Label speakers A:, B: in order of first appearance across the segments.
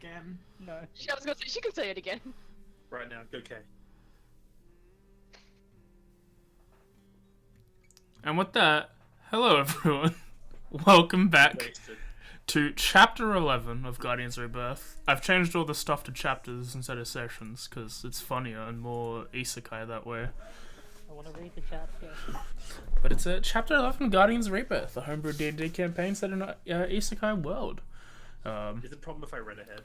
A: again.
B: No.
C: I was gonna say, she can say it again.
D: Right now, go K.
E: And with that, hello everyone. Welcome back
D: Wasted.
E: to Chapter 11 of Guardians Rebirth. I've changed all the stuff to chapters instead of sessions, because it's funnier and more isekai that way.
B: I want to read the chat here.
E: But it's a Chapter 11 Guardians Rebirth, a homebrew D&D campaign set in an isekai world.
D: Is the problem if I read ahead?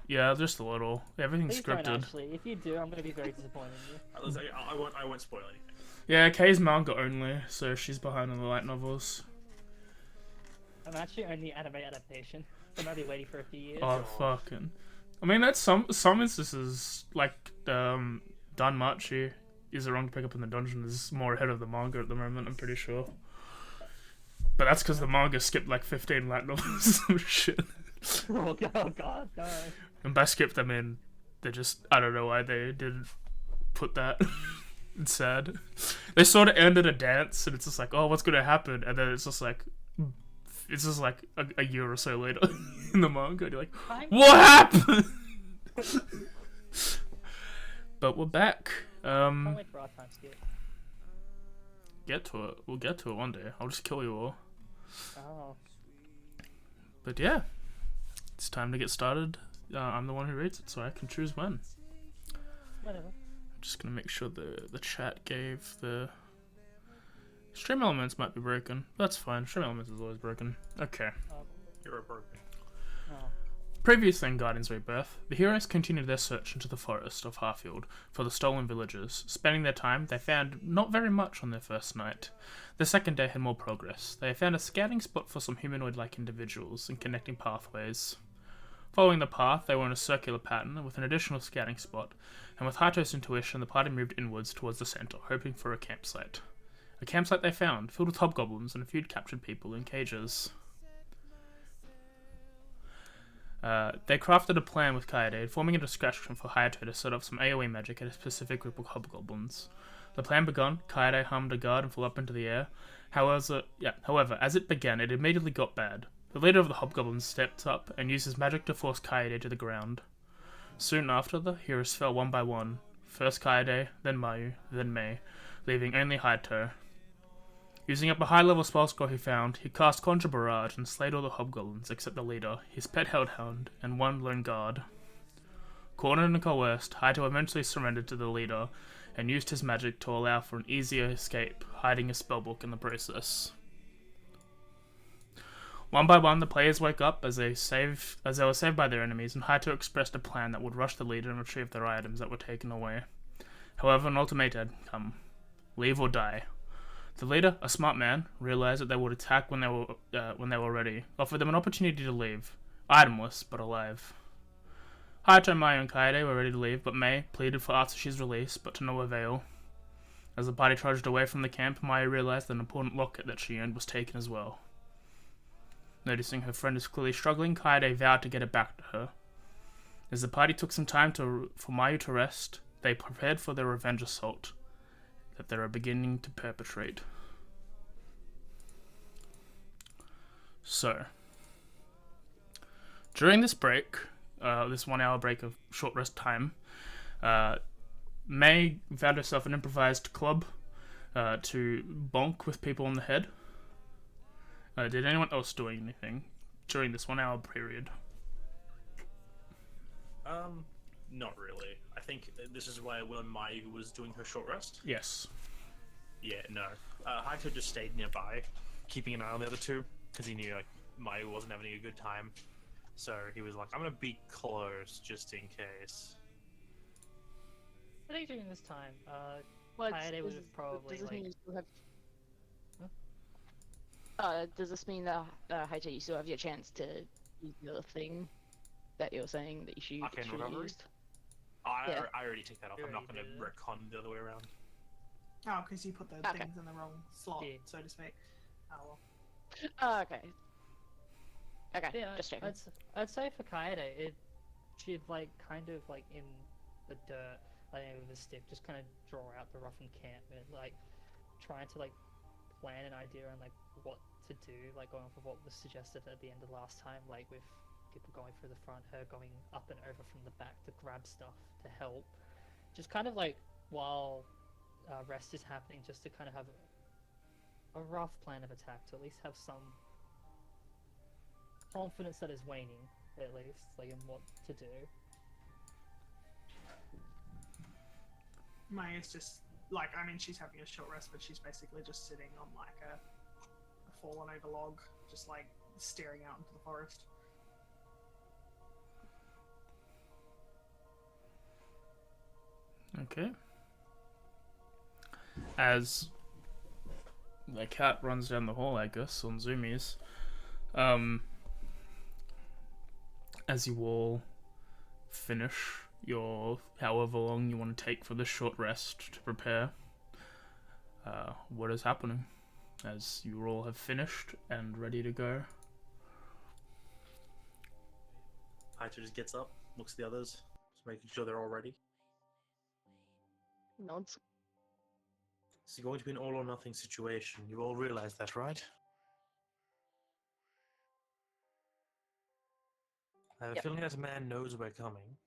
E: Yeah, just a little. Everything's
B: Please don't
E: scripted.
B: actually. If you do, I'm going to be very disappointed in you.
D: I won't spoil anything.
E: Yeah, Kay's manga only, so she's behind on the light novels.
B: I'm actually only anime adaptation. I might be waiting for a few years.
E: Oh, fucking. I mean, that's some instances, like, Danmachi is the wrong to pick up in the dungeon is more ahead of the manga at the moment, I'm pretty sure. But that's because the manga skipped like 15 light novels or some shit.
B: Oh god, no.
E: And by skip them in, they just, I don't know why they didn't put that. It's sad. They sort of ended a dance, and it's just like, oh, what's gonna happen? And then it's just like a year or so later in the manga, and you're like, what happened? But we're back.
B: Can't wait for our time skip.
E: Get to it. We'll get to it one day. I'll just kill you all.
B: Oh.
E: But yeah, it's time to get started. I'm the one who reads it, so I can choose when.
B: Whatever.
E: I'm just gonna make sure the chat gave the stream elements might be broken. That's fine. Stream elements is always broken. Okay.
D: You're broken.
B: Oh.
E: Previously in Guardians Rebirth, the heroes continued their search into the forest of Harfield for the stolen villages. Spending their time, they found not very much on their first night. The second day had more progress. They found a scouting spot for some humanoid-like individuals and connecting pathways. Following the path, they were in a circular pattern with an additional scouting spot, and with Hato's intuition, the party moved inwards towards the center, hoping for a campsite. A campsite they found, filled with hobgoblins and a few captured people in cages. They crafted a plan with Kaede, forming a distraction for Hayato to set up some AoE magic at a specific group of hobgoblins. The plan begun, Kaede hummed a guard and flew up into the air. However, as it began, it immediately got bad. The leader of the hobgoblins stepped up and used his magic to force Kaede to the ground. Soon after, the heroes fell one by one. First Kaede, then Mayu, then Mei, leaving only Hayato. Using up a high-level spell score he found, he cast Conjure Barrage and slayed all the hobgoblins except the leader, his pet hellhound, and one lone guard. Cornered and coerced, Hayato eventually surrendered to the leader and used his magic to allow for an easier escape, hiding a spellbook in the process. One by one, the players woke up as they were saved by their enemies, and Hayato expressed a plan that would rush the leader and retrieve their items that were taken away. However, an ultimatum had come: leave or die. The leader, a smart man, realized that they would attack when they were ready, offered them an opportunity to leave, itemless but alive. Hayato, Mayu, and Kaede were ready to leave, but Mei pleaded for Atsushi's release, but to no avail. As the party trudged away from the camp, Mayu realized that an important locket that she owned was taken as well. Noticing her friend is clearly struggling, Kaede vowed to get it back to her. As the party took some time for Mayu to rest, they prepared for their revenge assault that they are beginning to perpetrate. So, during this break, this 1 hour break of short rest time, Mei found herself an improvised club to bonk with people on the head. Did anyone else do anything during this 1 hour period?
D: Not really. I think this is why when Mayu was doing her short rest.
E: Yes.
D: Yeah, no. Hayato just stayed nearby, keeping an eye on the other two, because he knew like Mayu wasn't having a good time. So he was like, I'm gonna be close just in case.
B: What are you doing this time?
C: Well,
B: Kaede would have probably
C: does this mean
B: like...
C: you still have... does this mean that Hayato, you still have your chance to use the thing that you're saying that you should
D: Arcane
C: have
D: recovery?
C: used?
D: I
C: Yeah.
D: already took that off. I'm not gonna
B: Already did it.
D: retcon the other way around.
A: Oh, because you put the
C: Okay.
A: things in the wrong slot,
B: Yeah.
A: so to speak. Oh well.
C: Oh, okay. Okay,
B: Yeah,
C: just checking.
B: I'd say for Kaede, she'd like kind of like in the dirt, like with a stick, just kind of draw out the rough encampment, like trying to like plan an idea on like what to do, like going off of what was suggested at the end of last time, like with people going through the front, her going up and over from the back to grab stuff to help. Just kind of like while rest is happening, just to kind of have a rough plan of attack, to at least have some confidence that is waning, at least, like in what to do.
A: Maya's just like, I mean, she's having a short rest, but she's basically just sitting on like a fallen over log, just like staring out into the forest.
E: Okay. As the cat runs down the hall, I guess, on zoomies, as you all finish your however long you want to take for this short rest to prepare, what is happening as you all have finished and ready to go?
D: Haito just gets up, looks at the others, just making sure they're all ready.
C: Nods.
D: This is going to be an all or nothing situation. You all realize that, right? I have a
C: Yep.
D: feeling that man knows we're coming.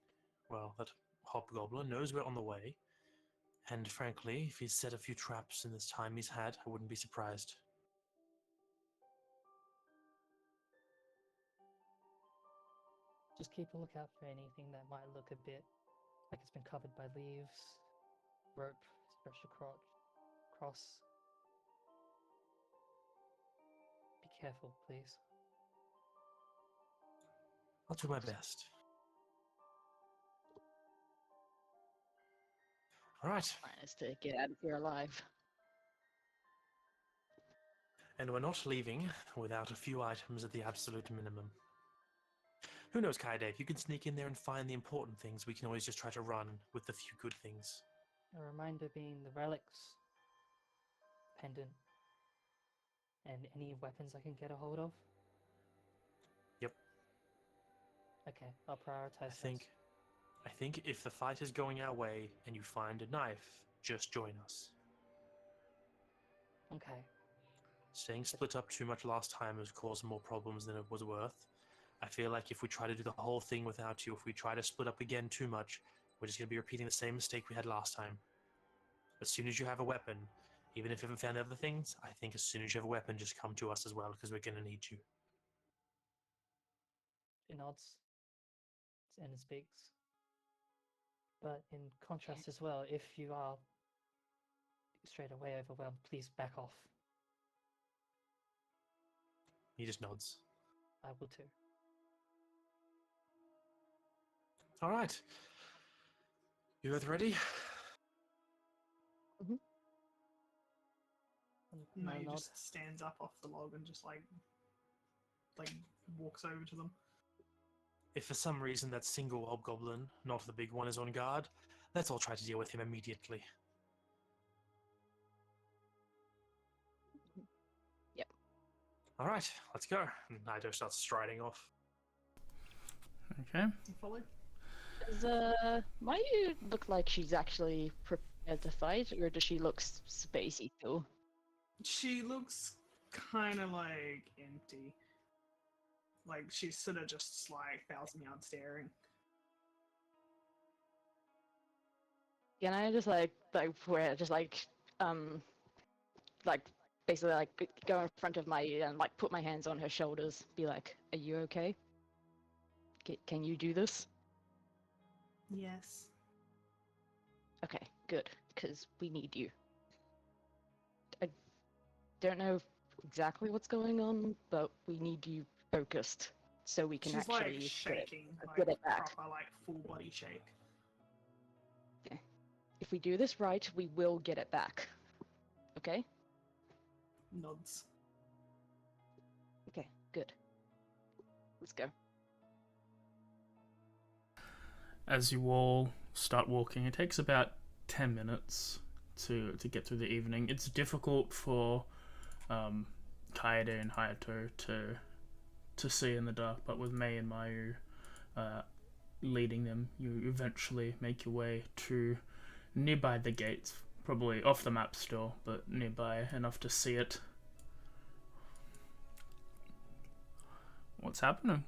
D: Well, that hobgoblin knows we're on the way. And frankly, if he's set a few traps in this time he's had, I wouldn't be surprised.
B: Just keep a lookout for anything that might look a bit like it's been covered by leaves, rope, special cross. Be careful, please.
D: I'll do my best. Alright,
C: Plan is to get out of here alive.
D: and we're not leaving without a few items at the absolute minimum. Who knows, Kaide, if you can sneak in there and find the important things, we can always just try to run with the few good things.
B: A reminder being the relics, pendant, and any weapons I can get a hold of.
D: Yep.
B: Okay, I'll prioritize
D: I think if the fight is going our way and you find a knife, just join us.
B: those. Okay.
D: Staying split up too much last time has caused more problems than it was worth. I feel like if we try to do the whole thing without you, if we try to split up again too much, we're just going to be repeating the same mistake we had last time. As soon as you have a weapon, even if you haven't found the other things, I think as soon as you have a weapon, just come to us as well, because we're going to need you.
B: It nods and it speaks. But in contrast as well, if you are straight away overwhelmed, please back off.
D: He just nods.
B: I will too.
D: All right. You both ready?
A: No,
B: I
A: he
B: nod.
A: just stands up off the log and just like walks over to them.
D: If for some reason that single hobgoblin, not the big one, is on guard, let's all try to deal with him immediately.
C: Yep.
D: All right, let's go. And Naito starts striding off.
E: Okay.
A: You follow?
C: Does Mayu look like she's actually prepared to fight, or does she look spacey still?
A: She looks kind of like empty. Like she's sort of just like 1,000-yard staring.
C: Can I just like where just like basically like go in front of Mayu and like put my hands on her shoulders, be like, "Are you okay? Can you do this?"
A: Yes.
C: Okay, good, because we need you. I don't know exactly what's going on, but we need you focused so we can
A: She's
C: actually
A: like
C: get
A: shaking,
C: get
A: like
C: it back.
A: proper, like full body shake.
C: If we do this right, we will get it back. Okay?
A: Nods.
C: Okay, good. Let's go.
E: As you all start walking, it takes about 10 minutes to get through the evening. It's difficult for Kaede and Hayato to see in the dark, but with Mei and Mayu leading them, you eventually make your way to nearby the gates, probably off the map still, but nearby enough to see it. What's happening?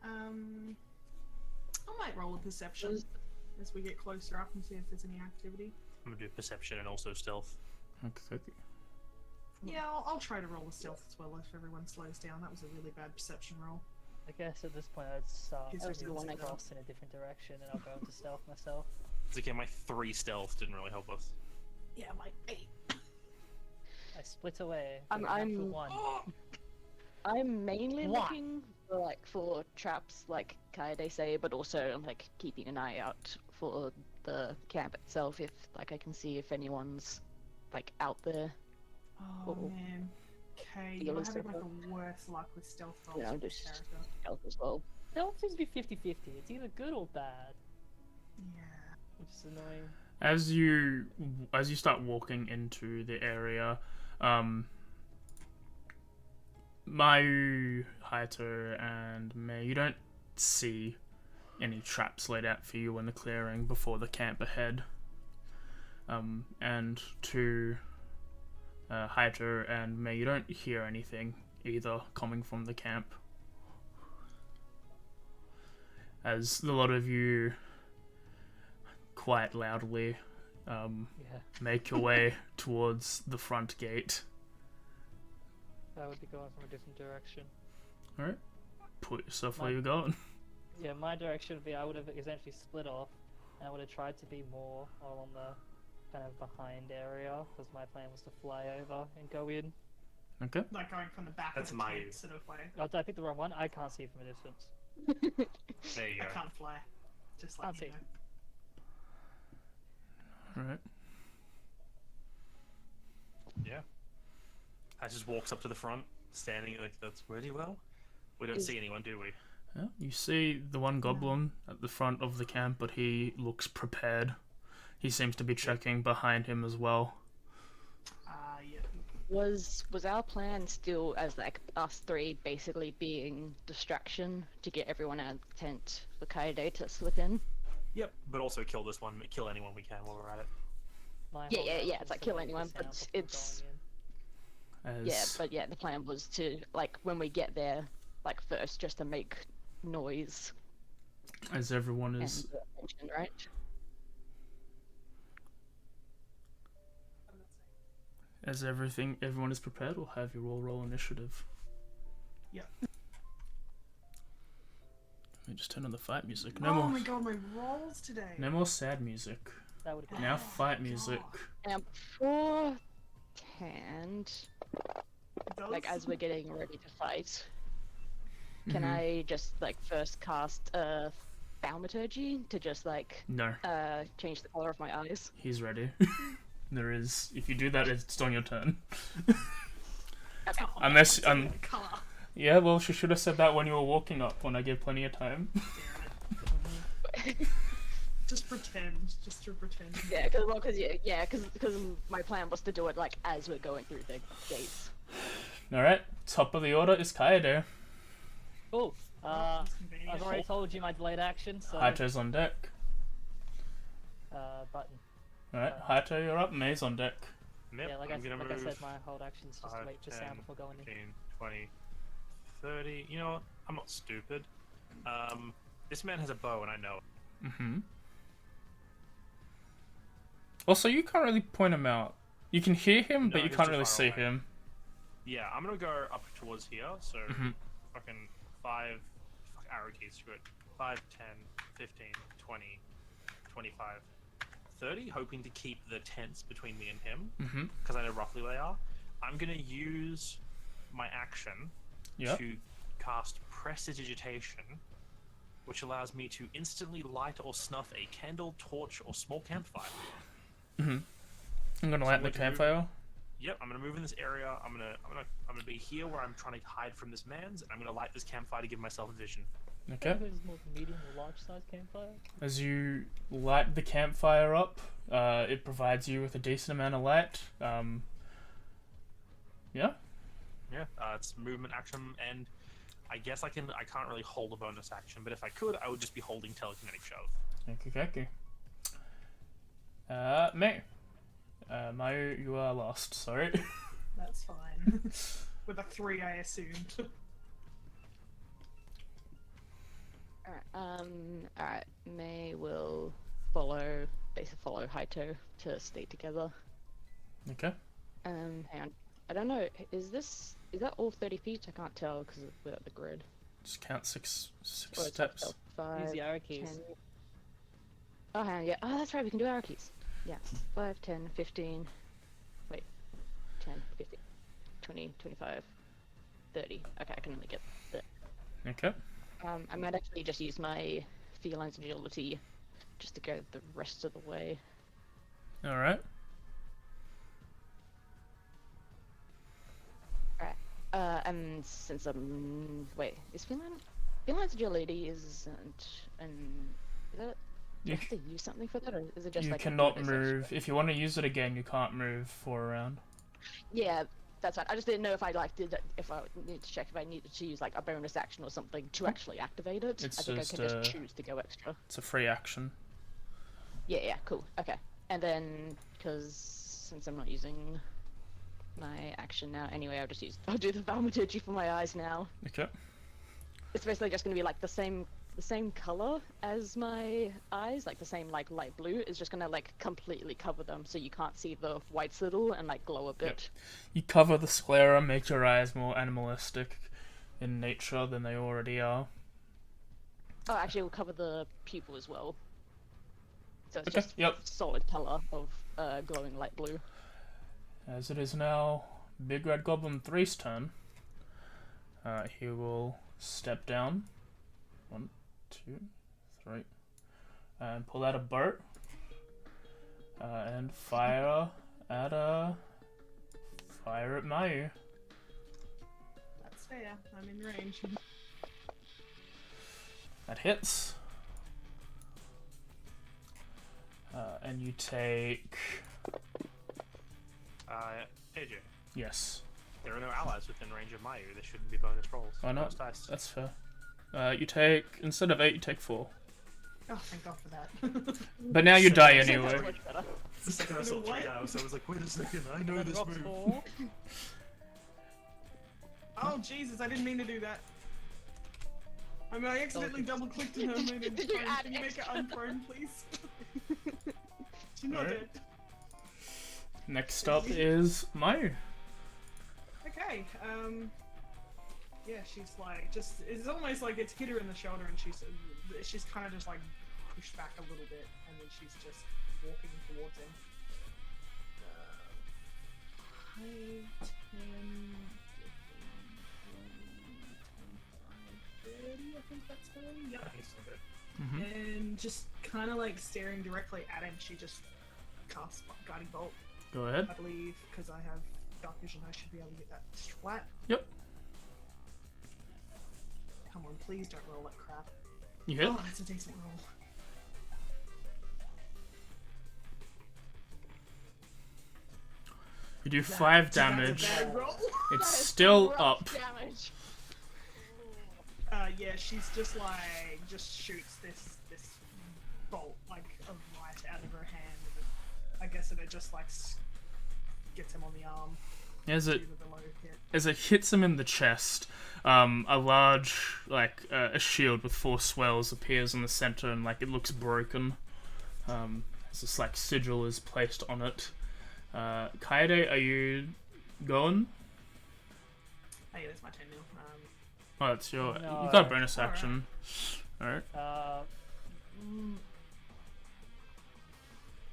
A: I might roll a perception as we get closer up and see if there's any activity.
D: I'm gonna do perception and also stealth.
E: Okay.
A: Yeah, I'll try to roll a stealth as well if everyone slows down. That was a really bad perception roll.
B: I guess at this point I'd start
A: Here's
B: moving
A: everyone's
B: across in a different direction, and I'll go into stealth myself.
D: It's okay, my 3 stealth didn't really help us.
A: Yeah, my 8.
B: I split away.
C: I'm-
B: with a natural
C: I'm-
B: one.
C: I'm mainly
B: What?
C: looking for traps, like Kaede say, but also like keeping an eye out for the camp itself. If like I can see if anyone's like out there.
A: Oh
C: Oh.
A: man. Okay,
C: The
A: you're
C: other
A: having like
C: stuff.
A: the worst luck with stealth rolls
C: Yeah, I'm
A: with this
C: just-
A: character.
C: Health as well.
B: Stealth seems to be 50-50. It's either good or bad,
A: Yeah.
B: which is annoying.
E: As you start walking into the area, Mayu, Haito, and May, you don't see any traps laid out for you in the clearing before the camp ahead. And to Haito and May, you don't hear anything either coming from the camp. As a lot of you quite loudly
B: Yeah.
E: make your way towards the front gate.
B: I would be going from a different direction.
E: Alright. Put yourself where
B: My-
E: you're going.
B: Yeah, my direction would be I would have essentially split off, and I would have tried to be more along the kind of behind area, because my plan was to fly over and go in.
E: Okay.
A: Like going from the back
D: That's
A: of the
D: my-
A: tent sort of way.
B: Oh, did I pick the wrong one? I can't see from a distance.
D: There you
A: I
D: go.
A: can't fly. Just like
B: Can't
A: you
B: see.
A: know.
E: Alright.
D: Yeah. I just walks up to the front, standing like that's really well. We don't
C: Is-
D: see anyone, do we?
E: Yeah, you see the one goblin at the front of the camp, but he looks prepared. He seems to be checking behind him as well.
A: Yeah.
C: Was our plan still as like us three basically being distraction to get everyone out of the tent for Kaede to slip in?
D: Yep. But also kill this one, kill anyone we can while we're at it.
B: My
C: Yeah,
B: whole
C: yeah,
B: goal
C: yeah,
B: was
C: it's like
B: to
C: kill
B: make the
C: anyone,
B: sound
C: but
B: before
C: it's-
B: going in.
E: As
C: Yeah, but yeah, the plan was to like when we get there, like first just to make noise
E: as everyone
C: and
E: is
C: attention, right?
E: everyone is prepared, we'll have you all roll initiative.
A: Yep.
E: Let me just turn on the fight music.
A: Oh my god, my rolls today.
E: No more sad music.
B: That would have been
E: Now
A: Oh,
E: fight music.
C: And beforehand,
A: Those-
C: like as we're getting ready to fight, can
E: Mhm.
C: I just like first cast thaumaturgy to just like
E: No,
C: change the color of my eyes?
E: he's ready. There is. If you do that, it's on your turn.
C: Okay.
A: Oh,
E: Unless-
A: it's a colour.
E: Yeah, well, she should have said that when you were walking up, when I gave plenty of time.
A: Just pretend. Just to pretend.
C: Yeah, because my plan was to do it like as we're going through the gates.
E: Alright, top of the order is Kaede.
B: Cool.
A: That's convenient.
B: I've already told you my delayed action, so
E: Haito's on deck.
B: button.
E: Alright, Haito, you're up. May's on deck.
D: Yep.
B: Yeah, like
D: I'm gonna
B: I
D: move
B: said, my hold action is just to
D: 5,
B: wait for
D: 10,
B: sound before going in.
D: 15, 20, 30. You know what? I'm not stupid. This man has a bow, and I know it.
E: Mm-hmm. Also, you can't really point him out. You can hear him, but
D: No,
E: you
D: he's
E: can't
D: too
E: really
D: far
E: see
D: away.
E: him.
D: Yeah, I'm gonna go up towards here. So
E: Mhm.
D: fucking 5. Fuck, arrow keys. Screw it. 5, 10, 15, 20, 25, 30. Hoping to keep the tents between me and him,
E: Mm-hmm.
D: because I know roughly where they are. I'm gonna use my action
E: Yep.
D: to cast Prestidigitation, which allows me to instantly light or snuff a candle, torch, or small campfire.
E: Mm-hmm. I'm gonna light the
D: what to do?
E: campfire.
D: Yep, I'm gonna move in this area. I'm gonna be here where I'm trying to hide from this man's, and I'm gonna light this campfire to give myself vision.
E: Okay.
B: Who's more medium or large size campfire?
E: As you light the campfire up, it provides you with a decent amount of light. Yeah.
D: Yeah, it's movement action, and I guess I can't really hold a bonus action, but if I could, I would just be holding telekinetic shove.
E: Okay. May. Mayu, you are lost. Sorry.
A: That's fine. With a 3, I assumed.
C: Alright. May will basically follow Haito to stay together.
E: Okay.
C: Hang on. I don't know. Is that all 30 feet? I can't tell because without the grid.
E: Just count six
C: Or it's
E: steps.
C: 5,
B: Use the arrow keys.
C: 10. Oh, hang on, yeah. Oh, that's right. We can do arrow keys. Yeah. 5, 10, 15. Wait. 10, 15, 20, 25, 30. Okay, I can only get that.
E: Okay.
C: I might actually just use my feline's agility just to go the rest of the way.
E: All right.
C: And since wait, is feline's agility isn't, and is that, do you have to use something for that, or is it just
E: You
C: like a
E: cannot
C: bonus
E: move.
C: extra?
E: If you want to use it again, you can't move for a round.
C: Yeah, that's fine. I just didn't know if I if I need to check if I needed to use like a bonus action or something to actually activate it.
E: It's
C: I think
E: just,
C: I can just choose to go extra.
E: It's a free action.
C: Yeah, cool. Okay, and then because since I'm not using my action now anyway, I'll do the thaumaturgy for my eyes now.
E: Okay.
C: It's basically just gonna be like the same color as my eyes, like the same like light blue. Is just gonna like completely cover them so you can't see the whites little and like glow a bit.
E: You cover the sclera, make your eyes more animalistic in nature than they already are.
C: Oh, actually, we'll cover the pupil as well. So it's
E: Okay,
C: just
E: yep.
C: solid color of glowing light blue.
E: As it is now Big Red Goblin 3's turn, he will step down. 1, 2, 3. And pull out a bolt. And fire at Mayu.
A: That's fair. I'm in range.
E: That hits. And you take...
D: AJ,
E: Yes.
D: there are no allies within range of Mayu. There shouldn't be bonus rolls.
E: Why not?
D: Bonus dice.
E: That's fair. You take... Instead of 8, you take 4.
A: Oh, thank God for that.
E: But now you die
C: That's
E: anyway.
C: much better.
D: The second I saw
A: What?
D: 3 hours, I was like, wait a second, I know
B: Then
D: this
B: drop
D: move.
B: 4.
A: Oh Jesus, I didn't mean to do that. I mean, I accidentally double-clicked on her and made it
C: Did you
A: prone.
C: add
A: Can you make it
C: extra?
A: unprone, please? She's not
E: Alright.
A: dead.
E: Next up is Mayu.
A: Okay, yeah, she's like, it's almost like it's hit her in the shoulder and she's kind of just like pushed back a little bit and then she's just walking towards him. 5, 10, 15, 20, 25, 30, I think that's her. Yeah.
E: Mm-hmm.
A: And just kind of like staring directly at him, she just casts Guiding Bolt,
E: Go ahead.
A: I believe, because I have Dark Vision, I should be able to get that flat.
E: Yep.
A: Come on, please don't roll that crap.
E: You hit.
A: Oh, that's a decent roll.
E: You do 5
A: That's a
E: damage.
A: bad roll.
E: It's
C: That is
E: still
C: rough
E: up.
C: Damage.
A: Yeah, she's just like, just shoots this bolt like of light out of her hand. And I guess it just like gets him on the arm.
E: As it
A: due to the low hit.
E: as it hits him in the chest, a large a shield with 4 swells appears in the center, and like it looks broken. As this like sigil is placed on it. Kaede, are you going?
A: Hey, that's my 10 now.
E: Oh, it's your.
B: No.
E: You got a bonus
A: Alright.
E: action. Alright.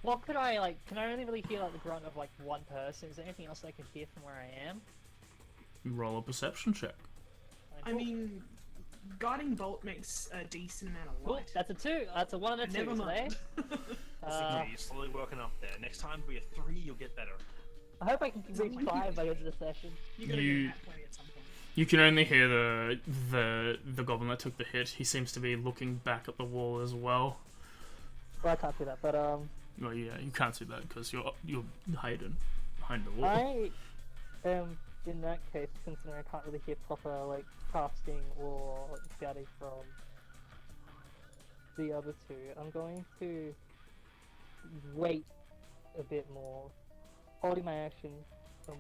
B: What could I like? Can I only really hear like the grunt of like one person? Is there anything else I can hear from where I am?
E: Roll a perception check.
A: I mean, Guiding Bolt makes a decent amount of
B: Cool,
A: light.
B: that's a 2. That's a 1 and a 2
A: Never mind.
B: today.
D: You're slowly working up there. Next time be a 3, you'll get better.
B: I hope I can reach 5 by the end of the session.
A: You're gonna
E: You-
A: get that 20 at some point.
E: You can only hear the goblin that took the hit. He seems to be looking back at the wall as well.
B: Well, I can't do that, but
E: Well, yeah, you can't see that because you're hiding behind the wall.
B: I am in that case, considering I can't really hear proper like casting or shouting from the other 2. I'm going to wait a bit more, holding my action from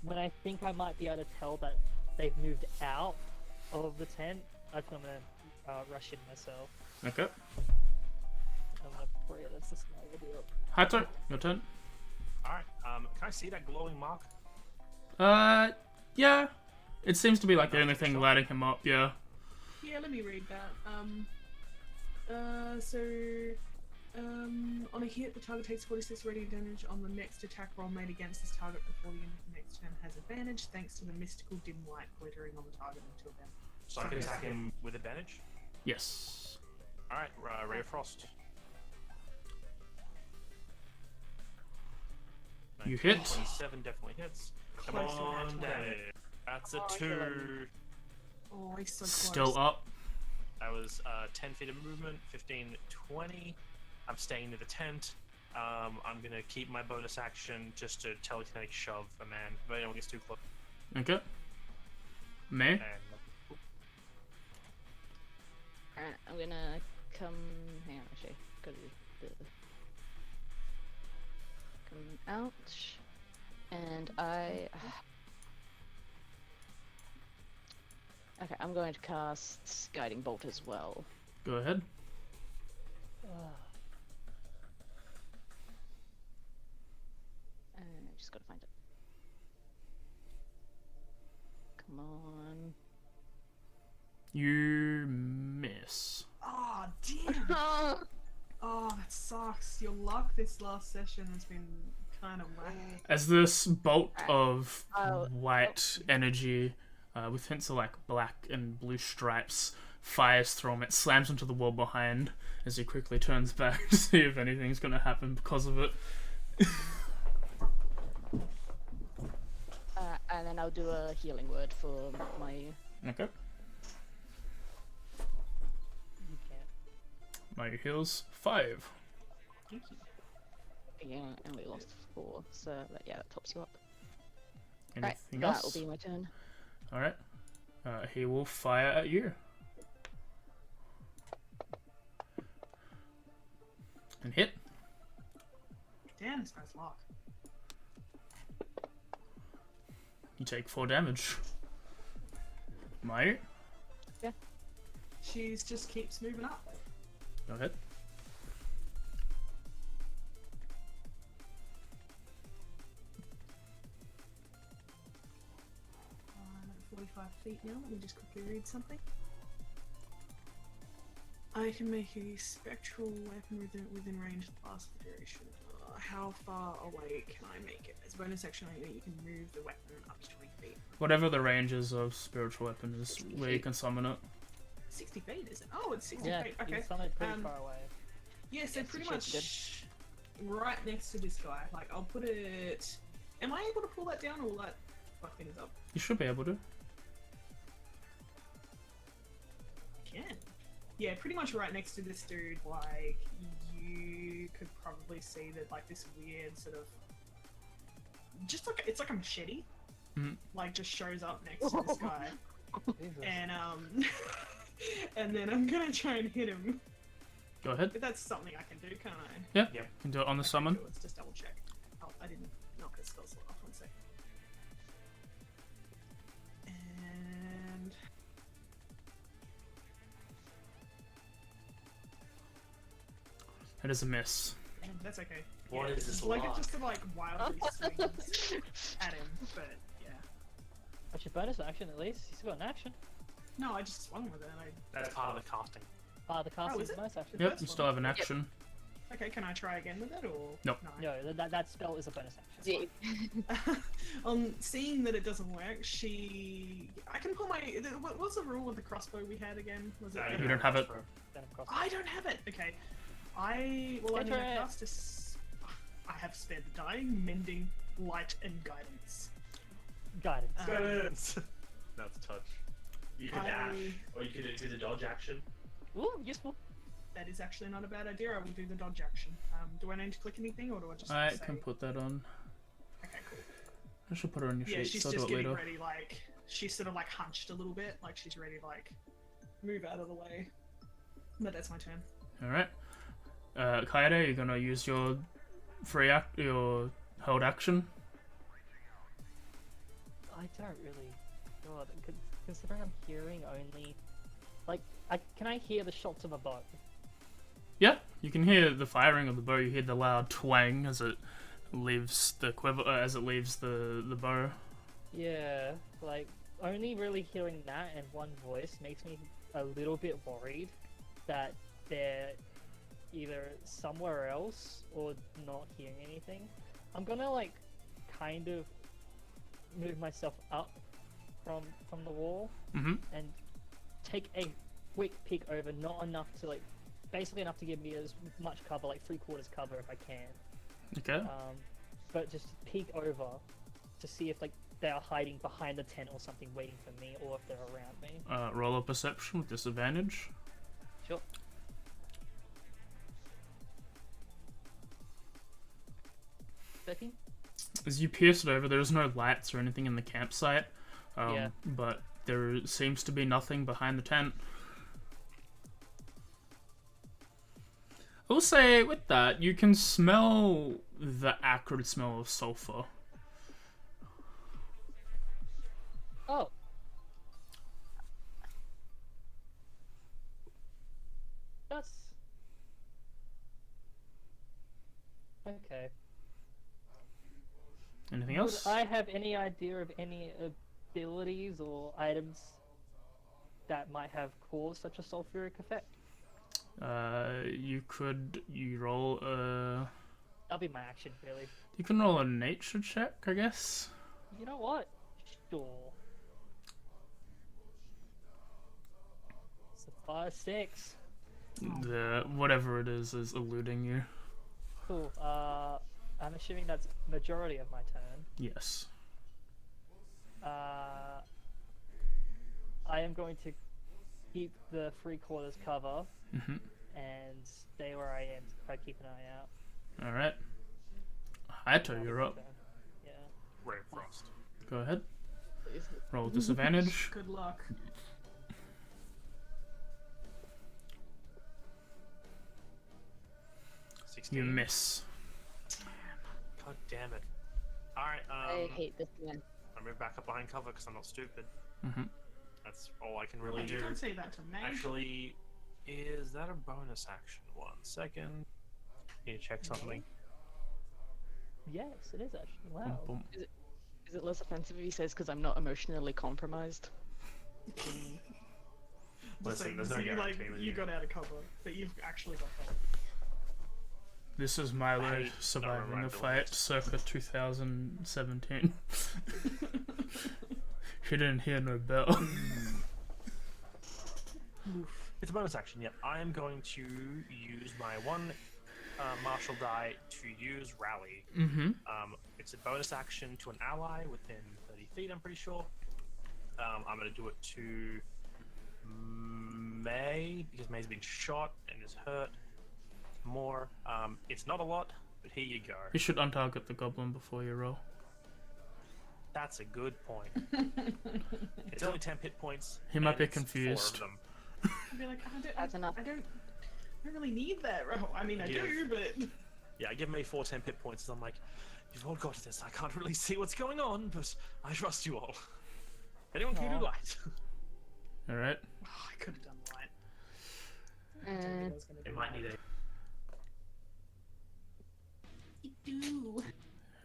B: when I think I might be able to tell that they've moved out of the tent. I'm gonna rush in myself.
E: Okay.
B: I'm gonna pray that's a small video.
E: Hato, your turn.
D: Alright, can I see that glowing mark?
E: Yeah. It seems to be like the only thing lighting him up, yeah.
A: Yeah, let me read that. On a hit, the target takes 46 radiant damage on the next attack roll made against this target before the end of the next turn has advantage, thanks to the mystical dim light glittering on the target until then.
D: So I can attack him with advantage?
E: Yes.
D: Alright, Ray of Frost.
E: You
D: 19,
E: hit.
D: 27 definitely hits. Come
A: Close to
D: on,
A: that.
D: Dave. That's a
B: Oh,
D: 2.
A: Oh, he's so close.
E: Still up.
D: That was 10 feet of movement, 15, 20. I'm staying near the tent. I'm gonna keep my bonus action just to telekinetic shove a man if anyone gets too close.
E: Okay. May.
D: And
C: Alright, I'm gonna come. Hang on, actually. Go to the. Come out. And I. Okay, I'm going to cast Guiding Bolt as well.
E: Go ahead.
C: I just gotta find it. Come on.
E: You miss.
A: Oh, damn! Oh, that sucks. Your luck this last session has been kind of wacky.
E: As this bolt of
C: Oh,
E: white energy, with hints of like black and blue stripes, fires through him, it slams into the wall behind as he quickly turns back to see if anything's gonna happen because of it.
C: And then I'll do a healing word for my.
E: Okay.
B: You can't.
E: My heals 5.
A: Thank you.
C: Yeah, I only lost 4, so yeah, that tops you up.
E: Anything
C: Right,
E: else?
C: that will be my turn.
E: Alright. He will fire at you. And hit.
A: Damn, this guy's luck.
E: You take 4 damage. Maya,
A: She just keeps moving up.
E: go ahead.
A: I'm at 45 feet now. Let me just quickly read something. I can make a spectral weapon within range that lasts for duration. How far away can I make it? As a bonus action, I think you can move the weapon up to 20 feet.
E: Whatever the ranges of spiritual weapon is where you can summon it.
A: 60 feet, is it? Oh, it's 60
B: Yeah,
A: feet.
B: you
A: Okay.
B: summon it pretty
A: um,
B: far away.
A: Yeah, so
C: Yes,
A: pretty
C: it should
A: much right next to this guy. Like, I'll put it. Am I able to pull that down, or will that fuck things up?
E: You should be able to.
A: Can. Yeah, pretty much right next to this dude. Like, you could probably see that, like, this weird sort of. Just like it's like a machete.
E: Mhm.
A: Like, just shows up next to this guy,
B: Jesus.
A: and and then I'm gonna try and hit him.
E: Go ahead.
A: But that's something I can do, can't I?
E: Yeah.
D: Yep.
E: You can do it on the
A: Okay,
E: summon.
A: cool, let's just double check. Oh, I didn't knock his spell slot off. One sec. And
E: It is a miss.
A: that's okay.
D: What is this
A: Like,
D: luck?
A: it just like wildly swings at him, but yeah.
B: What's your bonus action at least? He's got an action.
A: No, I just swung with it. And
D: That's part of the casting.
B: The casting
A: is
B: is
A: it?
B: bonus action.
E: Yep,
A: first
E: you
A: one.
E: still have an action.
A: Okay, can I try again with it or
E: Nope.
A: No.
B: No, that spell is a bonus action.
A: Seeing that it doesn't work, I can pull my. What was the rule with the crossbow we had again? Was it?
E: You don't have it.
B: Then of course.
A: I don't have it. Okay. I'm
B: Get
A: gonna
B: it.
A: cast I have spared the dying, mending, light, and guidance.
B: Guidance.
D: Guidance. That's a touch. You could
A: I-
D: dash, or you could do the dodge action.
B: Ooh, useful.
A: That is actually not a bad idea. I will do the dodge action. Do I need to click anything, or do I just?
E: I
A: say...
E: can put that on.
A: Okay, cool.
E: I should put her on your
A: Yeah,
E: sheet,
A: she's
E: so I'll
A: just
E: do it
A: getting
E: later.
A: ready. Like she's sort of like hunched a little bit, like she's ready to like move out of the way. But that's my turn.
E: Alright. Kaede, you're gonna use your your held action.
B: I don't really. God, considering I'm hearing only, like, Can I hear the shots of a bow?
E: Yeah, you can hear the firing of the bow. You hear the loud twang as it leaves the quiver, as it leaves the bow.
B: Yeah, like only really hearing that and one voice makes me a little bit worried that they're either somewhere else or not hearing anything. I'm gonna like kind of move myself up from the wall
E: Mm-hmm.
B: and take a quick peek over, not enough to like, basically enough to give me as much cover, like 3/4 cover if I can.
E: Okay.
B: But just peek over to see if like they are hiding behind the tent or something, waiting for me, or if they're around me.
E: Roll a perception with disadvantage.
B: Sure.
E: As you pierce it over, there's no lights or anything in the campsite.
B: Yeah.
E: But there seems to be nothing behind the tent. I will say, with that, you can smell the acrid smell of sulfur.
B: Oh. That's... Okay.
E: Anything else?
B: Would I have any idea of any abilities or items that might have caused such a sulfuric effect?
E: You roll a...
B: That'll be my action, really.
E: You can roll a nature check, I guess.
B: You know what? Sure. It's a 5-6.
E: The whatever it is eluding you.
B: Cool. I'm assuming that's majority of my turn.
E: Yes.
B: I am going to keep the 3/4 cover
E: Mm-hmm.
B: and stay where I am to try to keep an eye out.
E: All right. Haito,
B: That'll
E: you're
B: be my
E: up.
B: turn. Yeah.
D: Ray of Frost.
E: Go ahead.
C: Please.
E: Roll disadvantage.
A: Good luck.
E: You miss.
D: God damn it. Alright,
C: I hate this one.
D: I move back up behind cover because I'm not stupid.
E: Mm-hmm.
D: That's all I can really
A: Hey,
D: do.
A: you don't say that to me.
D: Actually, is that a bonus action? 1 second. Need to check something.
B: Yes, it is actually. Wow.
E: Boom, boom.
C: Is it less offensive if he says because I'm not emotionally compromised?
D: Listen, there's no
A: so you,
D: guarantee that
A: you got out of cover, but you've actually got cover.
E: This is Milo
D: I
E: surviving
D: don't
E: a fight circa 2017. He didn't hear no bell.
D: It's a bonus action, yep. I am going to use my 1 martial die to use Rally.
E: Mm-hmm.
D: It's a bonus action to an ally within 30 feet, I'm pretty sure. I'm going to do it to May, because May's been shot and is hurt more. It's not a lot, but here you go.
E: You should untarget the goblin before you roll.
D: That's a good point. It's only 10 hit points.
E: He might
D: and
E: be
D: it's 4
E: confused.
D: of them.
A: I'd be like,
C: That's enough.
A: I don't really need that. I mean, I
D: Yeah.
A: do, but
D: Yeah, I give May 4 10 hit points, and I'm like, you've all got this. I can't really see what's going on, but I trust you all. Anyone can do
B: Aw.
D: light.
E: Alright.
A: oh, I could have done light. I
C: Uh,
A: didn't think I was gonna do
D: It might need
A: light.
D: a.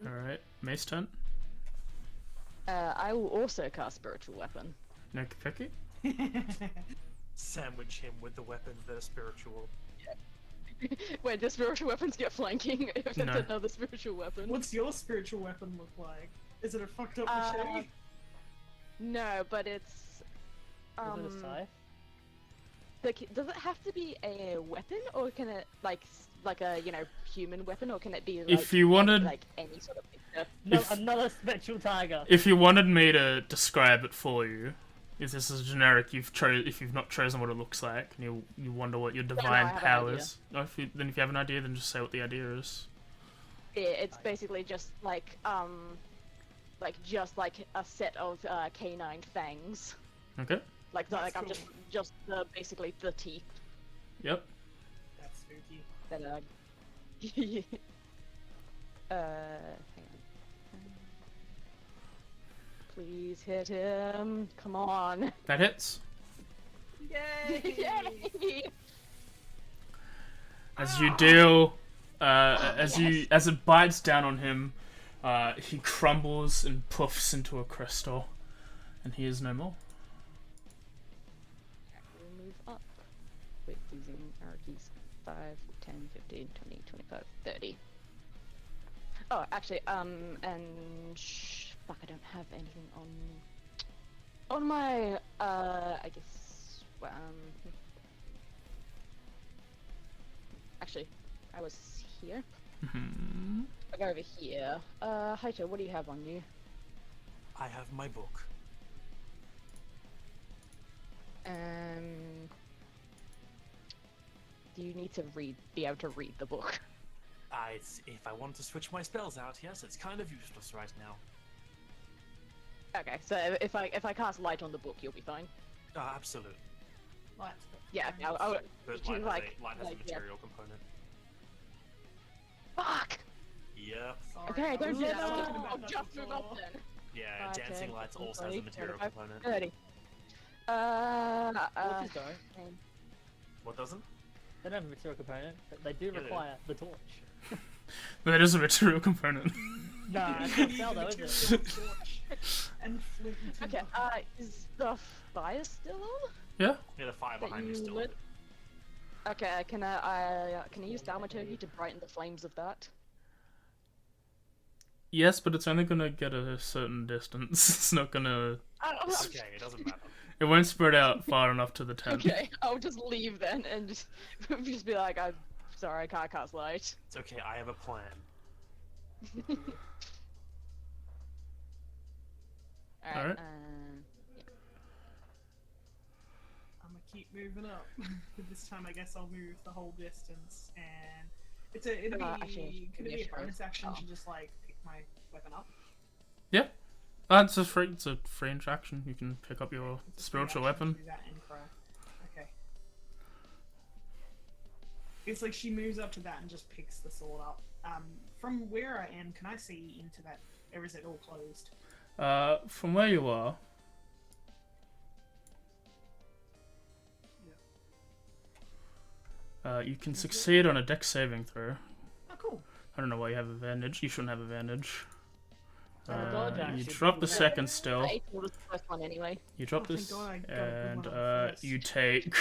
E: Alright. Mace turn.
C: I will also cast Spiritual Weapon.
E: No Picky.
D: Sandwich him with the weapons that are spiritual.
C: Wait, does Spiritual Weapons get flanking if it's
E: No.
C: another Spiritual Weapon?
A: What's your spiritual weapon look like? Is it a fucked up
C: Uh,
A: machete?
C: No, but it's...
B: Is it a scythe?
C: Does it have to be a weapon, or can it, like a, human weapon, or can it be, like,
E: If you wanted-
C: like, any sort of picture?
B: No,
E: If-
B: another spectral tiger.
E: If you wanted me to describe it for you, if this is generic, if you've not chosen what it looks like, and you wonder what your
C: I
E: divine
C: have an
E: power
C: idea.
E: is. No, if you have an idea, then just say what the idea is.
C: Yeah, it's basically just, just like a set of, canine fangs.
E: Okay.
C: Like,
A: That's
C: I'm
A: cool.
C: just basically the teeth
E: Yep.
A: That's spooky.
C: that are... hang on. Please hit him. Come on.
E: That hits.
A: Yay!
C: Yay!
E: As you deal, as it bites down on him, he crumbles and puffs into a crystal, and he is no more.
C: We'll move up with using our keys. 5, 10, 15, 20, 25, 30. Oh, actually, fuck, I don't have anything on my, I guess, actually, I was here.
E: Mm-hmm.
C: I'll go over here. Haito, what do you have on you?
D: I have my book.
C: Do you need to be able to read the book?
D: If I want to switch my spells out, yes, it's kind of useless right now.
C: Okay, so if I cast light on the book, you'll be fine.
D: Absolutely.
A: Lights,
C: Yeah,
A: but
C: I'll
D: But
C: you
D: light has a
C: yeah.
D: material component.
C: Fuck!
D: Yep.
A: Sorry,
C: Okay,
A: I
C: don't
A: was
C: do that.
A: talking
C: I'll
A: about that
C: just move
A: before.
C: up then.
D: Yeah,
C: 5,
D: dancing
C: 10,
D: lights
C: 15,
D: also has a
C: 20,
D: material
C: 25,
D: component.
C: 30.
B: Torches don't.
D: What doesn't?
B: They don't have a material component, but they do
D: Yeah, they do.
B: require the torch.
E: But that is a material component.
B: Nah,
A: You
B: it's
A: need
B: not
A: the
B: though, is
A: material
B: it?
A: torch and flint and
C: Okay,
A: timber.
C: is the fire still on?
E: Yeah.
D: Yeah, the fire
C: That
D: behind me
C: you
D: still.
C: lit? Okay, can I use Thaumaturgy to brighten the flames of that?
E: Yes, but it's only gonna get a certain distance. It's not gonna.
D: Okay, it doesn't matter.
E: It won't spread out far enough to the tent.
C: Okay, I'll just leave then and just be like, I'm sorry, I can't cast light.
D: It's okay, I have a plan.
E: Alright.
A: I'm gonna keep moving up. This time I guess I'll move the whole distance, and it'll be
C: actually,
A: could it
C: yeah,
A: be a
C: sure.
A: bonus action to just like pick my weapon up?
E: Yeah. It's a free interaction. You can pick up your
A: It's a free
E: spiritual
A: action to
E: weapon.
A: do that and cry. Okay. It's like she moves up to that and just picks the sword up. From where I am, can I see into that, or is it all closed?
E: From where you are, you can succeed on a dex saving throw.
A: Oh, cool.
E: I don't know why you have advantage. You shouldn't have advantage.
B: dodge
E: You
B: action.
E: drop the second still.
C: 8 was the first one anyway.
E: You drop
A: Oh, thank
E: this,
A: God I got a good
E: and
A: one on first.
E: you take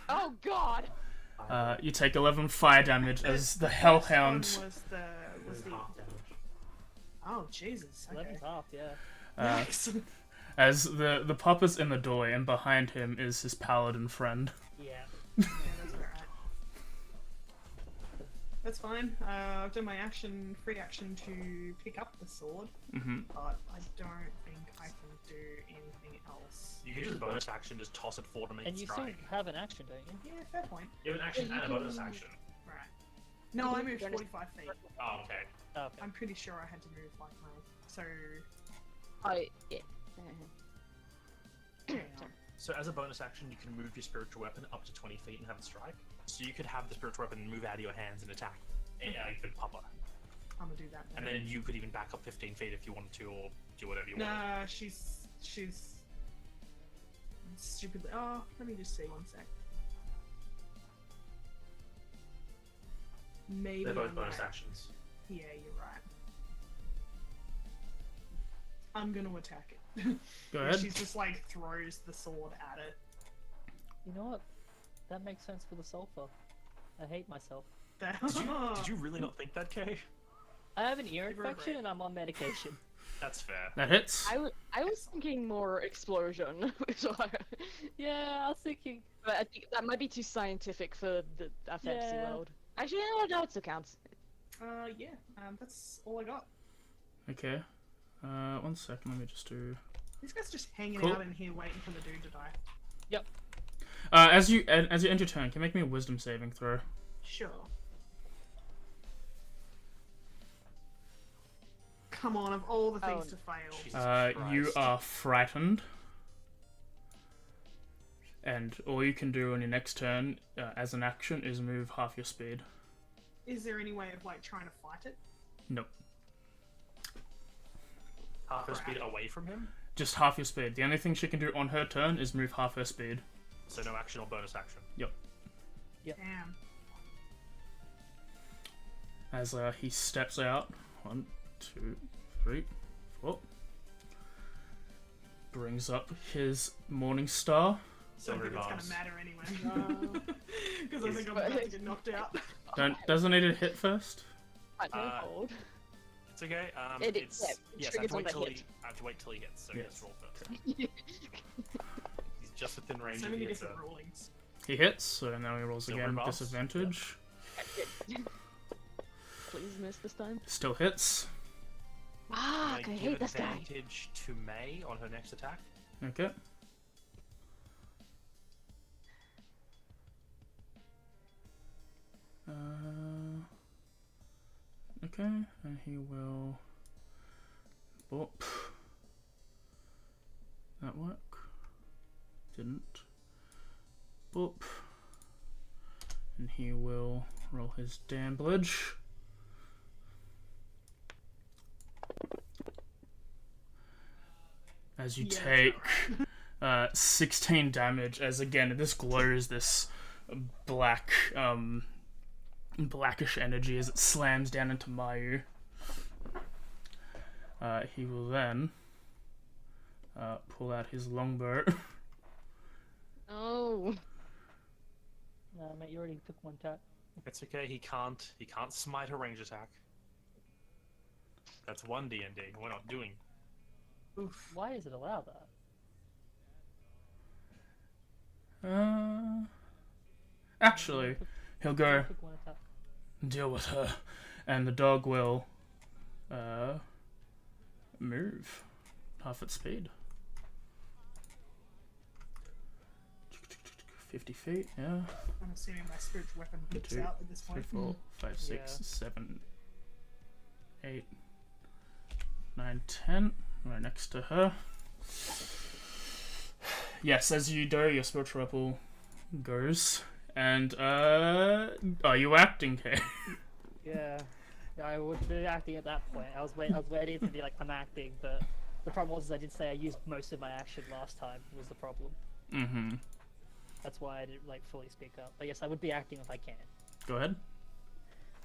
C: Oh god!
E: 11 fire damage as the hellhound.
A: Was the
D: Half damage.
A: oh Jesus. Okay.
B: 11's half, yeah.
A: Nice.
E: As the pupper's in the doorway, and behind him is his paladin friend.
B: Yeah.
A: Yeah, that's alright. That's fine. I've done my free action to pick up the sword,
E: Mm-hmm.
A: but I don't think I can do anything else.
D: You can use a bonus action, just toss it forward and make
B: And
D: it
B: you still
D: strike.
B: have an action, don't you?
A: Yeah, fair point.
D: You have an action and a bonus action.
A: Right. No, I
C: You
A: moved
C: can-
A: 45 feet.
D: Oh, okay.
B: Oh, okay.
A: I'm pretty sure I had to move like my. So.
C: Yeah.
A: hang on.
D: So as a bonus action, you can move your spiritual weapon up to 20 feet and have it strike. So you could have the spiritual weapon move out of your hands and attack the pupper.
A: I'm gonna do that.
D: And then you could even back up 15 feet if you wanted to, or do whatever you want.
A: Nah, she's stupidly. Oh, let me just see one sec. Maybe
D: They're both
A: I'm
D: bonus
A: right.
D: actions.
A: Yeah, you're right. I'm gonna attack it.
E: Go
A: Where
E: ahead.
A: She's just like throws the sword at it.
B: You know what? That makes sense for the sulfur. I hate myself.
D: Did you really not think that, Kay?
B: I have an ear
A: You're right.
B: infection and I'm on medication.
D: That's fair.
E: That hits.
C: I was thinking more explosion, so
B: Yeah, I was thinking.
C: but I think that might be too scientific for the fantasy
B: Yeah.
C: world. Actually, no, it still counts.
A: Yeah. That's all I got.
E: Okay. 1 second. Let me just do.
A: This guy's just hanging
E: Cool.
A: out in here waiting for the dude to die.
B: Yep.
E: As you end your turn, can you make me a wisdom saving throw?
A: Sure. Come on, of all the things
C: Oh.
A: to fail.
D: Jesus
E: You
D: Christ.
E: are frightened, and all you can do on your next turn, as an action, is move half your speed.
A: Is there any way of like trying to fight it?
E: Nope.
D: half a speed away from him.
E: Just half your speed. The only thing she can do on her turn is move half her speed.
D: So no action or bonus action.
A: Damn.
E: As he steps out. 1, 2, 3, 4. Brings up his Morning Star.
A: I don't think it's gonna matter anyway. Because I think I'm
C: But-
A: about to get knocked out.
E: Doesn't need to hit first.
C: I don't hold.
D: It's okay.
C: It is-
D: It's
C: yeah,
D: yes. I have,
C: triggers
D: to wait
C: on the
D: till
C: hit.
D: I have to wait till he hits. So
E: Yes.
D: yes, roll first. He's just within range.
A: So
D: of
A: many
D: the
A: different
D: hit,
A: rulings.
E: He hits, so now he rolls
D: Silver
E: again.
D: buffs?
E: Disadvantage.
C: Please miss this time.
E: Still hits.
D: so
C: Ah, I
D: give
C: hate this guy.
D: advantage to May on her next attack.
E: Okay. Okay, and he will. Boop. That work? Didn't. Boop. And he will roll his damage. As you
A: Yeah,
E: take 16 damage, as again this glows this black blackish energy as it slams down into Mayu. He will then pull out his longbow.
C: Oh.
B: Mate, you already took one tap.
D: It's okay. He can't smite a range attack. That's one D&D. We're not doing.
A: Oof.
B: Why is it allowed that?
E: Actually, he'll go
B: Took one attack.
E: deal with her, and the dog will move half its speed. 50 feet, yeah.
A: I'm assuming my spiritual weapon dips
E: 2,
A: out at this
E: 3,
A: point.
E: 4, 5, 6,
B: Yeah.
E: 7, 8, 9, 10. Right next to her. Yes, as you do, your spiritual ripple goes. And, are you acting, Kay?
B: Yeah, I would be acting at that point. I was waiting to be like, I'm acting, but the problem was I did say I used most of my action last time, was the problem.
E: Mm-hmm.
B: That's why I didn't like fully speak up. But yes, I would be acting if I can.
E: Go ahead.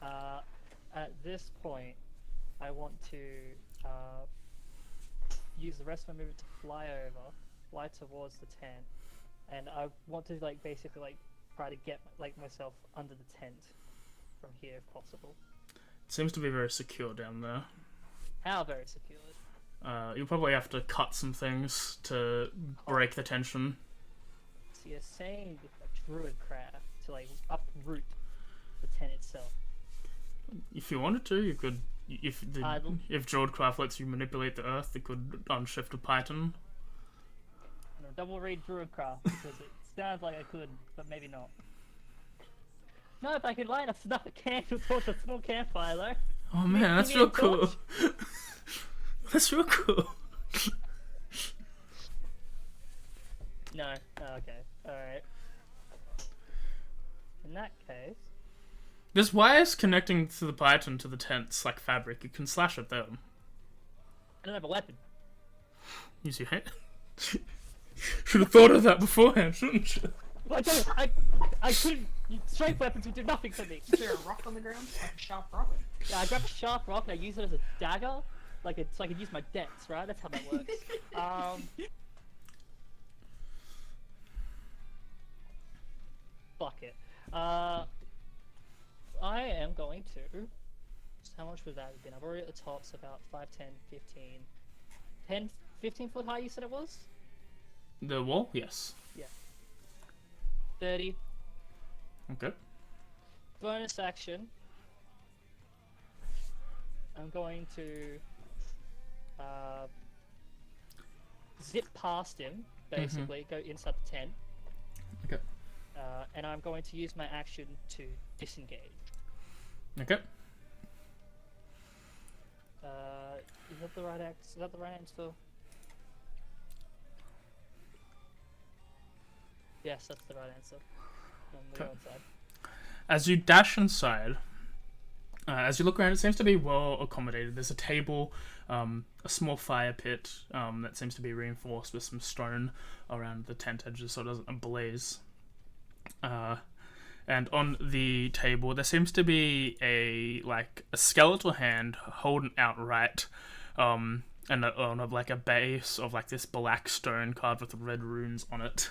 B: At this point, I want to use the rest of my movement to fly towards the tent, and I want to like basically like try to get like myself under the tent from here if possible.
E: It seems to be very secure down there.
B: How very secured?
E: You'll probably have to cut some things to break the tension.
B: So you're saying with a druid craft to like uproot the tent itself.
E: If you wanted to, you could. If Druidcraft lets you manipulate the earth, it could unshift a python.
B: No, double read druidcraft because it sounds like I could, but maybe not. No, if I could light a candle torch a small campfire though.
E: Oh man, that's
B: Give me a
E: real cool.
B: torch.
E: That's real cool.
B: No. Oh, okay. Alright. In that case,
E: There's wires connecting to the python to the tents like fabric. You can slash at them.
B: I don't have a weapon.
E: Use your hand. Should have thought of that beforehand, shouldn't you?
B: Well, I couldn't. Strength weapons would do nothing for me.
A: Is there a rock on the ground? Like a sharp rock?
B: Yeah, I grab a sharp rock and I use it as a dagger, like so I can use my dex, right? That's how that works. Fuck it. I am going to. How much would that have been? I've already at the top, so about 5, 10, 15. 10, 15 foot high, you said it was?
E: The wall? Yes.
B: 30.
E: Okay.
B: Bonus action. I'm going to zip past him, basically, go inside the tent.
E: Okay.
B: And I'm going to use my action to disengage.
E: Okay.
B: Is that the right Is that the right answer? Yes, that's the right answer. We'll go
E: Okay.
B: inside.
E: As you dash inside, As you look around, it seems to be well accommodated. There's a table, a small fire pit that seems to be reinforced with some stone around the tent edges so it doesn't blaze. And on the table, there seems to be a skeletal hand holding out right, and on like a base of like this black stone carved with red runes on it.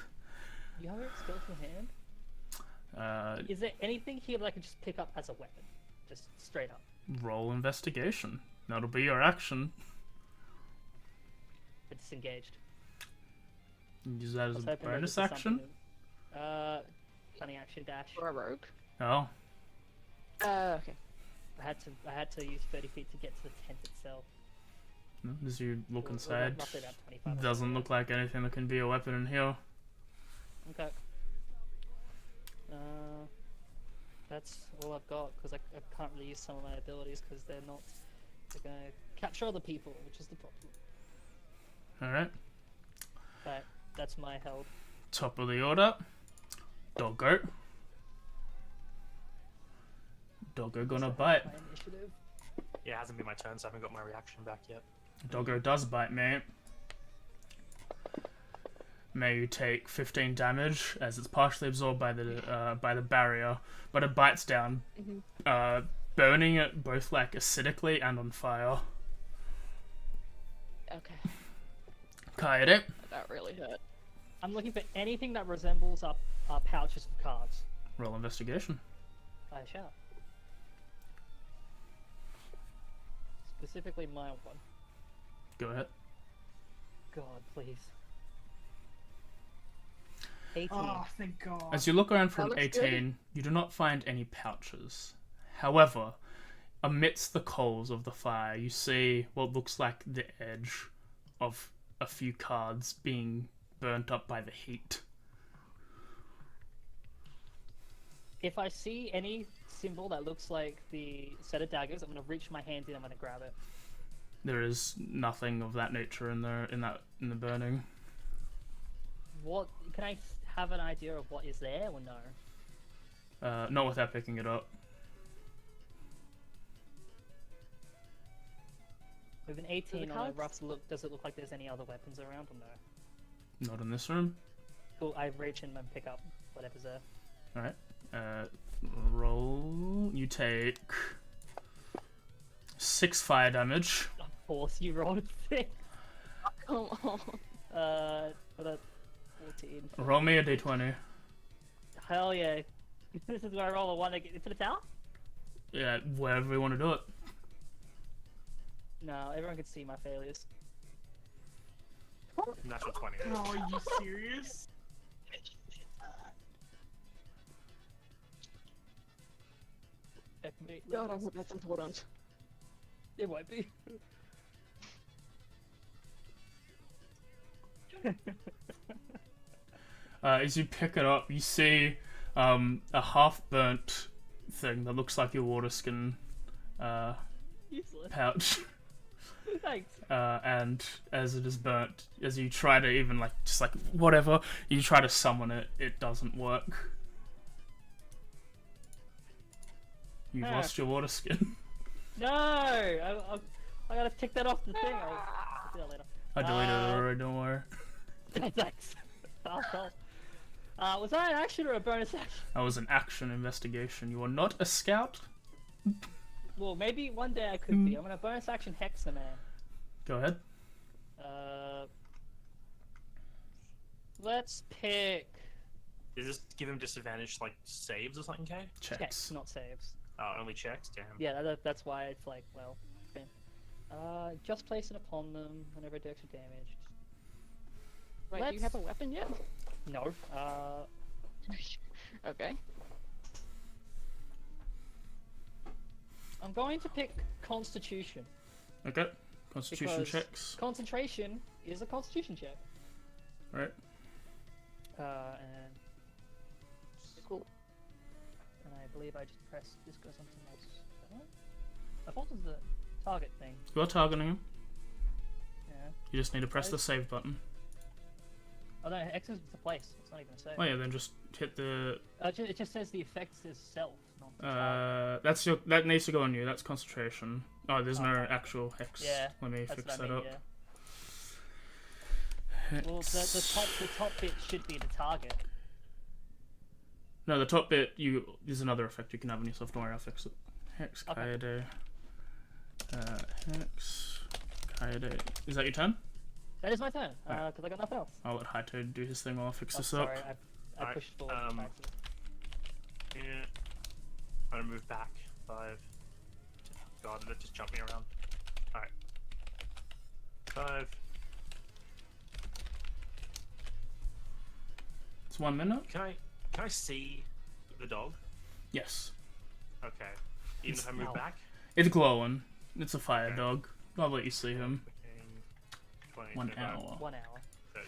B: You have a skeletal hand? Is there anything here that I could just pick up as a weapon? Just straight up.
E: Roll investigation. That'll be your action.
B: It's disengaged.
E: Use that
B: I
E: as
B: was
E: a
B: hoping there
E: bonus
B: was
E: action.
B: something funny action dash.
C: For a rogue.
E: Oh,
C: Okay.
B: I had to use 30 feet to get to the tent itself.
E: as you look
B: We're
E: inside,
B: roughly about 25
E: doesn't look like anything that can be a weapon in here.
B: Okay. That's all I've got because I can't really use some of my abilities because they're going to capture other people, which is the problem.
E: All right.
B: But that's my held.
E: Top of the order. Doggo. Doggo gonna bite.
B: My initiative.
D: Yeah, it hasn't been my turn, so I haven't got my reaction back yet.
E: Doggo does bite, mate. May you take 15 damage as it's partially absorbed by the barrier, but it bites down, burning it both like acidically and on fire.
C: Okay.
E: Kaede.
C: That really hurt.
B: I'm looking for anything that resembles our pouches of cards.
E: Roll investigation.
B: I shall. Specifically my one.
E: Go ahead.
B: God, please. 18.
A: Oh, thank God.
E: As you look around for
C: That
E: an
C: looks
E: 18, you do not find any pouches. However, amidst the coals of the fire, you see what looks like the edge of a few cards being burnt up by the heat.
B: If I see any symbol that looks like the set of daggers, I'm going to reach my hand in and I'm going to grab it.
E: There is nothing of that nature in the burning.
B: What can I have an idea of what is there or no?
E: Not without picking it up.
B: With an 18 on a
C: cards?
B: rough look, does it look like there's any other weapons around or no?
E: Not in this room.
B: Cool, I reach in and pick up whatever's there.
E: Alright. Roll. You take 6 fire damage.
B: Of course, you rolled a 6.
C: Come on.
B: For the 14.
E: Roll me a d20.
B: Hell yeah. This is where I roll a 1 to get into the tower?
E: Yeah, wherever we want to do it.
B: No, everyone can see my failures.
D: Natural 20.
A: Oh, are you serious?
C: God, I hope that's important.
B: It won't be.
E: As you pick it up, you see a half-burnt thing that looks like your water skin
B: Useless.
E: pouch.
B: Thanks.
E: And as it is burnt, as you try to even whatever, you try to summon it, it doesn't work. You've
B: Ah.
E: lost your water skin.
B: No! I gotta tick that off the thing. I'll do that later.
E: I deleted it already, don't worry.
B: Thanks. Asshole. Was that an action or a bonus action?
E: That was an action investigation. You are not a scout?
B: Well, maybe one day I could be. I'm gonna bonus action Hex the man.
E: Go ahead.
B: Let's pick
D: Does this give him disadvantage, like saves or something, Kay?
B: checks, not saves.
D: Oh, only checks? Damn.
B: Yeah, that's why it's like, well, okay. Just place it upon them whenever it do extra damage.
C: Wait, do you have a weapon yet?
B: No.
C: Okay.
B: I'm going to pick Constitution.
E: Okay. Constitution
B: Because
E: checks.
B: Concentration is a Constitution check.
E: Right.
B: And
C: Cool.
B: I believe I just pressed. This goes on to my. I thought it was the target thing.
E: You're targeting him.
B: Yeah.
E: You just need to press the save button.
B: Oh no, X is the place. It's not even a save.
E: Oh yeah, then just hit the.
B: It just says the effect is self, not the target.
E: That needs to go on you. That's concentration. Oh, there's no
B: Okay.
E: actual hex.
B: Yeah,
E: Let me
B: That's
E: fix
B: what I
E: that
B: mean,
E: up.
B: yeah. Well, the top bit should be the target.
E: No, the top bit there's another effect you can have on yourself. Don't worry, I'll fix it. Hex
B: Okay.
E: Kaede. Hex Kaede. Is that your turn?
B: That is my turn,
E: Alright.
B: because I got nothing else.
E: I'll let Haito do his thing while I fix
B: Oh,
E: this up.
B: sorry, I
D: Alright,
B: pushed forward. by accident.
D: Yeah. I'm gonna move back 5. God, they're just jumping around. Alright. 5.
E: It's 1 minute.
D: Can I see the dog?
E: Yes.
D: Okay. Even if I move
B: Ow.
D: back?
E: It's glowing. It's a fire
D: Okay.
E: dog. I'll let you see him.
D: 20,
E: 1
D: 25,
E: hour.
B: 1 hour.
D: 30.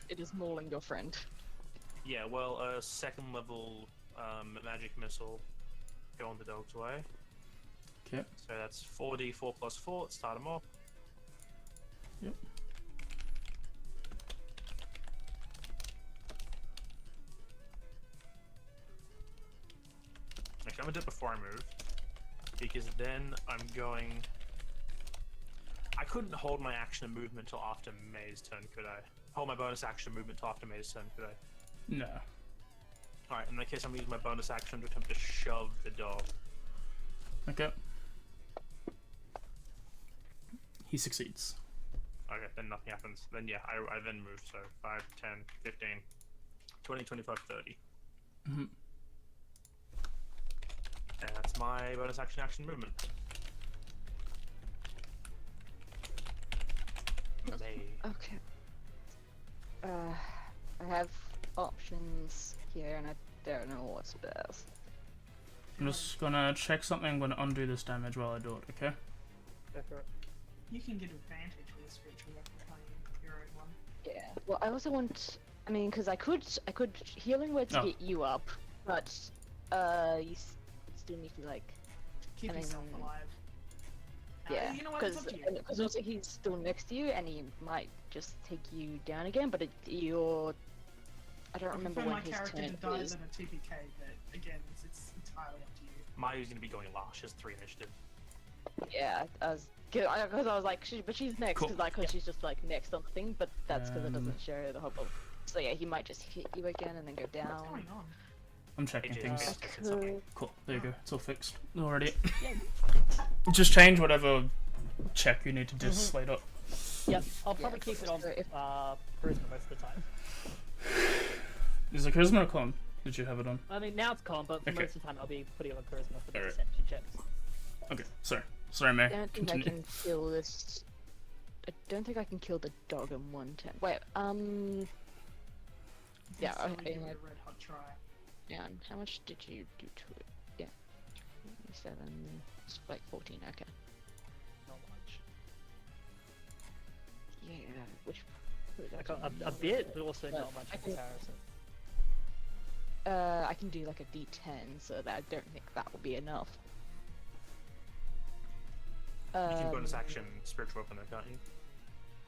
C: It is mauling your friend.
D: Yeah, well, a second level magic missile go on the dog's way.
E: Okay.
D: So that's 4d4 plus 4. Let's start them off.
E: Yep.
D: Actually, I'm gonna do it before I move, because then I'm going. I couldn't hold my action and movement till after May's turn, could I? Hold my bonus action movement till after May's turn, could I?
E: No.
D: Alright, in that case, I'm using my bonus action to attempt to shove the dog.
E: Okay. He succeeds.
D: Okay, then nothing happens. Then yeah, I then move, so 5, 10, 15, 20, 25, 30.
E: Mm-hmm.
D: And that's my bonus action movement. May.
C: Okay. I have options here, and I don't know what's best.
E: I'm just gonna check something. I'm gonna undo this damage while I do it, okay?
B: Go for it.
A: You can get advantage with a spiritual weapon playing your own one.
C: Yeah. Well, I also want. I mean, because I could healing word to
E: Oh.
C: get you up, but you still need to like.
A: Keep
C: I mean,
A: yourself alive.
C: Yeah,
A: You know what? It's up to you.
C: because also he's still next to you, and he might just take you down again. But you're. I don't
A: I
C: remember
A: prefer
C: when
A: my
C: his
A: character
C: turn
A: to die
C: is.
A: than a TPK, but again, it's entirely up to you.
D: Mayu's gonna be going last. She has 3 initiative.
C: Yeah, because I was like, but she's next,
E: Cool.
C: because she's just like next on the thing, but that's because it
E: Um,
C: doesn't show the hobble. So yeah, he might just hit you again and then go
A: What's
C: down.
A: going on?
E: I'm checking
D: AJ,
E: things.
D: okay. It's something.
E: Cool. There you go. It's all fixed already.
B: Yeah.
E: Just change whatever check you need to just slate up.
B: Yep, I'll probably
C: Yeah,
B: keep it on
C: so if-
B: charisma most of the time.
E: Is it charisma or con? Did you have it on?
B: I mean, now it's con, but for
E: Okay.
B: most of the time I'll be putting on charisma for the
E: Alright.
B: perception checks.
E: Okay. Sorry, May.
C: I don't think
E: Continue.
C: I can kill this. I don't think I can kill the dog in 1 turn. Wait, yeah,
A: So we
C: okay,
A: give it
C: like-
A: a red hot try.
C: down. How much did you do to it? Yeah, 7, it's like 14. Okay.
B: Not much.
C: Yeah, which.
B: Like a bit, but also
C: But
B: not much
C: I
B: in
C: can-
B: comparison.
C: I can do like a D10, so that I don't think that will be enough.
D: You can bonus
C: Um,
D: action spiritual weapon, though, can't you?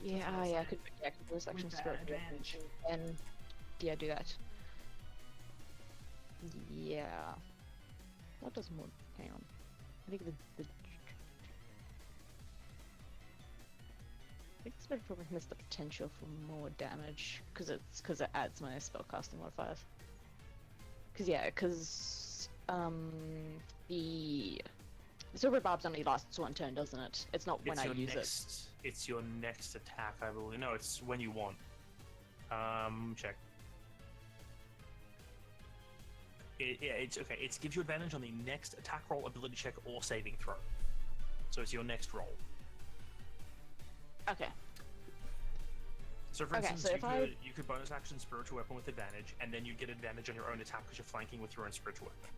C: Yeah,
A: That's what I'm
C: yeah, I
A: saying.
C: could bonus action
A: With that
C: spirit
A: advantage.
C: and yeah, do that. Yeah, that does more. Hang on, I think the I think spiritual weapon has the potential for more damage because it adds my spellcasting modifiers. Because the silver barbs only lasts 1 turn, doesn't it? It's not when
D: It's
C: I
D: your
C: use it.
D: next. It's your next attack, I believe. No, it's when you want. Check. Yeah, it's okay. It gives you advantage on the next attack roll, ability check, or saving throw. So it's your next roll.
C: Okay.
D: So for
C: Okay,
D: instance,
C: so if
D: you could bonus action spiritual weapon with advantage, and then you get advantage on your own attack because you're flanking with your own spiritual weapon.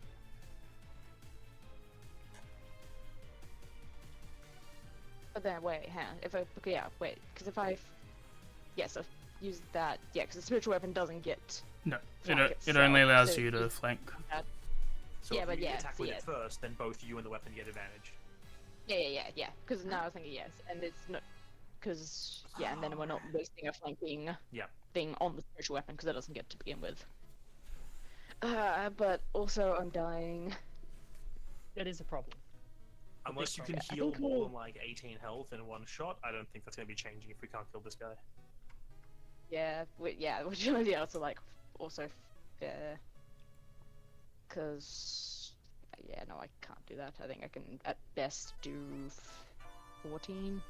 C: But then wait, hang on. If I because if I so use that, because the spiritual weapon doesn't get
E: No,
C: flank
E: it
C: itself,
E: only allows
C: so
E: you to
C: if
E: flank.
C: that.
D: So
C: Yeah,
D: if
C: but
D: you
C: yeah,
D: attack
C: so
D: with
C: yeah.
D: it first, then both you and the weapon get advantage.
C: Yeah. Because now I was thinking yes, and it's not because yeah, and then we're not wasting a flanking
D: Yeah.
C: thing on the spiritual weapon because it doesn't get to begin with. But also I'm dying.
B: It is a problem.
D: Unless you can
C: I
D: heal
C: think
D: more
C: we'll-
D: than like 18 health in one shot, I don't think that's going to be changing if we can't kill this guy.
C: Yeah, which is also like also fair. Because yeah, no, I can't do that. I think I can at best do 14.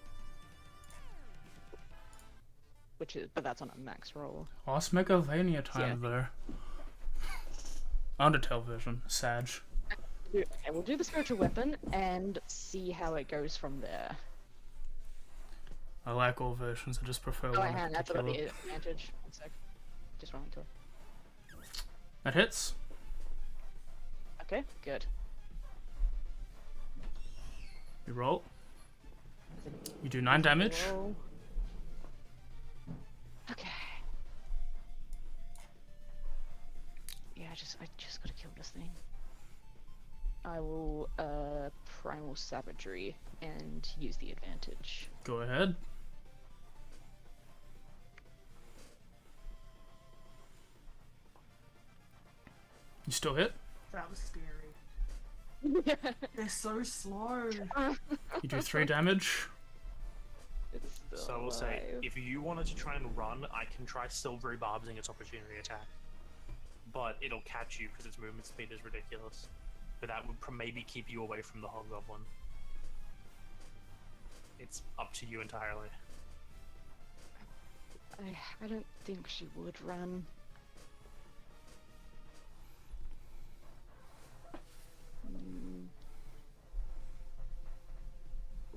C: But that's on a max roll.
E: Oh, let's make Atheneum time
C: Yeah.
E: there. Undertale version, Sag.
C: Okay, we'll do the spiritual weapon and see how it goes from there.
E: I like all versions, I just prefer
C: Oh,
E: one
C: hang
E: in
C: on, that's got
E: particular.
C: the advantage. One sec. Just run into it.
E: That hits.
C: Okay, good.
E: You roll. You do 9 damage.
C: Roll. Okay. Yeah, I just gotta kill this thing. I will primal savagery and use the advantage.
E: Go ahead. You still hit.
A: That was scary. They're so slow.
E: You do 3 damage.
C: It's still
D: So I will say,
C: alive.
D: if you wanted to try and run, I can try Silvery Barbsing its opportunity attack. But it'll catch you because its movement speed is ridiculous. But that would maybe keep you away from the Hobgoblin. It's up to you entirely.
C: I don't think she would run.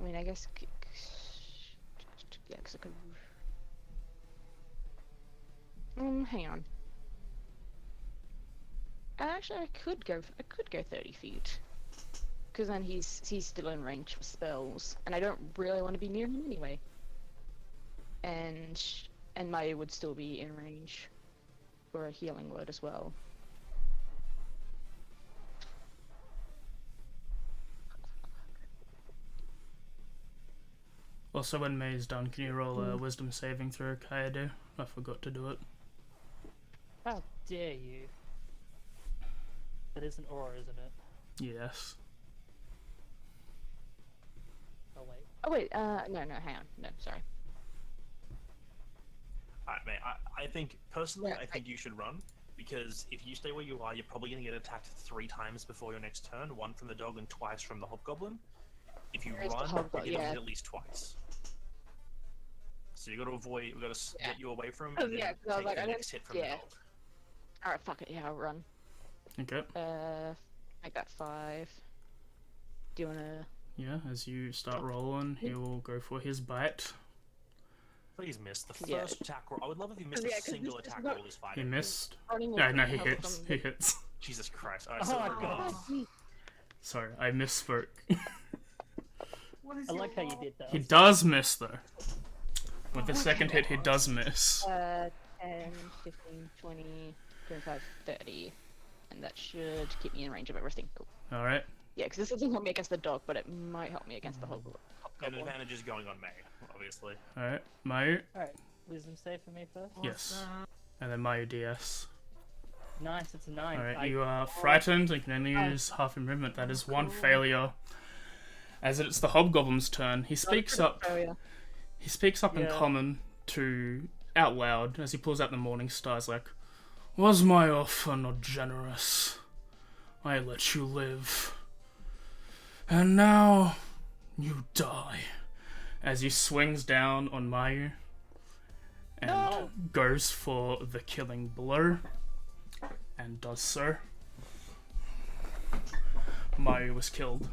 C: I mean, I guess. Yeah, because I could. Hang on. Actually, I could go 30 feet. Because then he's still in range for spells, and I don't really want to be near him anyway. And Maya would still be in range for a healing word as well.
E: Also, when May's done, can you roll a wisdom saving throw, Kaedu? I forgot to do it.
B: How dare you? That is an aura, isn't it?
E: Yes.
B: Oh wait.
C: Oh wait, no, hang on, no, sorry.
D: Alright, mate, I think, personally,
C: Yeah,
D: I think you should run. Because if you stay where you are, you're probably going to get attacked 3 times before your next turn. 1 from the dog and twice from the Hobgoblin. If you
C: There's the
D: run,
C: Hobgoblin,
D: you're going to
C: yeah.
D: hit at least twice. So you got to avoid, we got to
C: Yeah.
D: get you away from him
C: Oh,
D: and then
C: yeah, 'cause I was
D: take
C: like,
D: the
C: I
D: next hit from the
C: yeah.
D: dog.
C: Alright, fuck it, yeah, I'll run.
E: Okay.
C: Make that 5. Do you wanna...
E: Yeah, as you start rolling, he will go for his bite.
D: Please miss the
C: Yeah.
D: first attack roll. I would love if you missed
C: Yeah,
D: a
C: 'cause
D: single
C: this is
D: attack
C: not-
D: roll this fight.
E: He missed.
C: Running
E: Yeah,
C: will
E: no, he
C: help
E: hits.
C: them-
E: He hits.
D: Jesus Christ. Alright,
B: Oh
D: so
B: my
D: we're
B: God.
D: gonna-
E: Sorry, I misspoke.
A: What is
B: I
A: your
B: like how you
A: roll?
B: did that.
E: He does miss, though. With the second hit, he does miss.
C: 10, 15, 20, 25, 30. And that should keep me in range of everything. Cool.
E: Alright.
C: Yeah, because this doesn't help me against the dog, but it might help me against the
D: And
C: Hobgoblin.
D: advantage is going on May, obviously.
E: Alright. Mayu.
B: Alright, wisdom save for me first.
E: Yes. And then Mayu DS.
B: Nice, it's a 9.
E: Alright, you are frightened and can only use half your movement. That is 1 failure. As it's the Hobgoblin's turn, he speaks up.
C: Oh, yeah.
E: He speaks up in
B: Yeah.
E: common to out loud as he pulls out the morning stars like, "Was my offer not generous? I let you live. And now you die." As he swings down on Mayu and
B: No.
E: goes for the killing blow and does so. Mayu was killed.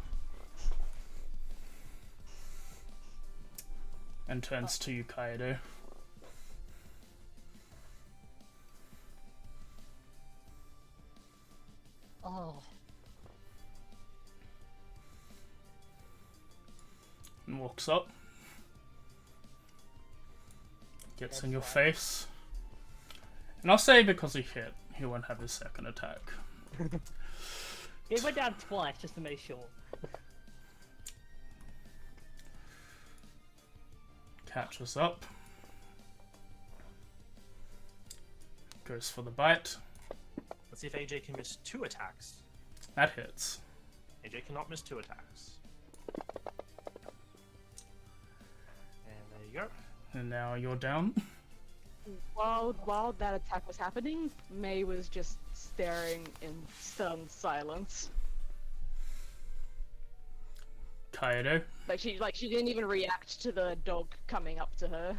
E: And turns to you, Kaedo.
B: Oh,
E: And walks up. Gets
B: That's
E: in your
B: right.
E: face. And I'll say because he hit, he won't have his second attack.
B: he went down twice just to make sure.
E: catches up. Goes for the bite.
D: Let's see if AJ can miss 2 attacks.
E: That hits.
D: AJ cannot miss 2 attacks. And there you go.
E: And now you're down.
C: While that attack was happening, May was just staring in stunned silence.
E: Kaido.
C: Like she didn't even react to the dog coming up to her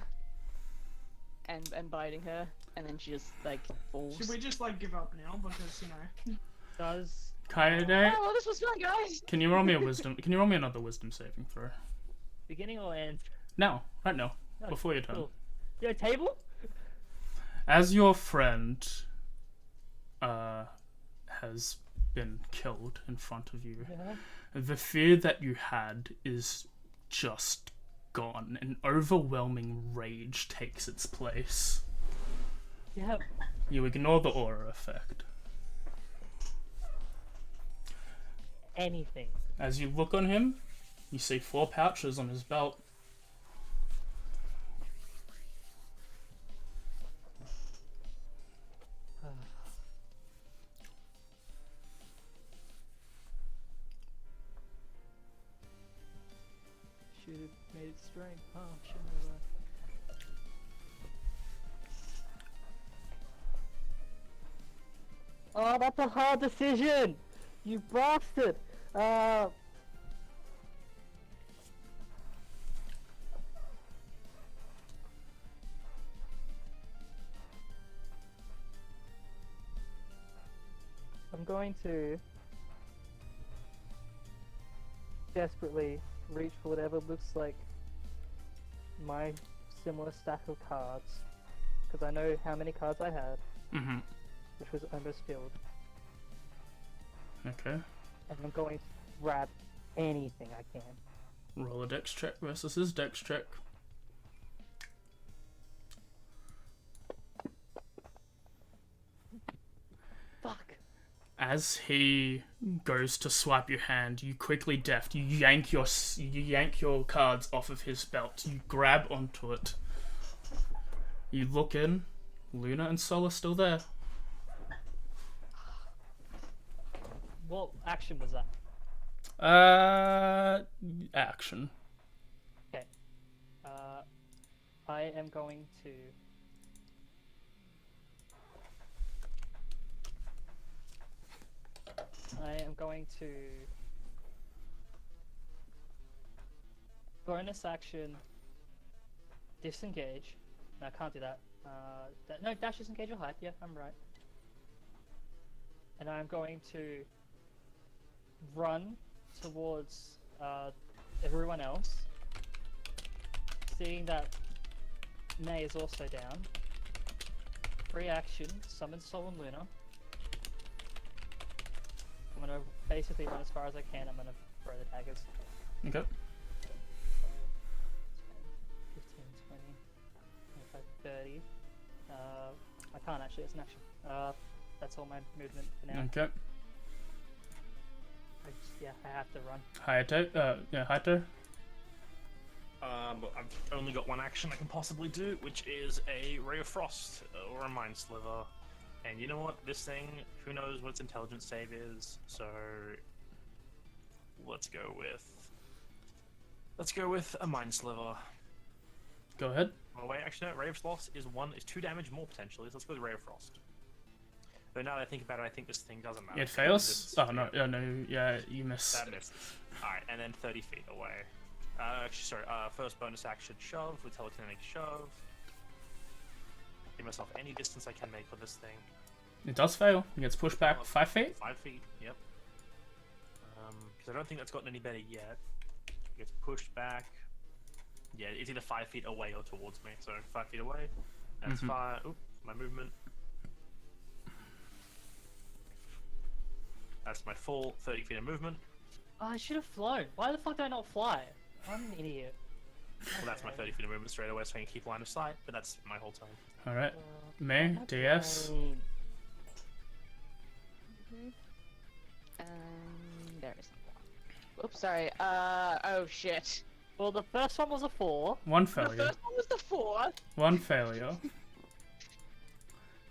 C: and biting her, and then she just like falls.
A: Should we just like give up now because you know?
B: Does
E: Kaido.
C: Oh, well, this was fun, guys.
E: Can you roll me a wisdom? Can you roll me another wisdom saving throw?
B: beginning or end?
E: Now, right now,
B: Oh,
E: before your turn.
B: Cool. Your table?
E: As your friend has been killed in front of you,
B: Yeah.
E: the fear that you had is just gone. An overwhelming rage takes its place.
B: Yeah.
E: You ignore the aura effect.
B: Anything.
E: As you look on him, you see 4 pouches on his belt.
B: Should have made it straight. Oh, shouldn't have. Oh, that's a hard decision! You bastard! I'm going to desperately reach for whatever looks like my similar stack of cards, because I know how many cards I had,
E: Mm-hmm.
B: which was almost filled,
E: Okay.
B: and I'm going to grab anything I can.
E: Roll a dex check versus his dex check.
B: Fuck!
E: As he goes to swipe your hand, you quickly deft. You yank your cards off of his belt. You grab onto it. You look in. Luna and Sol are still there.
B: What action was that?
E: Action.
B: Okay. I am going to... bonus action disengage. No, I can't do that. No, dash disengage or hide. Yeah, I'm right. And I'm going to run towards everyone else, seeing that May is also down. Free action, summon Sol and Luna. I'm gonna basically run as far as I can. I'm gonna throw the daggers.
E: Okay.
B: 15, 20, 25, 30. I can't actually, it's an action. That's all my movement for now.
E: Okay.
B: I have to run.
E: Hayato. Hayato.
D: I've only got one action I can possibly do, which is a Ray of Frost or a Mind Sliver. And you know what? This thing, who knows what its intelligence save is? So let's go with a Mind Sliver.
E: Go ahead.
D: Oh wait, actually no, Ray of Frost is 2 damage more potentially. So let's go with Ray of Frost. Though now that I think about it, I think this thing doesn't matter.
E: It fails. Oh no! Yeah, no. Yeah, you miss.
D: That misses. Alright, and then 30 feet away. Actually, sorry, first bonus action shove with telekinetic shove. Give myself any distance I can make with this thing.
E: It does fail. It gets pushed back 5 feet.
D: 5 feet, yep. Because I don't think that's gotten any better yet. It gets pushed back. Yeah, it's either 5 feet away or towards me. So 5 feet away. That's
E: Mhm.
D: 5. Oop, my movement. That's my full 30 feet of movement.
B: Oh, I should have flown. Why the fuck did I not fly? I'm an idiot.
D: Well, that's my 30 feet of movement straight away, so I can keep line of sight. But that's my whole turn.
E: All right.
B: Uh,
E: May DS.
B: Fine.
C: There is. Oops, sorry. Oh shit.
B: Well, the first one was a 4.
E: One
C: The
E: failure.
C: first one was the 4.
E: One failure.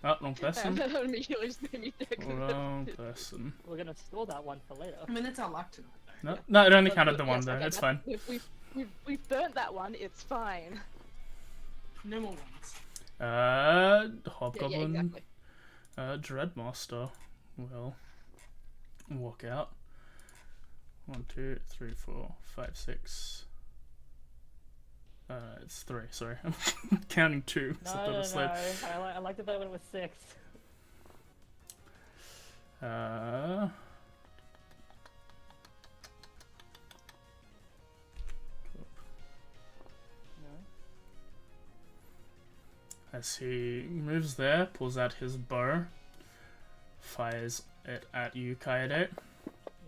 E: Oh, wrong person.
C: And then immediately just made me think.
E: Wrong person.
B: We're gonna store that one for later.
A: I mean, that's our luck tonight, though.
E: No, no, it only
C: But-
E: counted
C: but
E: the one
C: yes,
E: though.
C: okay,
E: It's
C: that-
E: fine.
C: If we've burnt that one, it's fine.
A: No more ones.
E: Hobgoblin,
C: Yeah, exactly.
E: Dreadmaster will walk out. 1, 2, 3, 4, 5, 6. It's 3. Sorry, I'm counting 2.
B: No,
E: so
B: no,
E: that
B: no.
E: was late.
B: I liked it better when it was 6. No.
E: As he moves there, pulls out his bow, fires it at you, Kaede,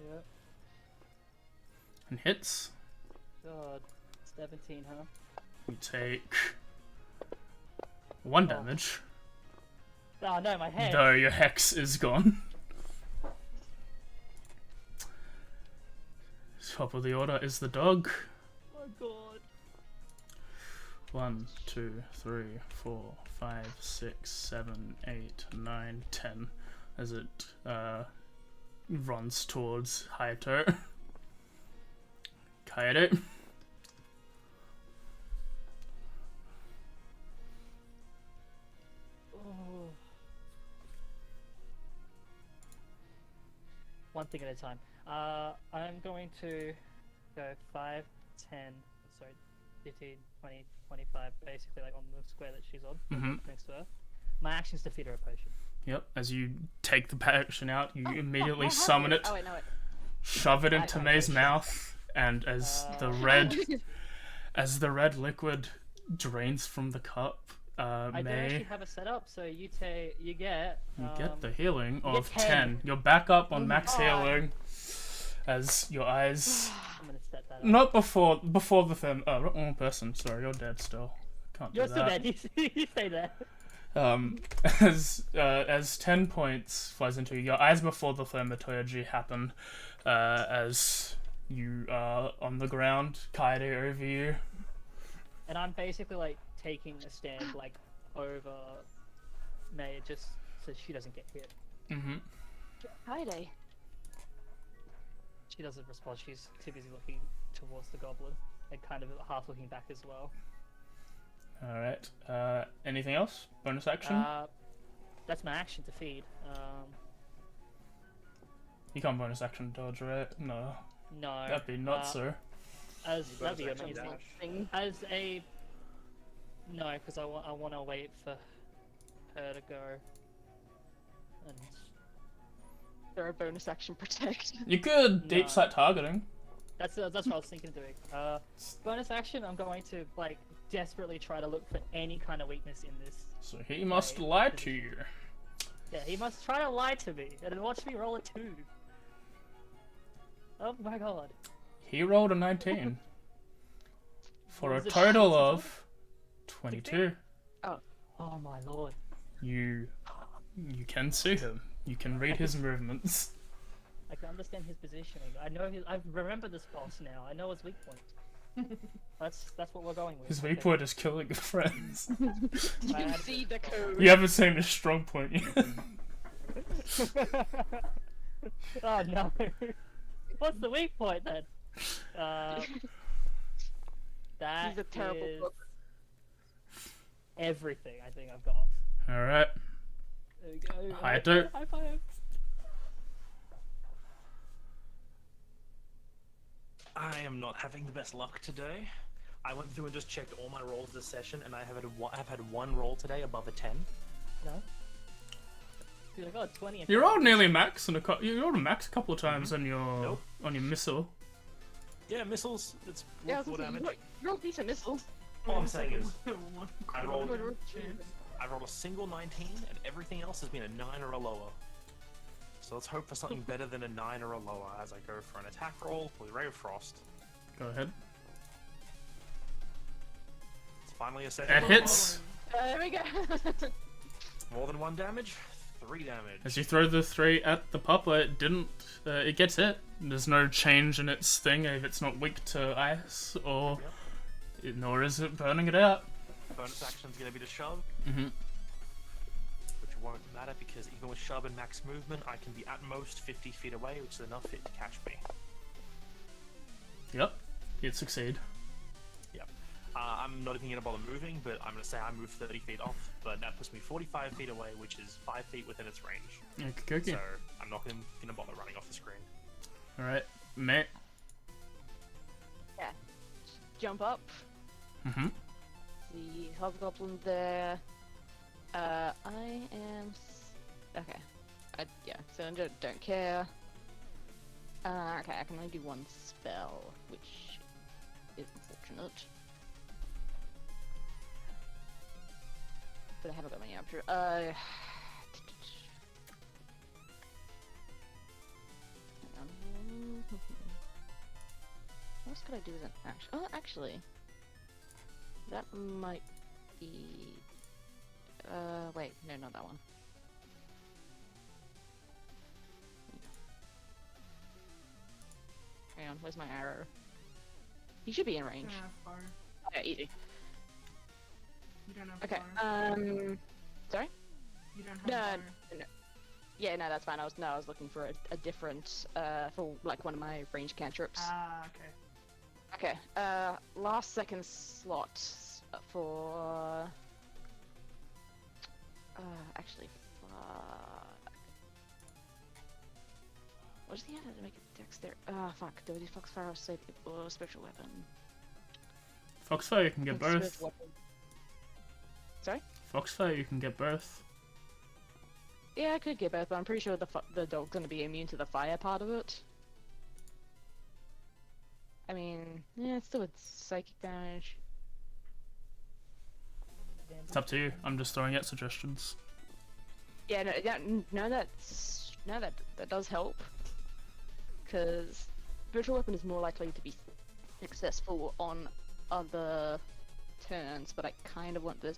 B: Yeah.
E: and hits.
B: God. 17, huh?
E: You take 1
B: Oh.
E: damage,
B: Oh no, my head.
E: though your hex is gone. Top of the order is the dog.
B: Oh god.
E: 1, 2, 3, 4, 5, 6, 7, 8, 9, 10. As it runs towards Hayato. Kaede.
B: Oh. One thing at a time. I'm going to go 5, 10, sorry, 15, 20, 25, basically like on the square that she's on,
E: Mhm.
B: next to her. My action's to feed her a potion.
E: Yep, as you take the potion out, you immediately
C: What
E: summon
C: happened?
E: it,
C: Oh wait, no wait.
E: shove it
C: I
E: into
C: know.
E: May's mouth, and as the red liquid drains from the cup,
B: I don't
E: May,
B: actually have a setup, so you get
E: you get the healing
B: you get
E: of
B: 10.
E: 10. You're back up on
B: Oh
E: max
B: my God.
E: healing, as your eyes...
B: I'm gonna set that up.
E: Not before the film. Oh, wrong person. Sorry, you're dead still. Can't do
B: You're still
E: that.
B: dead. You stay there.
E: As 10 points flies into you, your eyes before the thaumaturgy happen, as you are on the ground, Kaede over you.
B: And I'm basically like taking a stand like over May just so she doesn't get hit.
E: Mm-hmm.
C: Friday.
B: She doesn't respond. She's too busy looking towards the goblin and kind of half looking back as well.
E: All right. Anything else? Bonus action?
B: That's my action to feed.
E: You can't bonus action dodge, right? No.
B: No.
E: That'd be nuts, sir.
B: That'd be
A: bonus action
B: amazing.
A: dash.
C: Thing.
B: As a no, because I want to wait for her to go. And
C: There are bonus action protect.
E: You could deep
B: No.
E: sight targeting.
B: that's what I was thinking of doing. Bonus action. I'm going to like desperately try to look for any kind of weakness in this.
E: So he must
B: Right.
E: lie to you.
B: Yeah, he must try to lie to me and then watch me roll a 2. Oh my god.
E: He rolled a 19. For a
B: Was it
E: total
B: shit?
E: of 22.
B: Oh my lord.
E: You can see him. You can read his movements.
B: I can understand his positioning. I remember this boss now. I know his weak point. That's what we're going with.
E: His
B: okay.
E: weak point is killing your friends.
B: I
C: You
B: had-
C: see the code.
E: You haven't seen his strong point yet.
B: Oh no. What's the weak point then? That
C: He's a terrible
B: is
C: book.
B: everything I think I've got.
E: Alright.
B: There we go.
E: Hi, dude.
B: High five.
D: I am not having the best luck today. I went through and just checked all my rolls this session, and I've had one roll today above a 10.
B: No. You're like, oh, 20 and
E: You rolled nearly max and you rolled a max a couple of times on your
D: Nope.
E: on your missile.
D: Yeah, missiles. It's
C: Yeah, I was
D: full
C: gonna say,
D: damage.
C: you rolled decent missiles.
D: All I'm saying is,
A: One
D: I rolled-
A: quarter chance.
D: I rolled a single 19, and everything else has been a 9 or a lower. So let's hope for something better than a 9 or a lower as I go for an attack roll with Ray of Frost.
E: Go ahead.
D: It's finally a second.
E: It
D: level.
E: hits.
C: There we go.
D: More than 1 damage. 3 damage.
E: As you throw the 3 at the popper, it didn't. It gets hit. There's no change in its thing if it's not weak to ice, or nor is it burning it out.
D: Bonus action's gonna be to shove,
E: Mm-hmm.
D: which won't matter because even with shove and max movement, I can be at most 50 feet away, which is enough for it to catch me.
E: Yep, you'd succeed.
D: Yep. I'm not even gonna bother moving, but I'm gonna say I move 30 feet off, but that puts me 45 feet away, which is 5 feet within its range.
E: Okay.
D: So I'm not gonna bother running off the screen.
E: Alright, mate.
C: Yeah. Jump up.
E: Mm-hmm.
C: The hobgoblin there. I am. Okay. Yeah. So I don't care. Okay, I can only do 1 spell, which is unfortunate. But I haven't got many options. Hang on. What else could I do as an action? Oh, actually, that might be. Wait, no, not that one. Hang on, where's my arrow? He should be in range.
A: Far.
C: Yeah, easy.
A: You don't have
C: Okay.
A: far.
C: Sorry.
A: You don't have
C: No,
A: far.
C: no. Yeah, no, that's fine. I was looking for a different for like one of my range cantrips.
A: Ah, okay.
C: Okay. Last second slot for. Actually, fuck. What does he have to make a dex there? Fuck. Do I do Foxfire or save or spiritual weapon?
E: Foxfire, you can get
C: Spiritual
E: both.
C: weapon. Sorry?
E: Foxfire, you can get both.
C: Yeah, I could get both, but I'm pretty sure the dog's gonna be immune to the fire part of it. I mean, yeah, it's still with psychic damage.
E: It's up to you. I'm just throwing out suggestions.
C: Yeah, that does help, because spiritual weapon is more likely to be successful on other turns, but I kind of want this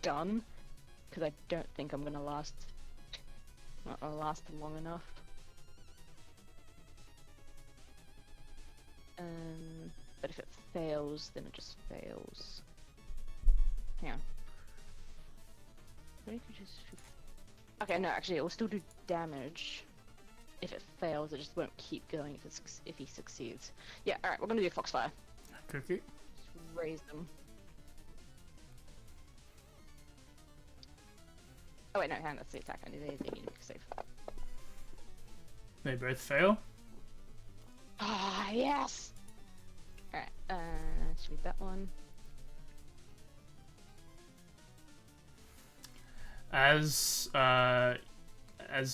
C: done, because I don't think I'm gonna last long enough. But if it fails, then it just fails. Hang on. Maybe you could just... Okay, no, actually, it will still do damage. If it fails, it just won't keep going if he succeeds. Yeah, alright, we're gonna do Foxfire.
E: Cookie.
C: Just raise them. Oh wait, no, hang on, that's the attack. They need to make a save.
E: They both fail.
C: Ah, yes! Alright, should be that one.
E: As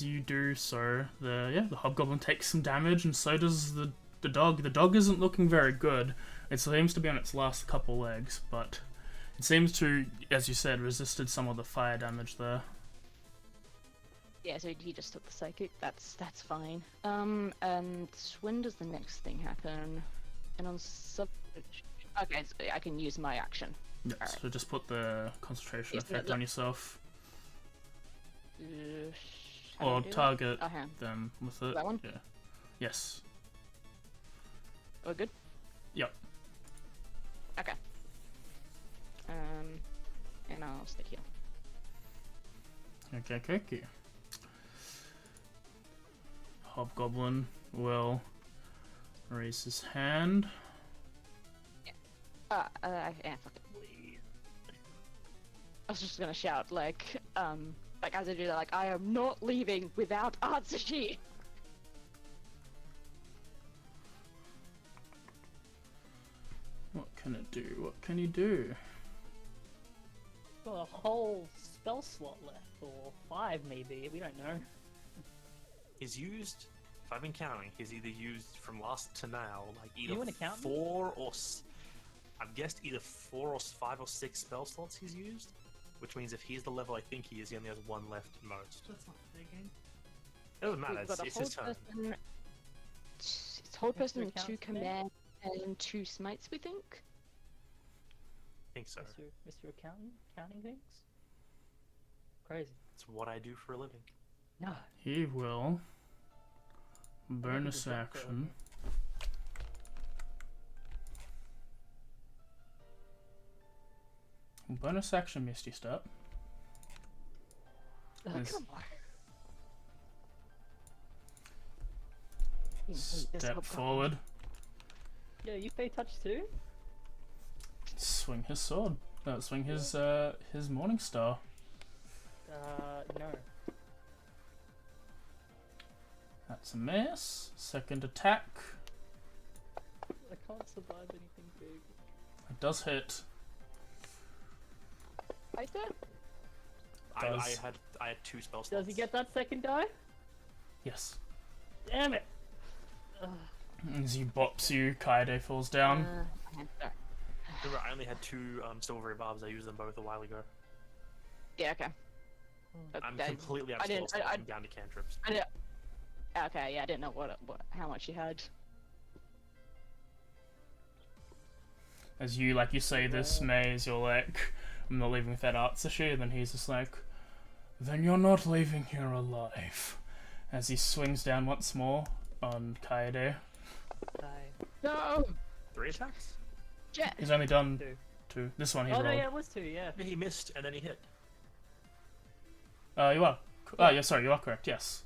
E: you do so, the hobgoblin takes some damage, and so does the dog. The dog isn't looking very good. It seems to be on its last couple legs, but it seems to, as you said, resisted some of the fire damage there.
C: Yeah, so he just took the psychic. That's fine. And when does the next thing happen? And on okay, so I can use my action.
E: Yeah,
C: Alright.
E: so just put the concentration
C: Yes,
E: effect
C: look.
E: on yourself,
C: How do I
E: or
C: do that?
E: target
C: Oh, hang on.
E: them with it.
C: That one?
E: Yeah. Yes.
C: We're good?
E: Yep.
C: Okay. And I'll stick here.
E: Okay. Hobgoblin will raise his hand.
C: Yeah, fuck it. I was just gonna shout, like as I do that, like, I am not leaving without Atsushi!
E: What can it do? What can he do?
B: Got a whole spell slot left, or 5 maybe, we don't know.
D: He's used, if I've been counting, he's either used from last to now, like either
B: You an accountant?
D: 4 or... I've guessed either 4 or 5 or 6 spell slots he's used, which means if he's the level I think he is, he only has 1 left at most.
A: That's not thinking.
D: It doesn't matter,
C: We've got a
D: it's his turn.
C: person, it's hold person and 2
B: accounts there?
C: command and 2 smites, we think?
D: I think so.
B: Mr. Accountant, counting things? Crazy.
D: It's what I do for a living.
B: No.
E: He will
B: Maybe
E: bonus
B: the drop
E: action. Bonus action Misty Step.
B: Oh,
E: Yes.
B: come on.
E: Step forward.
B: Yeah, you pay touch too?
E: Swing his sword. Swing his Morning Star.
B: No.
E: That's a miss. Second attack.
B: I can't survive anything big.
E: It does hit.
C: Right there?
D: I had 2 spell slots.
B: Does he get that second die?
E: Yes.
B: Damn it! Ugh.
E: As he bops you, Kaede falls down.
C: Okay, sorry.
D: Remember, I only had 2 silvery barbs. I used them both a while ago.
C: Yeah, okay.
D: I'm
C: Okay.
D: completely out
C: I
D: of spell
C: didn't-
D: slots.
C: I-
D: I'm down to cantrips.
C: Okay, yeah, I didn't know how much you had.
E: As you say this, Maze, you're like, I'm not leaving with that art sachet. Then he's just like, then you're not leaving here alive. As he swings down once more on Kaede.
C: No!
D: 3 attacks?
C: Jet!
E: He's only done
B: Two.
E: 2. This one he
B: Oh
E: rolled.
B: no, yeah, it was 2, yeah.
D: He missed and then he hit.
E: You are. Oh, yeah, sorry, you are correct. Yes.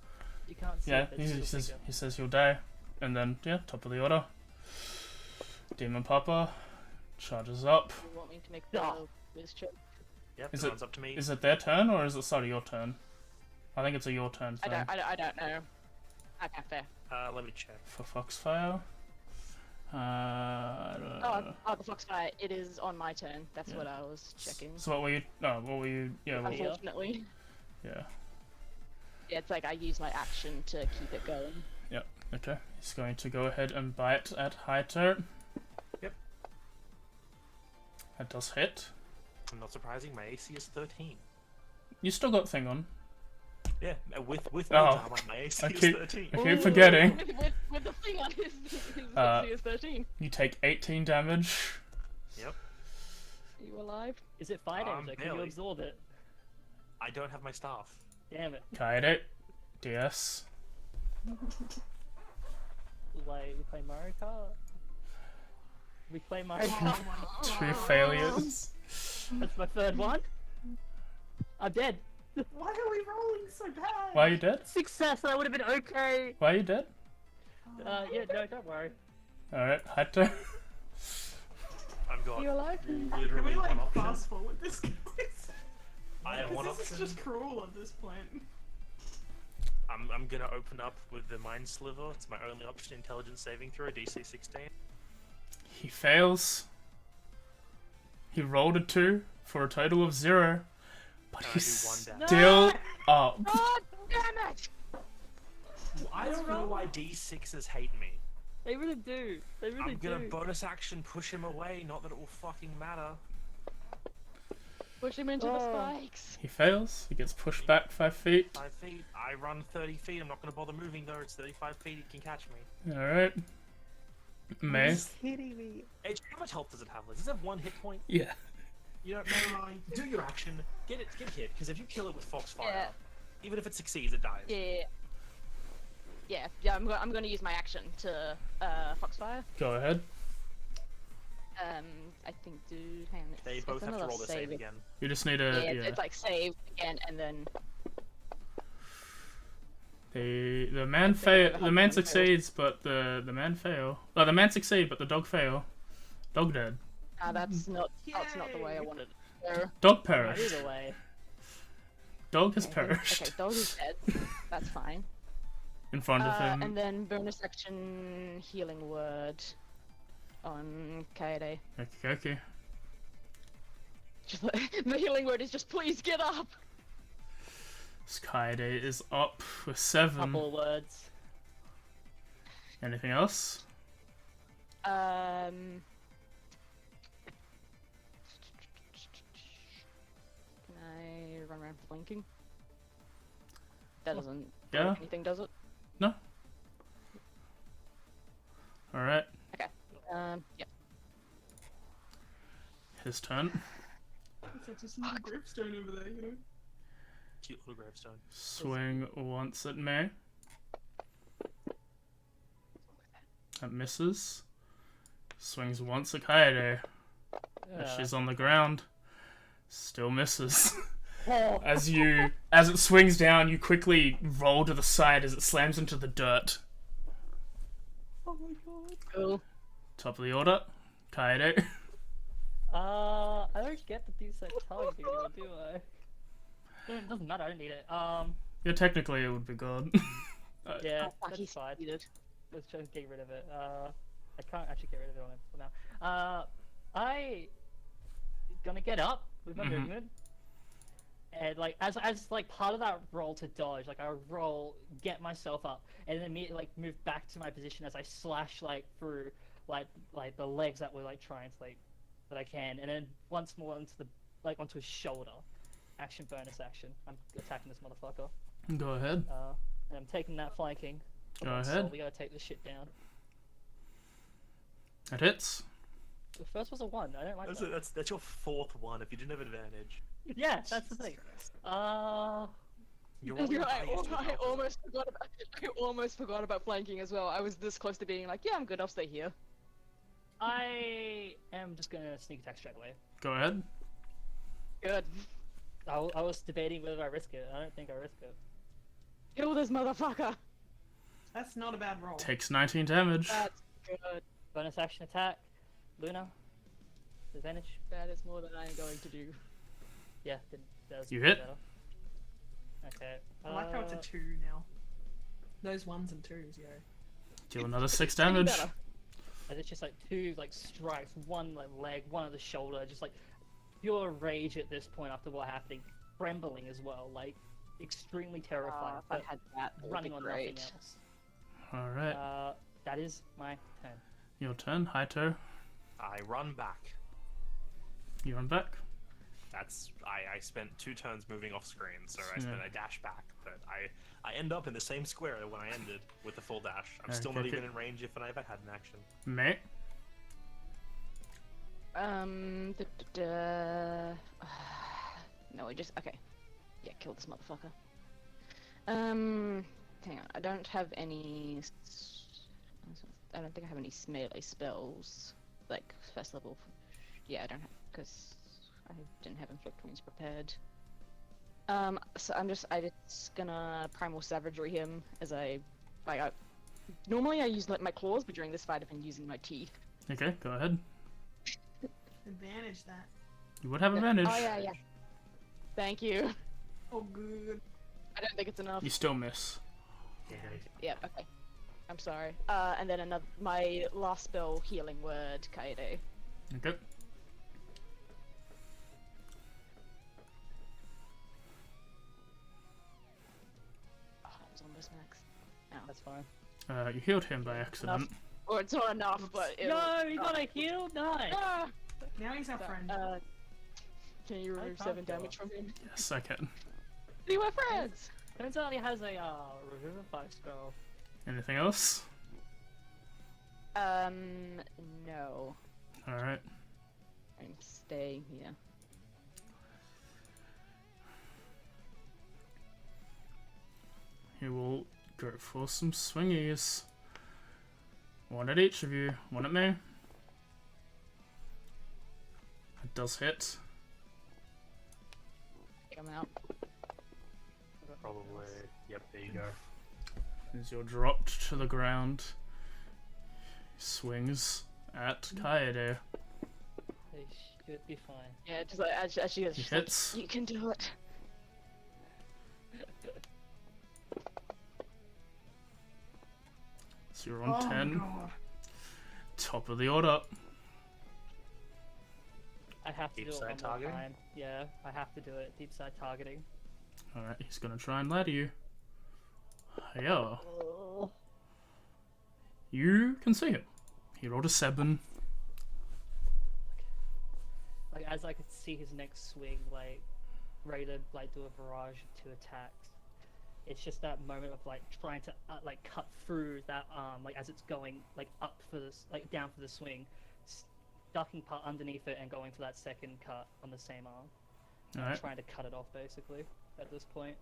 B: You can't see
E: Yeah,
B: it, but
E: he
B: it's
E: says
B: still
E: he says he'll die, and then yeah, top of the order. Demon Papa charges up.
C: You want me to make the
B: Oh.
C: whiz check?
D: Yep,
E: Is
D: it
E: it-
D: runs up to me.
E: Is it their turn or is it start of your turn? I think it's a your turn
C: I
E: thing.
C: don't know. Okay, fair.
D: Let me check.
E: For Foxfire. I don't know.
C: Oh, the Foxfire, it is on my turn. That's
E: Yeah.
C: what I was checking.
E: So what were you? No, what were you? Yeah, what,
B: Here.
C: Unfortunately.
E: yeah.
C: Yeah, it's like I use my action to keep it going.
E: Okay, he's going to go ahead and bite at Haito.
D: Yep.
E: That does hit.
D: Not surprising, my AC is 13.
E: You still got thing on.
D: Yeah, with
E: Oh,
D: mage armor, my AC
E: I
D: is
E: keep-
D: 13.
E: I keep forgetting.
C: With the thing on his
E: Uh,
C: AC is 13.
E: You take 18 damage.
D: Yep.
C: Are you alive?
B: Is it fire damage? Like, can you
D: barely.
B: absorb it?
D: I don't have my staff.
B: Damn it.
E: Kaede. DS.
B: Like, we play Mario Kart? We play Mario Kart?
A: Oh my
E: 2 failures.
B: That's my third one. I'm dead.
A: Why are we rolling so bad?
E: Why are you dead?
B: Success, that would have been okay.
E: Why are you dead?
B: Yeah, no, don't worry.
E: Alright, Haito.
D: I've got
C: Are you alive?
A: Can
D: literally
A: we
D: one
A: like
D: option.
A: fast forward this, guys?
D: I have one
A: Because this is
D: option.
A: just cruel at this point.
D: I'm gonna open up with the Mind Sliver. It's my only option. Intelligence saving throw, DC 16.
E: He fails. He rolled a 2 for a total of 0. But
D: And I
E: he's
D: do 1 damage.
E: still up.
C: God damn it!
D: I don't know why D6s hate me.
B: They really do. They really
D: I'm gonna
B: do.
D: bonus action push him away. Not that it will fucking matter.
C: Push him into the
B: Oh.
C: spikes.
E: He fails. He gets pushed back 5 feet.
D: 5 feet. I run 30 feet. I'm not gonna bother moving though. It's 35 feet. He can catch me.
E: Alright. May.
B: kidding me.
D: H, how much health does it have? Does it have 1 hit point?
E: Yeah.
D: You know, never mind. Do your action. Get hit. Because if you kill it with Foxfire,
C: Yeah.
D: even if it succeeds, it dies.
C: Yeah. I'm going to use my action to Foxfire.
E: Go ahead.
C: I think, dude, hang on.
D: They
C: it's
D: both have to
C: another
D: roll the save again.
E: You just need
C: Yeah,
E: a.
C: it's, it's like save again, and then
E: The man fail. The man succeeds, but the man fail. Oh, the man succeed, but the dog fail. Dog dead.
C: that's not the way I wanted it to go.
E: Dog
B: Right,
E: perished.
B: either way.
E: Dog has
C: Okay,
E: perished
C: dog is dead. That's fine.
E: in front of him.
C: And then bonus action healing word on Kaede.
E: Okay.
C: Just the healing word is just please get up.
E: Skyday is up with 7.
B: Couple words.
E: Anything else?
C: Can I run around blinking? That doesn't do
E: Yeah.
C: anything, does it?
E: Alright.
C: Yeah.
E: His turn.
A: It's just another gravestone over there, you know?
D: Cute little gravestone.
E: Swing once at me. That misses. Swings once at Kaede. She's on the ground. Still misses. As it swings down, you quickly roll to the side as it slams into the dirt.
B: Oh my god.
C: Cool.
E: Top of the order, Kaede.
B: I don't get the deep-set targeting anymore, do I? It doesn't matter, I don't need it.
E: Yeah, technically it would be good.
B: Yeah,
C: Oh, fuck,
B: that's
C: he's
B: fine.
C: succeeded.
B: Let's try and get rid of it. I can't actually get rid of it for now. I gonna get up with my movement, and like as like part of that roll to dodge, like I roll, get myself up, and then immediately like move back to my position as I slash like through like the legs that were like trying to like that I can, and then once more onto his shoulder. Action bonus action. I'm attacking this motherfucker.
E: Go ahead.
B: And I'm taking that flanking.
E: Go
B: So
E: ahead.
B: we gotta take this shit down.
E: It hits.
B: The first was a 1. I don't like that.
D: That's your 4th one. If you didn't have advantage,
B: Yeah, that's the thing.
D: you're
C: You're
D: already
C: like,
D: biased
C: oh,
D: with
C: I almost forgot about flanking as well. I was this close to being like, yeah, I'm good, I'll stay here.
B: I am just gonna sneak attack straight away.
E: Go ahead.
C: Good.
B: I was debating whether I risk it. I don't think I risk it.
C: Kill this motherfucker.
A: That's not a bad roll.
E: Takes 19 damage.
C: That's good.
B: Bonus action attack. Luna. Advantage.
C: That is more than I'm going to do.
B: Yeah, does
E: You hit?
B: better. Okay.
A: I like how it's a 2 now. Those 1s and 2s, yeah.
E: Deal another 6 damage.
C: Better.
B: And it's just like 2 like strikes, 1 like leg, 1 on the shoulder, just like pure rage at this point after what happened, trembling as well, like extremely terrified,
C: If I
B: but
C: had that, that would
B: running
C: be
B: on
C: great.
B: nothing else.
E: Alright.
B: That is my turn.
E: Your turn. Haito.
D: I run back.
E: You run back.
D: I spent 2 turns moving off screen, so I
E: Yeah.
D: spent a dash back, but I end up in the same square when I ended with the full dash. I'm still not
E: Okay.
D: even in range if I ever had an action.
E: Mate.
C: No, okay. Yeah, kill this motherfucker. Hang on. I don't have any. I don't think I have any melee spells. Like first level. Yeah, I don't have because I didn't have inflict wounds prepared. So I'm just gonna primal savagery him as normally I use like my claws, but during this fight I've been using my teeth.
E: Okay, go ahead.
A: Advantage that.
E: You would have advantage.
C: Oh yeah. Thank you.
A: Oh, good.
C: I don't think it's enough.
E: You still miss.
C: Yeah, okay. I'm sorry. And then my last spell, Healing Word, Kaede.
E: Okay.
C: Oh, that was almost max.
B: That's fine.
E: You healed him by accident.
C: Or it's not enough, but it'll...
B: No, he got a heal. Nice.
C: Ah!
A: Now he's our friend.
C: Can you remove 7 damage from him?
E: Yes, I can.
C: We were friends!
B: Turns out he has a revivify spell.
E: Anything else?
C: No.
E: Alright.
C: I'm staying here.
E: He will go for some swingies. One at each of you. One at me. It does hit.
C: Take him out.
D: Probably. Yep, there you go.
E: As you're dropped to the ground, he swings at Kaede.
B: They should be fine.
C: Yeah, just like, as she goes,
E: He
C: she's like,
E: hits.
C: you can do it.
E: So you're on
A: Oh,
E: 10.
A: God.
E: Top of the order.
B: I have to
D: Deep
B: do it
D: side
B: one more
D: targeting?
B: time. Yeah, I have to do it. Deep side targeting.
E: Alright, he's gonna try and ladder you. Yeah.
B: Oh.
E: You can see him. He rolled a 7.
B: Like as I could see his next swing, like ready to like do a barrage of 2 attacks. It's just that moment of like trying to like cut through that arm, like as it's going like up for this, like down for the swing, ducking part underneath it and going for that second cut on the same arm.
E: Alright.
B: Trying to cut it off basically. at this point.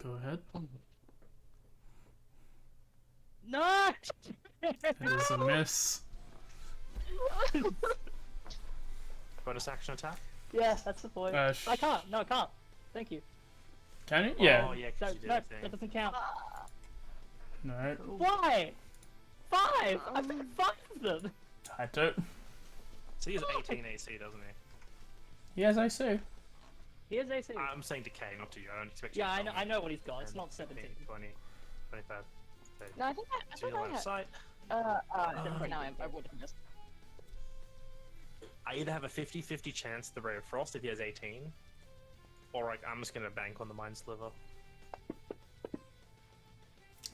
E: Go ahead.
B: No!
E: It is a miss.
D: Bonus action attack?
B: Yeah, that's the point. I can't. No, I can't. Thank you.
E: Can you? Yeah.
D: Oh, yeah, 'cause
B: No,
D: you did
B: no,
D: a thing.
B: that doesn't count.
E: No.
B: Why? 5! I picked 5 of them!
E: I don't.
D: So he has 18 AC, doesn't he?
E: Yes, I see.
B: Here's AC.
D: I'm saying decay, not to you. I don't expect you
B: Yeah,
D: to
B: I
D: tell
B: know,
D: me.
B: I know what he's got. It's
D: 10,
B: not 17.
D: 15, 20, 25, 30.
C: No, I think
D: So you're line of sight.
C: now I would have missed.
D: I either have a 50-50 chance the Ray of Frost if he has 18, or like I'm just gonna bank on the Mind Sliver.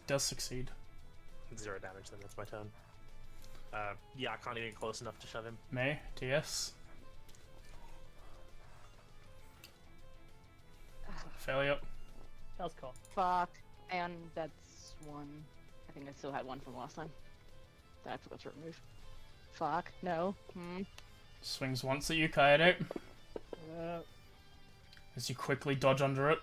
E: Does succeed.
D: 0 damage, then that's my turn. Yeah, I can't even get close enough to shove him.
E: May, DS. Failure.
B: That was cool.
C: Fuck. And that's one. I think I still had one from last time. That I forgot to remove. Fuck. No.
E: Swings once at you, Kaede.
B: Uh,
E: As you quickly dodge under it.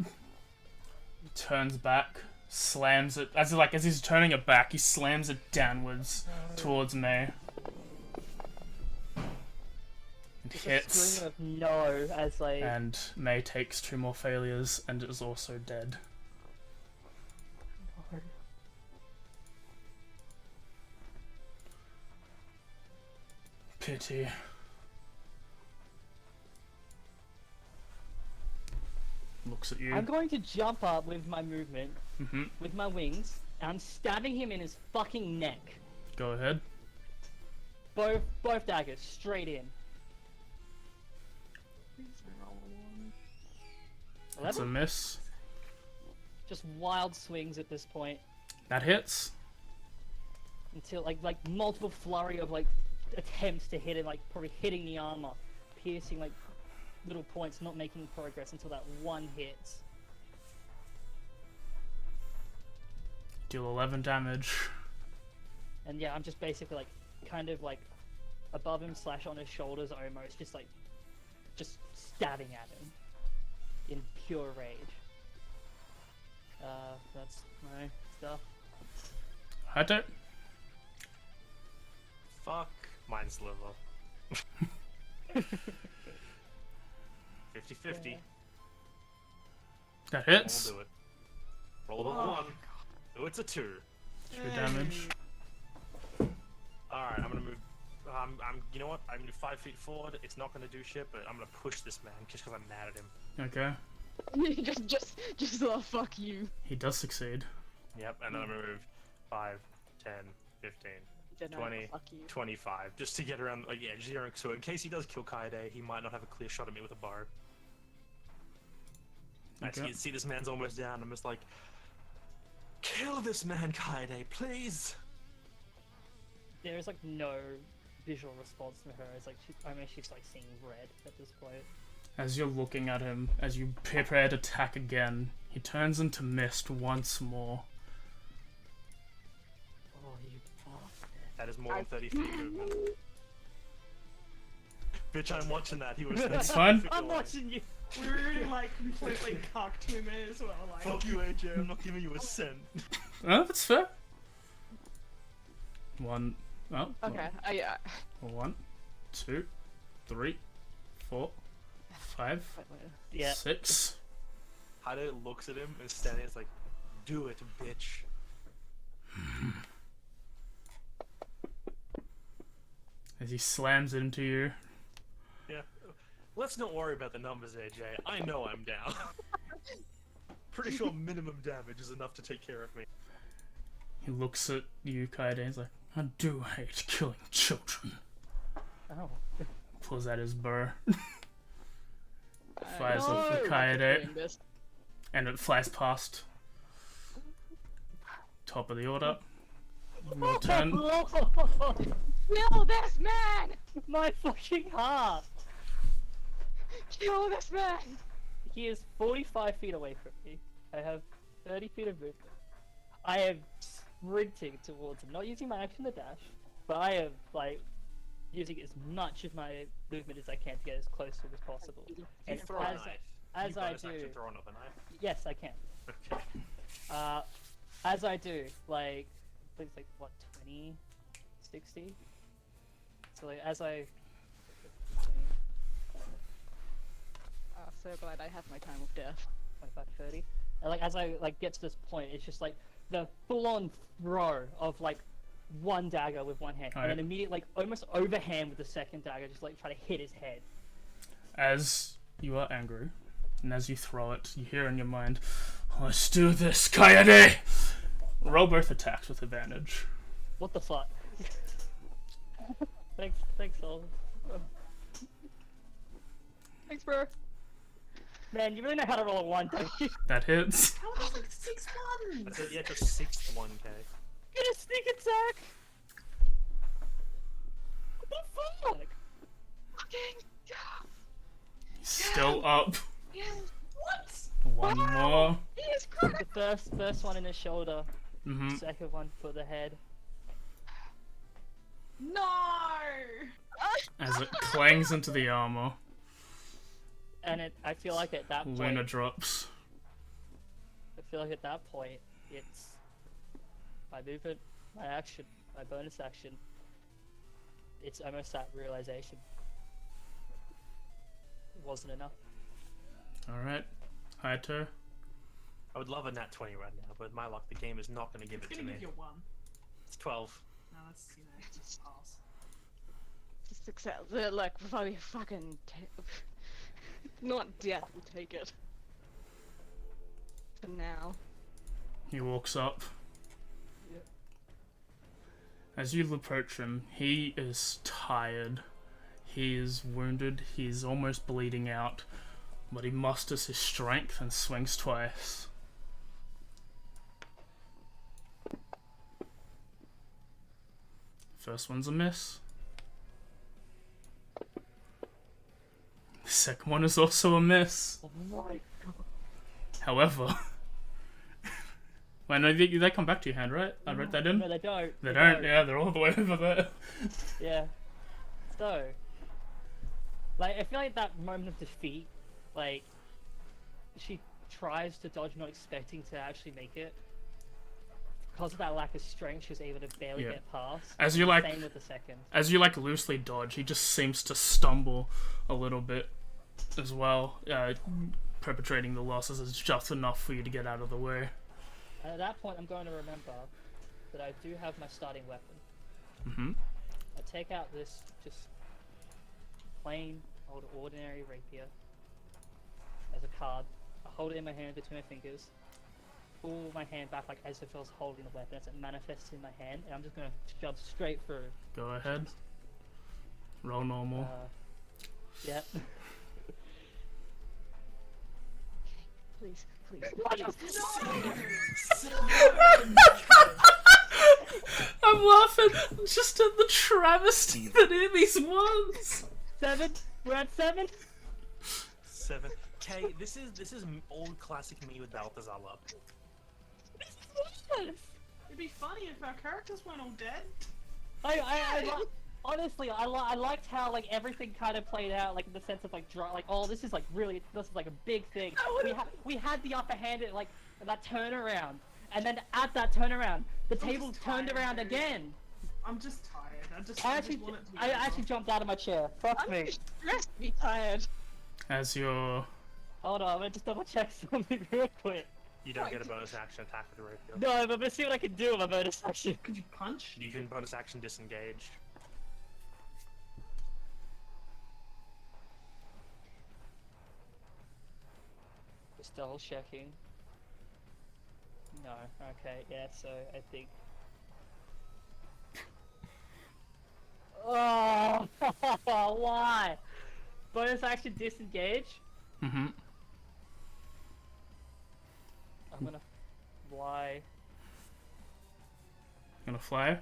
E: Turns back. Slams it. As he's turning it back, he slams it downwards towards May. It
B: just a
E: hits.
B: string of no as like.
E: And May takes 2 more failures and is also dead. Pity. Looks at you.
B: I'm going to jump up with my movement,
E: Mm-hmm.
B: with my wings, and I'm stabbing him in his fucking neck.
E: Go ahead.
B: Both daggers, straight in.
E: That's a
B: 11?
E: miss.
B: Just wild swings at this point.
E: That hits.
B: Until like multiple flurry of like attempts to hit him, like probably hitting the armor, piercing like little points, not making progress until that one hits.
E: Deal 11 damage.
B: And yeah, I'm just basically like kind of like above him / on his shoulders almost, just stabbing at him in pure rage. That's my stuff.
E: Hato.
D: Fuck Mind Sliver. 50-50.
B: Yeah.
E: That
D: We'll
E: hits.
D: do it. Roll a 1. Oh, it's a 2.
E: 2 damage.
D: Alright, I'm gonna move. You know what? I'm gonna move 5 feet forward. It's not gonna do shit, but I'm gonna push this man just because I'm mad at him.
E: Okay.
C: just fuck you.
E: He does succeed.
D: Yep, and then I'm gonna move 5, 10, 15,
C: Then I
D: 20,
C: fuck you.
D: 25, just to get around the edge here. So in case he does kill Kaede, he might not have a clear shot at me with a bow. I
E: Okay.
D: see this man's almost down. I'm just like, kill this man, Kaede, please.
B: There is like no visual response from her. It's like she's like seeing red at this point.
E: As you're looking at him, as you prepare to attack again, he turns into mist once more.
B: Oh, you bastard.
D: That is more than 30 feet movement. Bitch, I'm watching that. He was.
E: That's fine.
B: I'm watching you.
A: We're like completely cocked him as well. Like,
D: Fuck you, AJ. I'm not giving you a cent.
E: Oh, that's fair. One. Oh.
C: Okay.
E: 1, 2, 3, 4, 5,
B: Yeah.
E: 6.
D: Hado looks at him and standing there, it's like, do it, bitch.
E: As he slams into you.
D: Yeah. Let's not worry about the numbers, AJ. I know I'm down. Pretty sure minimum damage is enough to take care of me.
E: He looks at you, Kaede, and he's like, I do hate killing children.
B: Oh.
E: Pulls out his bow. Fires
C: No!
E: off the
C: I'm
E: Kaede,
C: doing this.
E: and it flies past. Top of the order. Your turn.
C: Kill this man!
B: My fucking heart!
C: Kill this man!
B: He is 45 feet away from me. I have 30 feet of movement. I am sprinting towards him, not using my action to dash, but I am like using as much of my movement as I can to get as close to him as possible. And
D: Throw a
B: as
D: knife.
B: as I
D: bonus
B: do,
D: action throw another knife.
B: yes, I can.
D: Okay.
B: As I do, like, I think it's like what 20, 60. So like, as I.
C: So glad I have my time of death.
B: 25, 30. And like as I like get to this point, it's just like the full-on throw of like one dagger with one hand, and then immediate like almost overhand with the second dagger, just like try to hit his head.
E: As you are angry, and as you throw it, you hear in your mind, "Let's do this, Coyote!" Roll both attacks with advantage.
B: What the fuck? thanks, all.
C: Thanks, bro.
B: Man, you really know how to roll a 1, don't you?
E: That hits.
A: How was like 6
D: I
A: ones?
D: said, yeah, just 6th 1k.
B: Get a sneak attack! What the fuck?
E: He's still up.
A: What?
E: One more.
B: The first one in the shoulder,
E: Mm-hmm.
B: second one for the head.
A: No!
E: As it clangs into the armor,
B: And I feel like at that point,
E: Luna drops.
B: it's my movement, my action, my bonus action. It's almost that realization. It wasn't enough.
E: Alright. Haito.
D: I would love a nat 20 right now, but with my luck, the game is not going to give
A: It's
D: it to
A: gonna
D: me.
A: give you a 1.
D: It's 12.
A: No, that's, you know, just a pass.
C: Just accept that, like, probably fucking not death, we'll take it. For now.
E: He walks up.
B: Yep.
E: As you approach him, he is tired. He is wounded. He's almost bleeding out. But he musters his strength and swings twice. First one's a miss. The second one is also a miss.
B: Oh my god.
E: However, well, no, they come back to your hand, right? I wrote that in.
B: No, they don't.
E: They don't. Yeah, they're all the way over there.
B: Yeah. So, like, I feel like that moment of defeat, like, she tries to dodge, not expecting to actually make it. Because of that lack of strength, she was able to barely
E: Yeah.
B: get past.
E: As you like,
B: Same with the second.
E: as you like loosely dodge, he just seems to stumble a little bit as well. Perpetrating the losses is just enough for you to get out of the way.
B: And at that point, I'm going to remember that I do have my starting weapon.
E: Mm-hmm.
B: I take out this just plain old ordinary rapier as a card. I hold it in my hand between my fingers. Pull my hand back like as if I was holding the weapon as it manifests in my hand, and I'm just gonna shove straight through.
E: Go ahead. Roll normal.
B: Yep.
C: Please, please.
E: I'm laughing just at the travesty that are these ones.
B: 7. We're at 7.
D: 7. K, this is old classic me with Balthazar luck.
A: It'd be funny if our characters weren't all dead.
B: Honestly, I liked how like everything kind of played out, like in the sense of like oh, this is like a big thing. We had the upper hand at like that turnaround, and then at that turnaround, the table turned around again.
A: I'm just tired.
B: I actually jumped out of my chair. Fuck me.
C: Stressed to be tired.
E: As you're
B: Hold on, I'm gonna just double check something real quick.
D: You don't get a bonus action attack with the rapier.
B: No, but let's see what I can do with my bonus action.
A: Could you punch?
D: You can bonus action disengage.
B: Just double checking. No, okay, yeah, so I think. Oh, why? Bonus action disengage?
E: mm-hmm.
B: I'm gonna fly.
E: Gonna fly.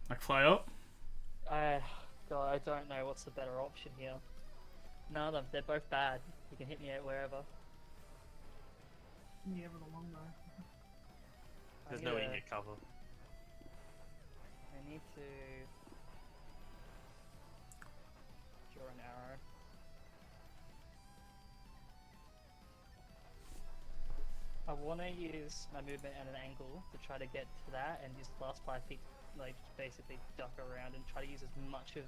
E: Like fly up.
B: God, I don't know what's the better option here. None of them, they're both bad. You can hit me at wherever.
A: Yeah, with a long bow.
D: There's
B: I'm
D: no way you
B: gonna-
D: get cover.
B: I need to draw an arrow. I want to use my movement at an angle to try to get to that, and use the last 5 feet, like basically duck around and try to use as much of,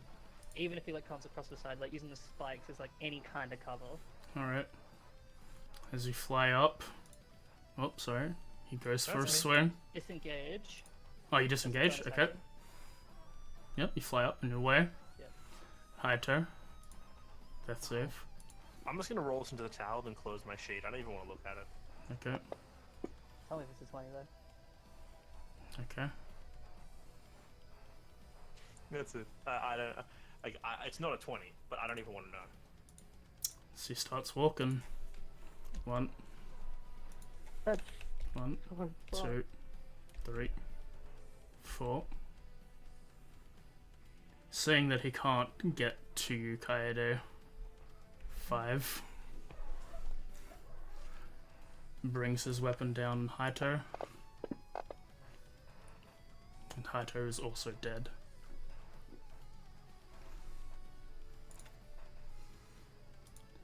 B: even if he like comes across the side, like using the spikes as like any kind of cover.
E: All right. As you fly up. Oh, sorry. He goes for a swing.
B: Disengage.
E: Oh, you disengage?
B: Bonus
E: Okay.
B: action.
E: Yep, you fly up in your way.
B: Yep.
E: High toe. Death save.
D: I'm just gonna roll this into the towel and close my sheet. I don't even want to look at it.
E: Okay.
B: Tell me if it's a 20 though.
E: Okay.
D: That's it. I don't. It's not a 20, but I don't even want to know.
E: So he starts walking. 1. 1, 2, 3, 4. Seeing that he can't get to you, Kaede. 5. Brings his weapon down Haito. And Haito is also dead.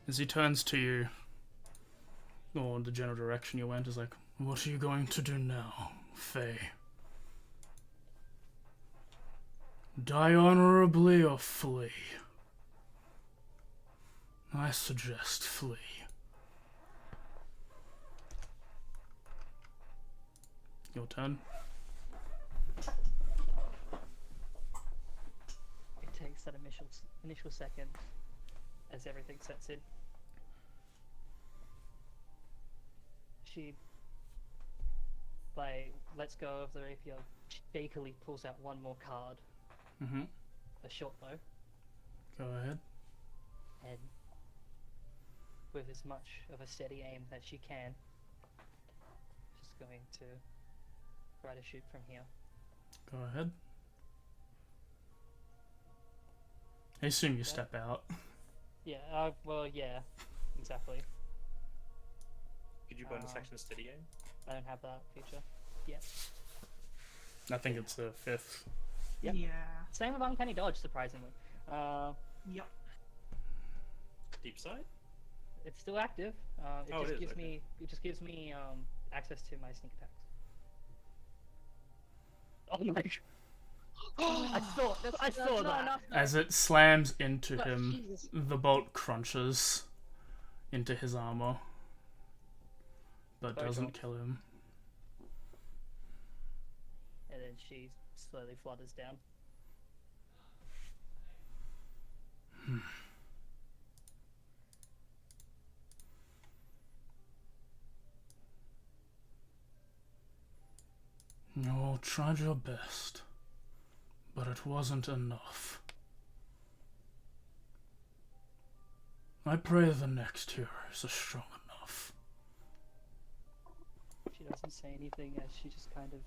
E: As he turns to you, or the general direction you went, is like, what are you going to do now, Faye? Die honorably or flee? I suggest flee. Your turn.
B: It takes that initial second as everything sets in. She like lets go of the rapier, shakily pulls out one more card,
E: Mm-hmm.
B: a short bow,
E: Go ahead.
B: and with as much of a steady aim that she can, she's going to try to shoot from here.
E: Go ahead. I assume you
B: Okay.
E: step out.
B: Yeah, well, yeah, exactly.
D: Could you bonus action steady aim?
B: I don't have that feature yet.
E: I think it's the 5th.
B: Yep.
A: Yeah.
B: Same with Uncanny Dodge, surprisingly.
A: Yep.
D: Deep side?
B: It's still active. It
D: Oh,
B: just
D: it is,
B: gives
D: okay.
B: me access to my sneak attacks. Oh my! I saw that.
E: As it slams into
C: But
E: him,
C: Jesus.
E: the bolt crunches into his armor, but
B: Very
E: doesn't
B: cool.
E: kill him.
B: And then she slowly flutters down.
E: You all tried your best, but it wasn't enough. I pray the next hero is strong enough.
B: She doesn't say anything as she just kind of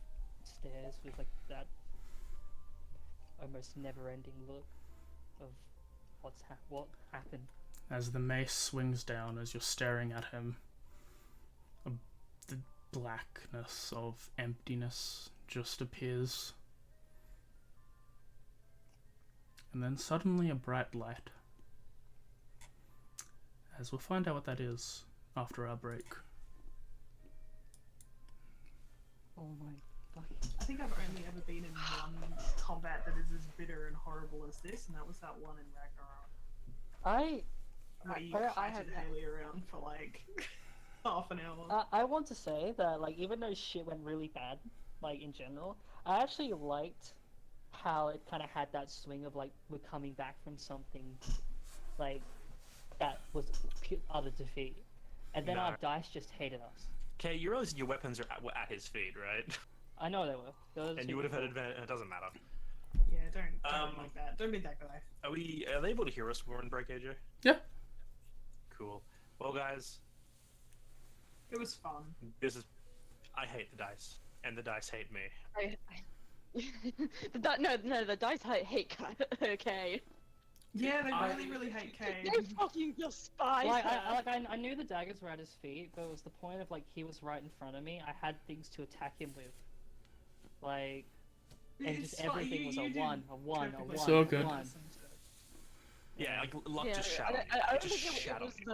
B: stares with like that almost never-ending look of what happened.
E: As the mace swings down, as you're staring at him, the blackness of emptiness just appears. And then suddenly a bright light. As we'll find out what that is after our break.
B: Oh my fucking!
A: I think I've only ever been in one combat that is as bitter and horrible as this, and that was that one in Ragnarok. Where you
C: I
A: kited
C: had-
A: Haley around for like half an hour.
B: I want to say that like even though shit went really bad, like in general, I actually liked how it kind of had that swing of like we're coming back from something like that was utter defeat, and then
D: Nah.
B: our dice just hated us.
D: Okay, you realize your weapons were at his feet, right?
B: I know they were. They were the
D: And
B: two
D: you would have had
B: before.
D: advantage. It doesn't matter.
A: Yeah, don't like that. Don't be that guy.
D: Are they able to hear us when we're in break, AJ?
E: Yeah.
D: Cool. Well, guys,
A: It was fun.
D: this is. I hate the dice, and the dice hate me.
C: The dice hate okay.
A: Yeah, they
D: I-
A: really hate Kay.
C: They fucking despise
B: Like,
C: her.
B: I knew the daggers were at his feet, but it was the point of like he was right in front of me. I had things to attack him with, like, and just
A: It's fine,
B: everything was a
A: did
B: one,
A: perfectly
E: So
A: fine.
E: good.
D: Yeah, like luck
C: Yeah,
D: just
C: I
D: shadowed
C: don't
D: me. It
C: think
D: just
C: it
D: shadowed
C: was
D: me.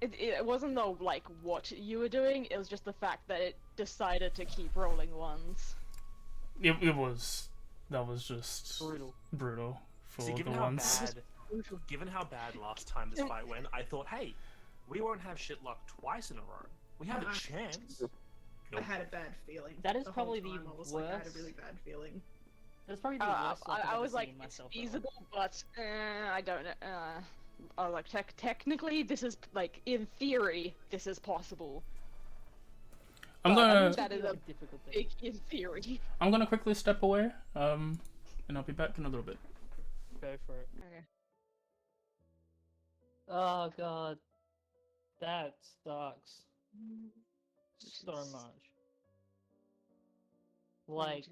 C: the. It wasn't though like what you were doing. It was just the fact that it decided to keep rolling ones.
E: It was. That was just brutal for
D: See,
E: the
D: given how
E: ones.
D: bad last time this fight went, I thought, hey, we won't have shit luck twice in a row. We have a chance.
A: I had a bad feeling.
B: That is
A: the
B: probably
A: whole
B: the
A: time I was like, I had a
B: worst.
A: really bad feeling.
B: That's probably the worst luck I've
C: I
B: ever
C: was like,
B: seen
C: it's
B: myself.
C: feasible, but I don't know. I was like, technically, this is like in theory, this is possible.
E: I'm
C: But
E: gonna.
C: that is a
B: difficult thing.
C: big in theory.
E: I'm gonna quickly step away. And I'll be back in a little bit.
B: Go for it.
C: Okay.
B: Oh god, that sucks so
C: Just-
B: much. Like,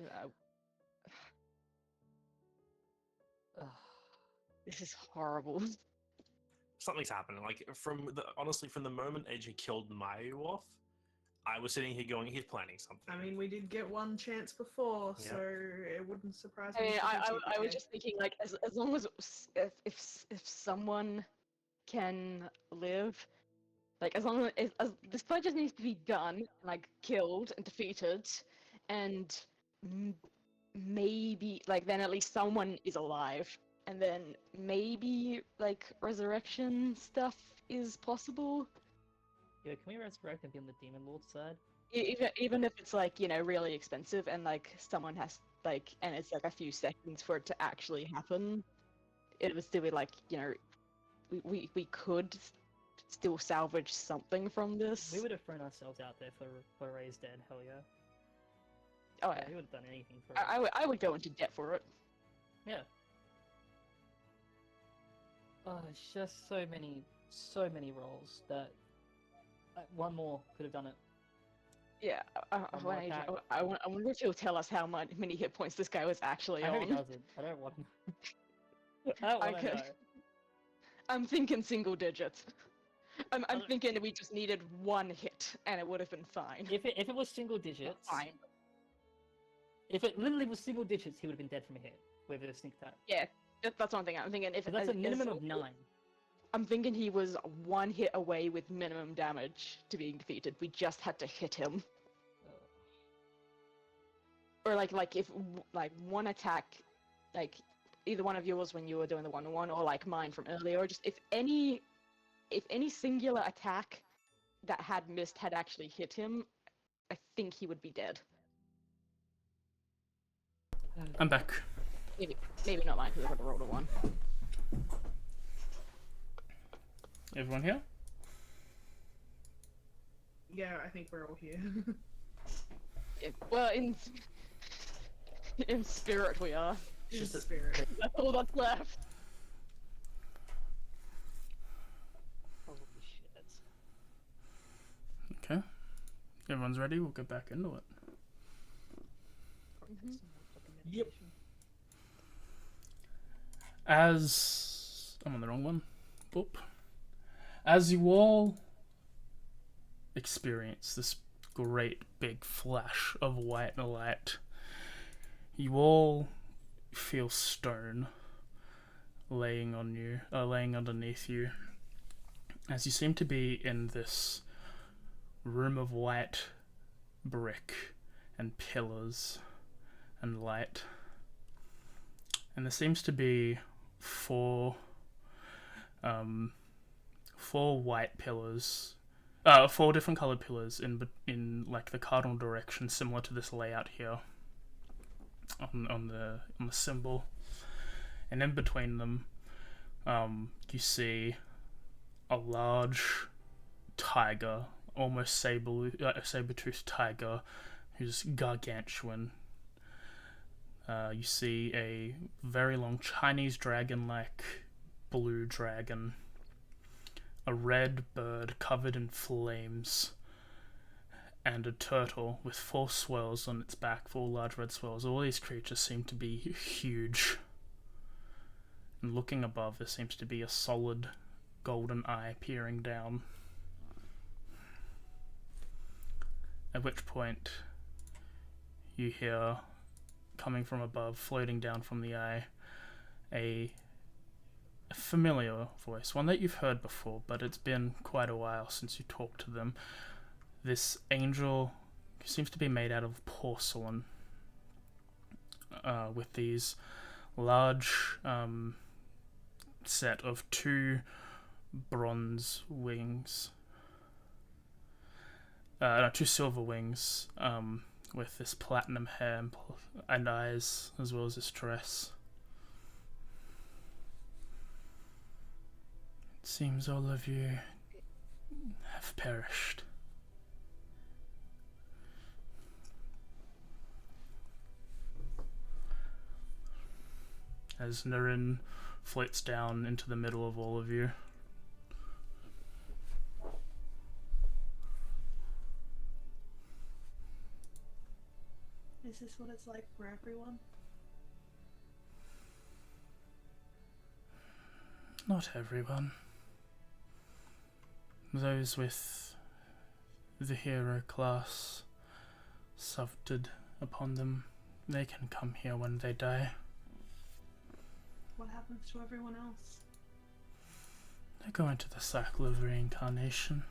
C: this is horrible.
D: Something's happening. Like honestly, from the moment AJ killed Mayu off, I was sitting here going, he's planning something.
A: I mean, we did get one chance before,
D: Yeah.
A: so it wouldn't surprise
C: I
A: me.
C: mean,
A: if
C: I
A: we
C: was
A: did.
C: just thinking like as long as if someone can live, like as long as this fight just needs to be done, like killed and defeated, and maybe like then at least someone is alive, and then maybe like resurrection stuff is possible.
B: yeah, can we resurrect and be on the Demon Lord side?
C: Even if it's like, you know, really expensive and like someone has like, and it's like a few seconds for it to actually happen, it would still be like, you know, we could still salvage something from this.
B: We would have thrown ourselves out there for Ray's dead. Hell yeah.
C: Oh
B: Yeah,
C: yeah,
B: we would have done anything for it.
C: I would go into debt for it.
B: Yeah. Oh, it's just so many rolls that one more could have done it.
C: Yeah,
B: One more attack.
C: I wonder if he'll tell us how many hit points this guy was actually
B: I
C: on.
B: hope he doesn't. I don't want. I don't want to
C: could-
B: know.
C: I'm thinking single digits. I'm
B: don't-
C: thinking we just needed one hit and it would have been fine.
B: If it was single digits,
C: Fine.
B: if it literally was single digits, he would have been dead from a hit with a sneak attack.
C: Yeah, that's one thing I'm thinking. If
B: But that's a
C: as-
B: minimum
C: as-
B: of 9.
C: I'm thinking he was one hit away with minimum damage to being defeated. We just had to hit him. Or like if like one attack, like either one of yours when you were doing the 1-on-1 or like mine from earlier, or just if any singular attack that had missed had actually hit him, I think he would be dead.
E: I'm back.
C: Maybe not mine because I would have rolled a 1.
E: Everyone here?
A: Yeah, I think we're all here.
C: Yeah, well, in spirit we are.
A: In spirit.
C: That's all that's left.
B: Holy shit.
E: Okay. Everyone's ready. We'll get back into it.
D: Yep.
E: As I'm on the wrong one. Boop. As you all experience this great big flash of white light, you all feel stone laying on you, laying underneath you, as you seem to be in this room of white brick and pillars and light. And there seems to be four white pillars, 4 different colored pillars in like the cardinal direction, similar to this layout here on the symbol. And in between them, you see a large tiger, almost saber-toothed tiger, who's gargantuan. You see a very long Chinese dragon-like blue dragon, a red bird covered in flames, and a turtle with 4 swirls on its back, 4 large red swirls. All these creatures seem to be huge. And looking above, there seems to be a solid golden eye peering down. At which point, you hear, coming from above, floating down from the eye, a a familiar voice, one that you've heard before, but it's been quite a while since you talked to them. This angel seems to be made out of porcelain, with these large set of 2 bronze wings, 2 silver wings, with this platinum hair and eyes, as well as this dress. It seems all of you have perished. As Narin floats down into the middle of all of you.
A: Is this what it's like for everyone?
E: Not everyone. Those with the hero class suffered upon them, they can come here when they die.
A: What happens to everyone else?
E: They go into the cycle of reincarnation.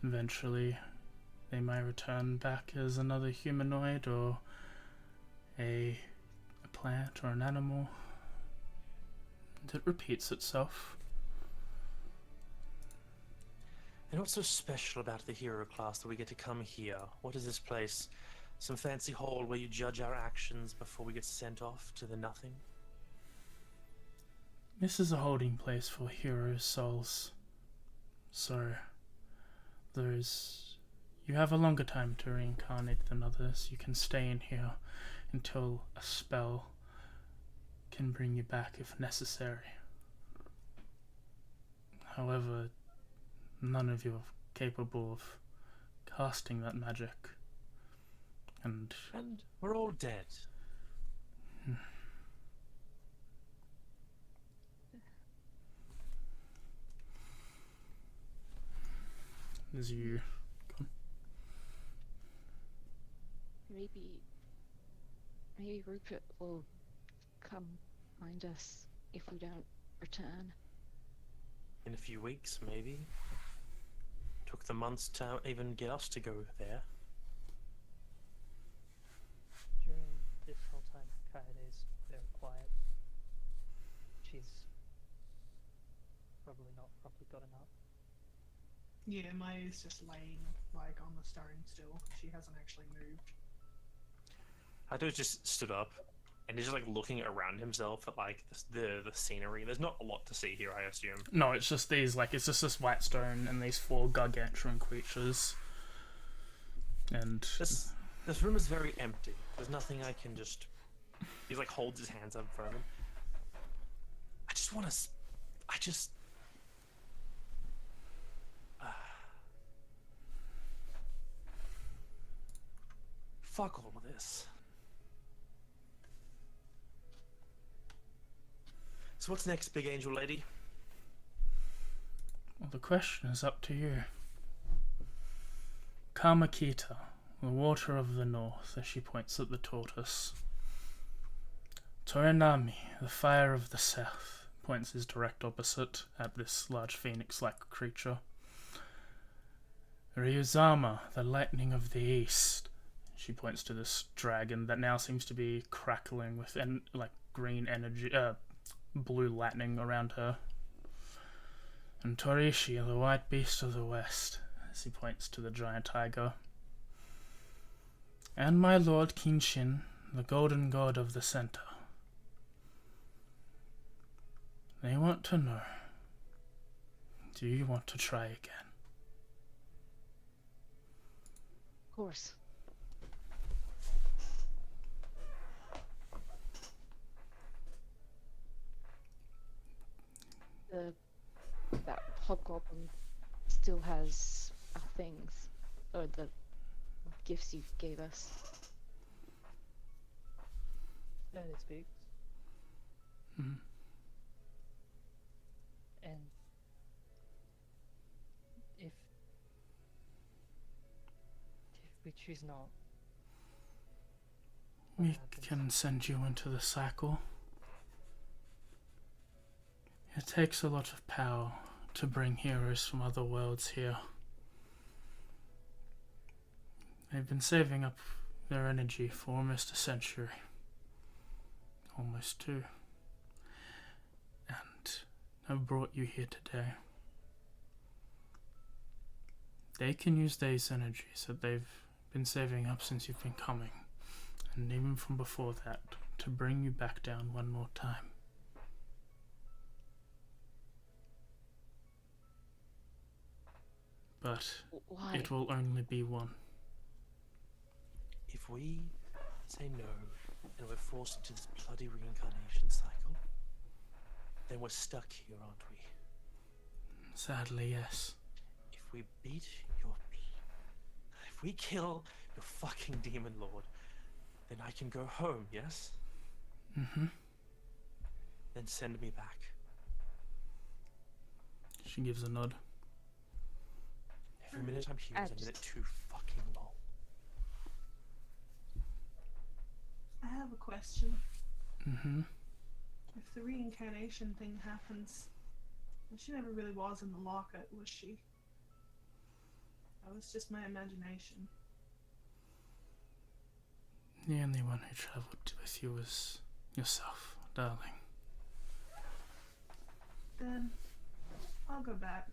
E: Eventually, they may return back as another humanoid or a plant or an animal. And it repeats itself.
D: And what's so special about the hero class that we get to come here? What is this place? Some fancy hall where you judge our actions before we get sent off to the nothing?
E: This is a holding place for heroes' souls. So, you have a longer time to reincarnate than others. You can stay in here until a spell can bring you back if necessary. However, none of you are capable of casting that magic. And
D: we're all dead.
E: As you
C: maybe Rupert will come find us if we don't return.
D: In a few weeks, maybe. Took the months to even get us to go there.
B: During this whole time, Kaede's very quiet. She's probably not properly gotten up.
A: Yeah, Maya's just laying like on the stone still. She hasn't actually moved.
D: Hato just stood up and he's just like looking around himself at like the scenery. There's not a lot to see here, I assume.
E: No, it's just these, like, it's just this white stone and these 4 gargantuan creatures. And
D: This room is very empty. There's nothing I can just... He like holds his hands up in front of him. I just want to... Fuck all of this. So what's next, big angel lady?
E: well, the question is up to you. Kamakita, the water of the north, as she points at the tortoise. Torinami, the fire of the south, points his direct opposite at this large phoenix-like creature. Ryuzama, the lightning of the east. She points to this dragon that now seems to be crackling with green energy, blue lightning around her. And Torishi, the white beast of the west, as he points to the giant tiger. And my lord Kinshin, the golden god of the center. They want to know, do you want to try again?
C: Of course. That hobgoblin still has our things, or the gifts you gave us.
B: Yeah, it speaks.
E: Mm-hmm.
B: And if we choose not, what
E: We
B: happens?
E: can send you into the cycle. It takes a lot of power to bring heroes from other worlds here. They've been saving up their energy for almost a century. Almost two. And I've brought you here today. They can use these energies that they've been saving up since you've been coming, and even from before that, to bring you back down one more time. But
C: Why?
E: it will only be one.
D: If we say no and we're forced into this bloody reincarnation cycle, then we're stuck here, aren't we?
E: Sadly, yes.
D: If we beat your... If we kill your fucking demon lord, then I can go home, yes?
E: Mm-hmm.
D: Then send me back.
E: She gives a nod.
D: Every minute I'm here is a minute too fucking long.
A: I have a question.
E: Mm-hmm.
A: If the reincarnation thing happens, well, she never really was in the locket, was she? That was just my imagination.
E: The only one who travelled with you was yourself, darling.
A: Then I'll go back.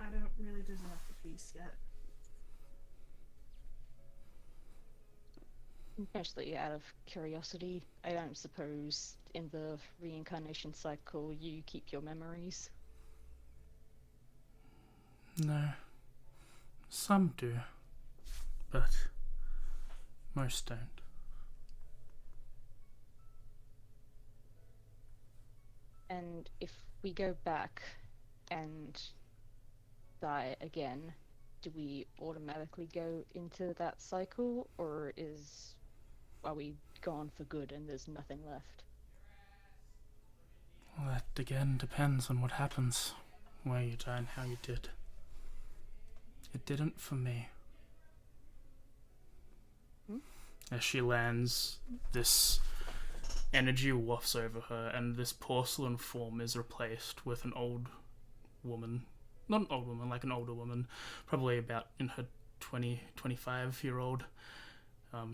A: I don't really deserve the peace yet.
C: Especially out of curiosity, I don't suppose in the reincarnation cycle you keep your memories.
E: No. Some do. But most don't.
C: And if we go back and die again, do we automatically go into that cycle, or are we gone for good and there's nothing left?
E: Well, that again depends on what happens, where you die and how you did. It didn't for me. As she lands, this energy wafts over her, and this porcelain form is replaced with an old woman. Not an old woman, like an older woman, probably about in her 25-year-old.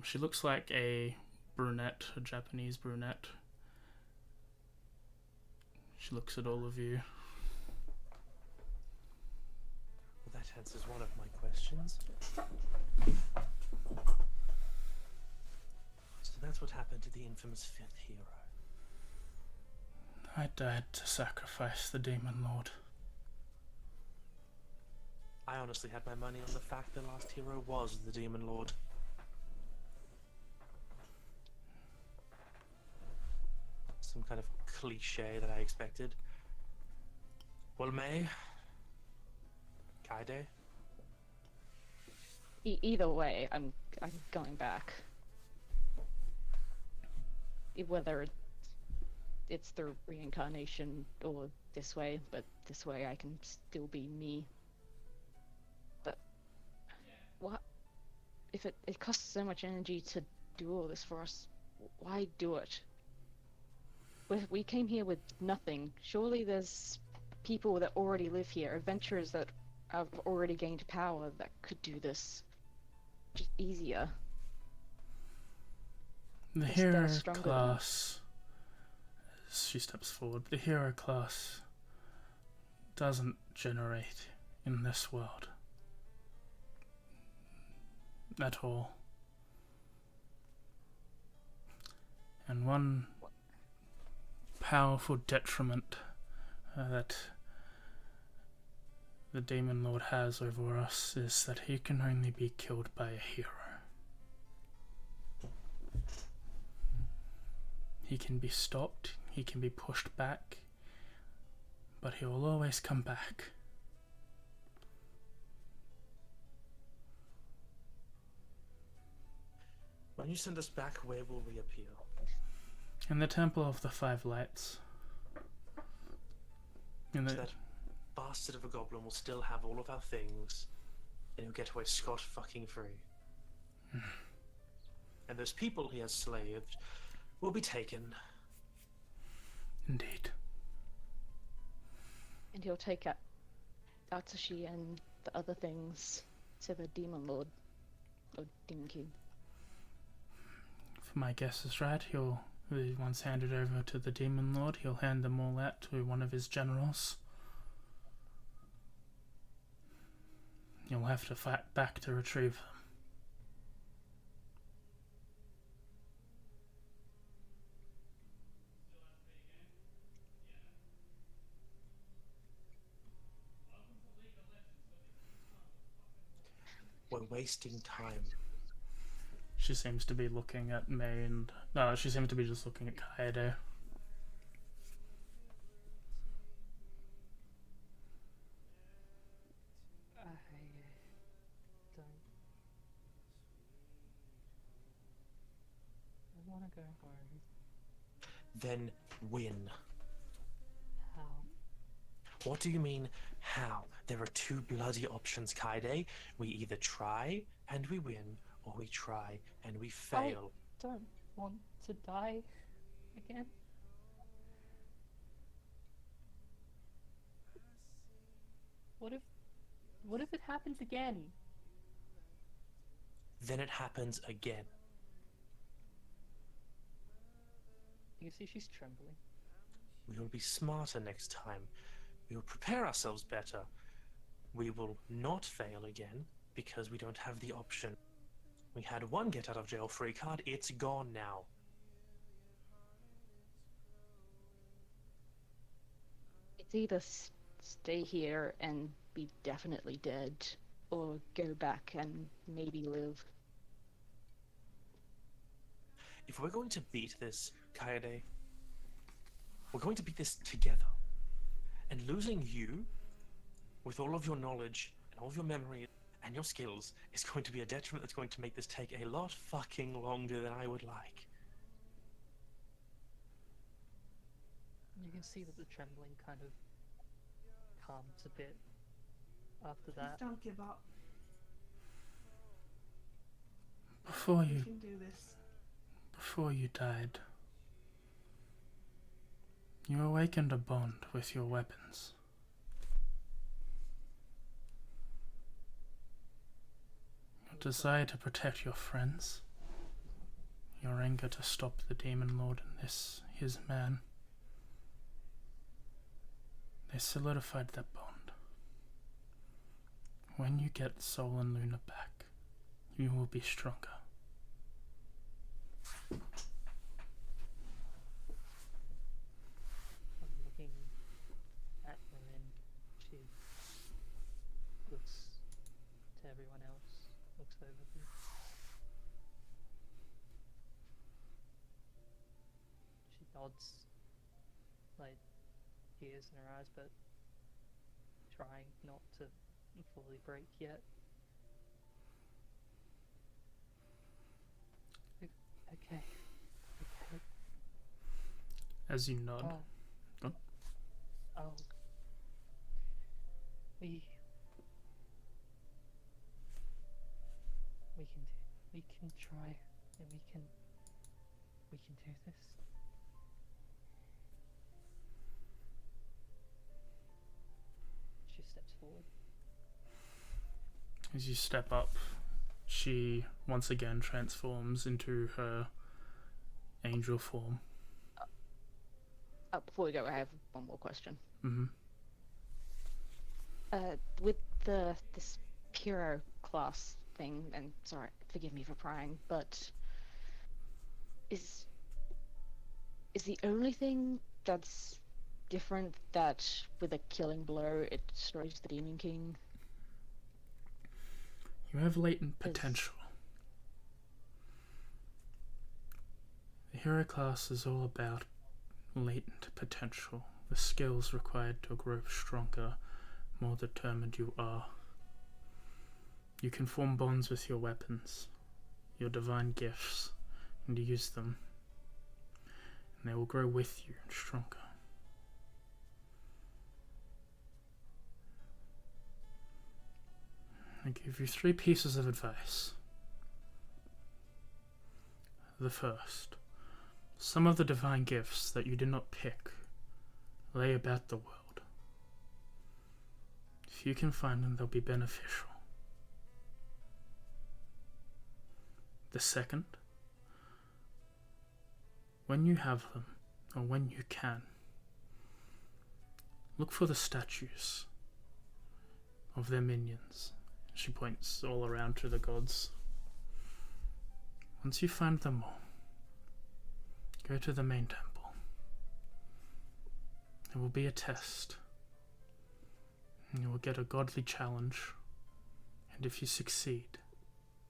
E: She looks like a brunette, a Japanese brunette. She looks at all of you.
D: Well, that answers one of my questions. So that's what happened to the infamous fifth hero.
E: I died to sacrifice the Demon Lord.
D: I honestly had my money on the fact the last hero was the demon lord. Some kind of cliche that I expected. Well, May, Kaide.
C: Either way, I'm going back. Whether it's through reincarnation or this way, but this way I can still be me. But what if it costs so much energy to do all this for us? Why do it? We came here with nothing. Surely there's people that already live here, adventurers that have already gained power that could do this just easier.
E: The
C: They're
E: hero
C: stronger than
E: class, as she steps forward, the hero class doesn't generate in this world. At all. And one powerful detriment that the Demon Lord has over us is that he can only be killed by a hero. He can be stopped, he can be pushed back, but he will always come back.
D: When you send us back, where will we appear?
E: In the Temple of the Five Lights. In
D: So
E: the,
D: that bastard of a goblin will still have all of our things, and he'll get away scot-fucking-free. And those people he has slaved will be taken.
E: Indeed.
C: And he'll take Atsushi and the other things to the Demon Lord, or Demon King.
E: If my guess is right, once handed over to the Demon Lord, he'll hand them all out to one of his generals. You'll have to fight back to retrieve them.
D: We're wasting time.
E: She seems to be looking at May and... No, she seems to be just looking at Kaede.
B: I want to go home.
D: Then win.
B: How?
D: What do you mean, how? There are two bloody options, Kaede. We either try and we win, or we try and we fail.
B: I don't want to die again. What if it happens again?
D: Then it happens again.
B: You see she's trembling.
D: We will be smarter next time. We will prepare ourselves better. We will not fail again because we don't have the option. We had one get out of jail free card, it's gone now.
C: It's either stay here and be definitely dead, or go back and maybe live.
D: If we're going to beat this, Kaede, we're going to beat this together. And losing you, with all of your knowledge, and all of your memory, and your skills, is going to be a detriment that's going to make this take a lot fucking longer than I would like.
B: You can see that the trembling kind of calms a bit after
A: Please
B: that.
A: don't give up.
E: Before
A: You
E: you
A: can do this.
E: Before you died, you awakened a bond with your weapons. Your desire to protect your friends, your anger to stop the Demon Lord and his man. They solidified that bond. When you get Sol and Luna back, you will be stronger.
B: I'm looking at her and she looks to everyone else, looks over them. She nods, like tears in her eyes, but trying not to fully break yet. Okay. Okay.
E: As you nod. Oh.
B: Oh. We can try and we can do this. She steps forward.
E: As you step up, she once again transforms into her angel form.
C: Before we go, I have one more question.
E: Mm-hmm.
C: With this hero class thing, and sorry, forgive me for prying, but is the only thing that's different that with a killing blow it destroys the Demon King?
E: You have latent potential. The hero class is all about latent potential, the skills required to grow stronger, more determined you are. You can form bonds with your weapons, your divine gifts, and use them, and they will grow with you stronger. I give you 3 pieces of advice. The first, some of the divine gifts that you did not pick lay about the world. If you can find them, they'll be beneficial. The second, when you have them, or when you can, look for the statues of their minions. She points all around to the gods. Once you find them all, go to the main temple. There will be a test. And you will get a godly challenge. And if you succeed,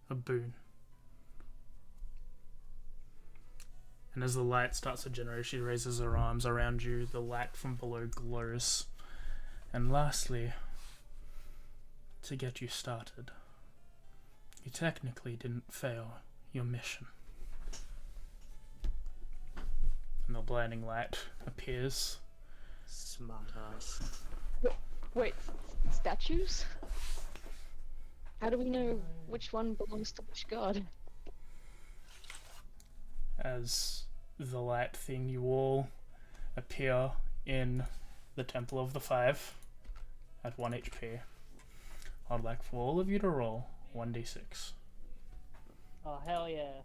E: a boon. And as the light starts to generate, she raises her arms around you. The light from below glows. And lastly, to get you started, you technically didn't fail your mission. And the blinding light appears.
D: Smart ass.
C: Wait, statues? How do we know which one belongs to which god?
E: As the light thing, you all appear in the Temple of the Five at 1 HP. I'd like for all of you to roll 1d6.
B: Oh hell yeah!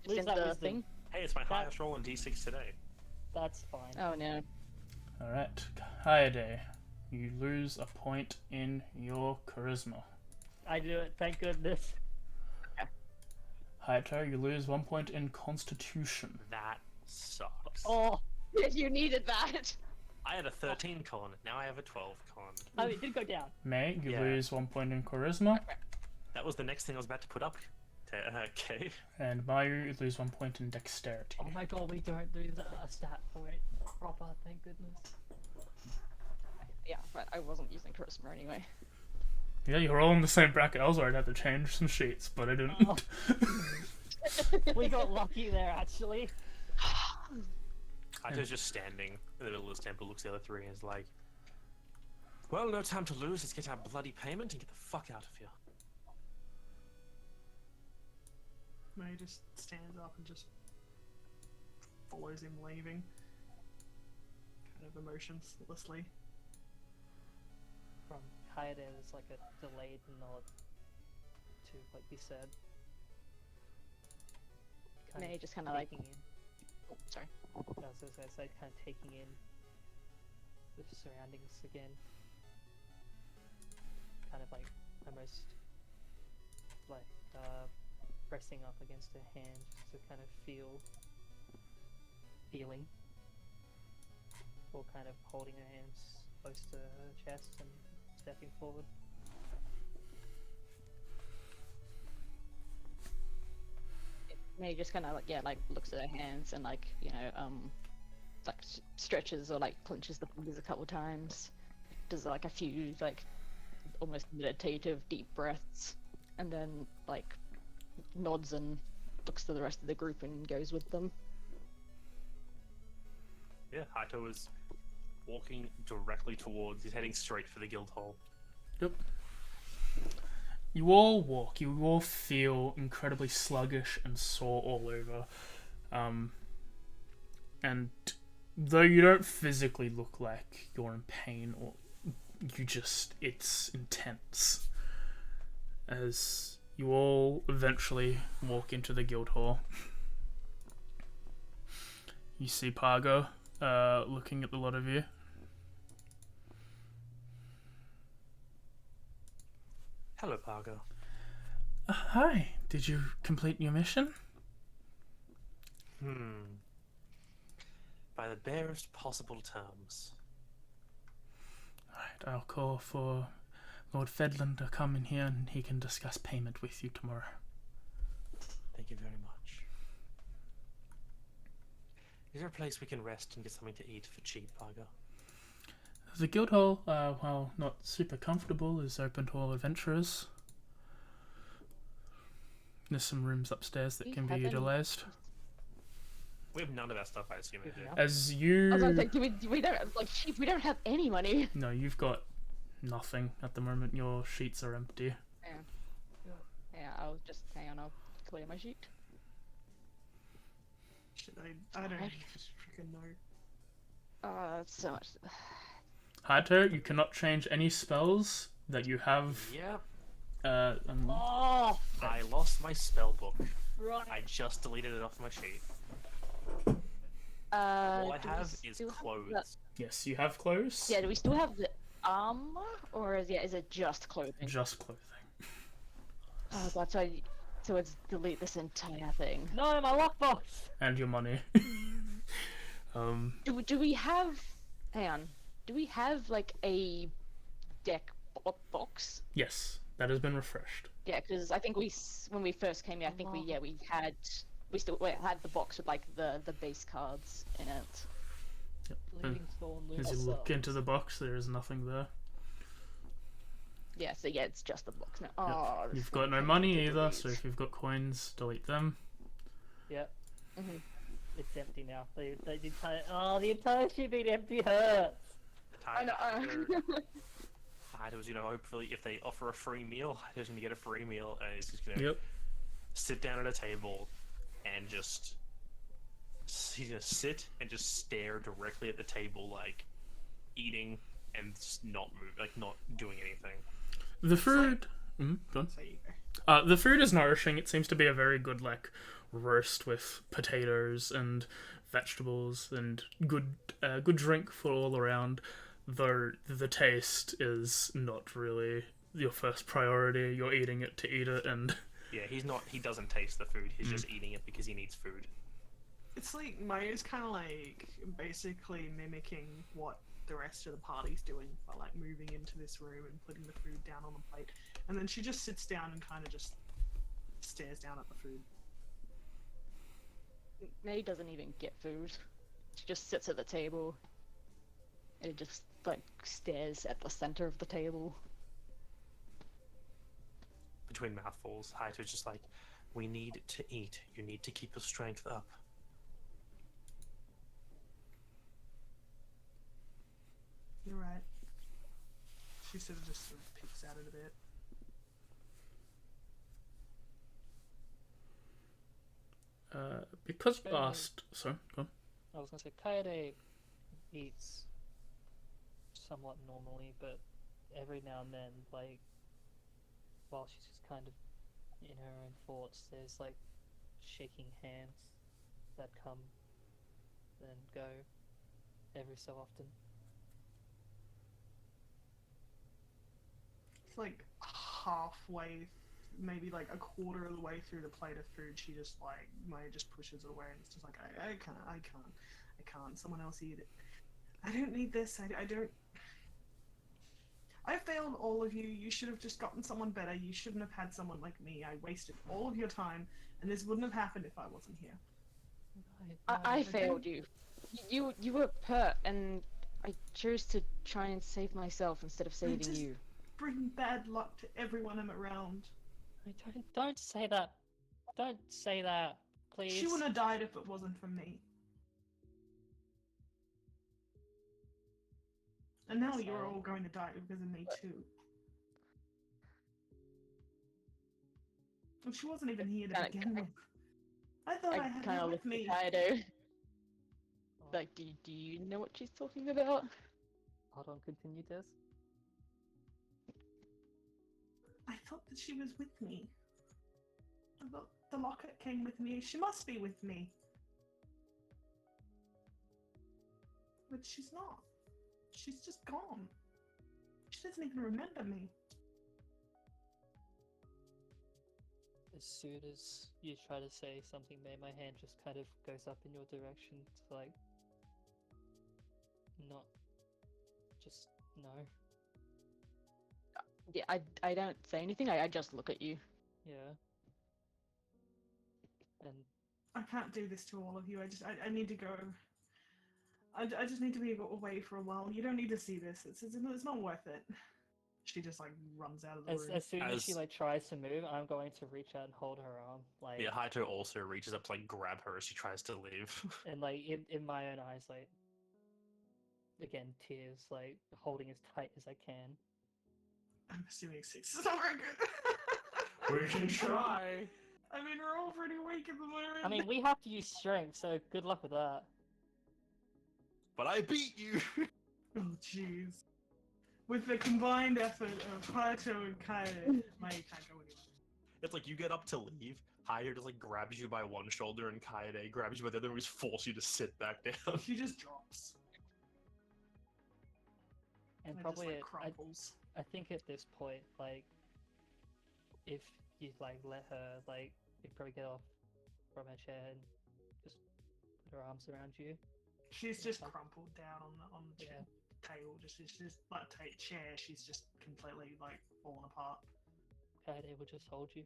C: Just
B: Lose
C: in
B: that
C: the
B: wisdom.
C: thing?
D: Hey, it's my highest roll in D6 today.
B: That's fine.
C: Oh no.
E: Alright, Hayade, you lose a point in your charisma.
B: I do it. Thank goodness.
E: Hayato, you lose 1 point in constitution.
D: That sucks.
B: Oh,
C: You needed that!
D: I had a 13 con, now I have a 12 con.
B: oh, it did go down.
E: May, you
D: Yeah.
E: lose 1 point in charisma.
D: That was the next thing I was about to put up. Okay.
E: And Mayu, you lose 1 point in dexterity.
B: Oh my god, we don't do the stat point proper. Thank goodness.
C: Yeah, but I wasn't using charisma anyway.
E: Yeah, you're all in the same bracket. I was worried I had to change some sheets, but I didn't.
B: Oh. We got lucky there, actually.
D: Ito's just standing in the middle of this temple, looks at the other three, and is like, well, no time to lose, let's get our bloody payment and get the fuck out of here.
A: May just stands up and just follows him leaving. Kind of emotionlessly.
B: From Hayate, there's like a delayed nod to what you said.
C: May just kind of like.
B: taking in.
C: Oh, sorry.
B: I was just gonna say, kind of taking in the surroundings again. Kind of like almost like pressing up against her hand just to kind of feeling, or kind of holding her hands close to her chest and stepping forward.
C: May just kind of like, yeah, like looks at her hands and like, you know, like stretches or like clenches the fingers a couple times. Does like a few like almost meditative deep breaths, and then like nods and looks to the rest of the group and goes with them.
D: Yeah, Haito is walking directly towards, he's heading straight for the guild hall.
E: Yep. You all walk, you all feel incredibly sluggish and sore all over. And though you don't physically look like you're in pain, or you just, it's intense. As you all eventually walk into the guild hall. You see Pargo looking at the lot of you.
D: Hello, Pargo.
E: Hi, did you complete your mission?
D: By the barest possible terms.
E: Alright, I'll call for Lord Fedland to come in here and he can discuss payment with you tomorrow.
D: Thank you very much. Is there a place we can rest and get something to eat for cheap, Pargo?
E: The guild hall, while not super comfortable, is open to all adventurers. There's some rooms upstairs that can be utilised.
D: We have none of our stuff, I assume.
B: Good enough.
E: As
C: I
E: you...
C: was like, we don't like we don't have any money.
E: No, you've got nothing at the moment. Your sheets are empty.
C: Yeah, I'll just hang on. I'll clear my sheet.
A: Shit, I don't even freaking know.
C: It's so much.
E: Hato, you cannot change any spells that you have.
D: Yep.
B: Oh,
D: I lost my spell book.
B: right.
D: I just deleted it off my sheet.
C: Uh,
D: All I
C: do we
D: have is
C: still have
D: clothes.
E: Yes, you have clothes.
C: Yeah, do we still have the armor, or is it just clothing?
E: Just clothing.
C: Oh god, so it's delete this entire thing.
B: No, my lockbox.
E: And your money.
C: Do we have? Hang on. Do we have like a deck box?
E: Yes, that has been refreshed.
C: Yeah, because I think when we first came here, I think we still had the box with like the base cards in it.
B: Bleeding Thorn
E: As you look into the box, there is nothing there.
C: Yeah, so yeah, it's just the box now.
E: Yep.
C: Oh,
E: You've got no money either, so if you've got coins, delete them.
B: Yep.
C: Mhm.
B: It's empty now. The entire ship being empty hurts.
C: I know.
D: Hato was, hopefully if they offer a free meal, Hato's gonna get a free meal, and he's just gonna
E: Yep.
D: sit down at a table and he's gonna sit and just stare directly at the table, like eating and just not move, like not doing anything.
E: The food. Go on.
A: So you go.
E: The food is nourishing. It seems to be a very good roast with potatoes and vegetables and good drink for all around. Though the taste is not really your first priority. You're eating it to eat it, and
D: Yeah, he doesn't taste the food. He's just eating it because he needs food.
A: It's like Mario's kind of like basically mimicking what the rest of the party's doing by like moving into this room and putting the food down on the plate, and then she just sits down and kind of just stares down at the food.
C: May doesn't even get food. She just sits at the table and just like stares at the center of the table.
D: Between mouthfuls, Hato's just like, "We need to eat. You need to keep your strength up."
A: You're right. She sort of peeks at it a bit.
E: Because you asked. Sorry, go on.
B: I was gonna say Kaede eats somewhat normally, but every now and then, like while she's just kind of in her own thoughts, there's like shaking hands that come and go every so often.
A: It's like halfway, maybe like a quarter of the way through the plate of food, she just like Maya just pushes it away and it's just like I can't. Someone else eat it. I don't need this. I don't. I failed all of you. You should have just gotten someone better. You shouldn't have had someone like me. I wasted all of your time, and this wouldn't have happened if I wasn't here.
C: I failed you. You were pert, and I chose to try and save myself instead of saving
A: just
C: you.
A: Bring bad luck to everyone I'm around.
B: Don't say that. Don't say that, please.
A: She wouldn't have died if it wasn't for me. And now you're all going to die because of me too. And she wasn't even here to begin with. I thought I had
C: kind
A: her
C: of
A: with
C: look
A: me.
C: at Kaido. Like, do you know what she's talking about?
B: Hold on, continue, Des.
A: I thought that she was with me. I thought the locket came with me. She must be with me. But she's not. She's just gone. She doesn't even remember me.
B: As soon as you try to say something, my hand just kind of goes up in your direction to like, not, just no.
C: Yeah, I don't say anything. I just look at you.
B: Yeah. And
A: I can't do this to all of you. I need to go. I just need to be away for a while. You don't need to see this. It's not worth it. She just like runs out of the room.
B: as soon as she like tries to move, I'm going to reach out and hold her arm, like.
D: Yeah, Haito also reaches up to like grab her as she tries to leave.
B: And like in my own eyes, like, again, tears, like holding as tight as I can.
A: I'm assuming 6 is not very good.
D: We can try.
A: I mean, we're all pretty weak at the moment.
B: I mean, we have to use strength, so good luck with that.
D: But I beat you.
A: Oh, jeez. With the combined effort of Hayato and Kaede, Mai can't go anywhere.
D: It's like you get up to leave, Hayato just like grabs you by one shoulder, and Kaede grabs you by the other and just force you to sit back down.
A: She just drops.
B: And
A: It
B: probably,
A: just, like, crumples.
B: I think at this point, like, if you like let her, like, you'd probably get off from her chair and just put her arms around you.
A: She's just crumpled down on the
B: Yeah.
A: table. She's just like chair. She's just completely like fallen apart.
B: Kaede will just hold you,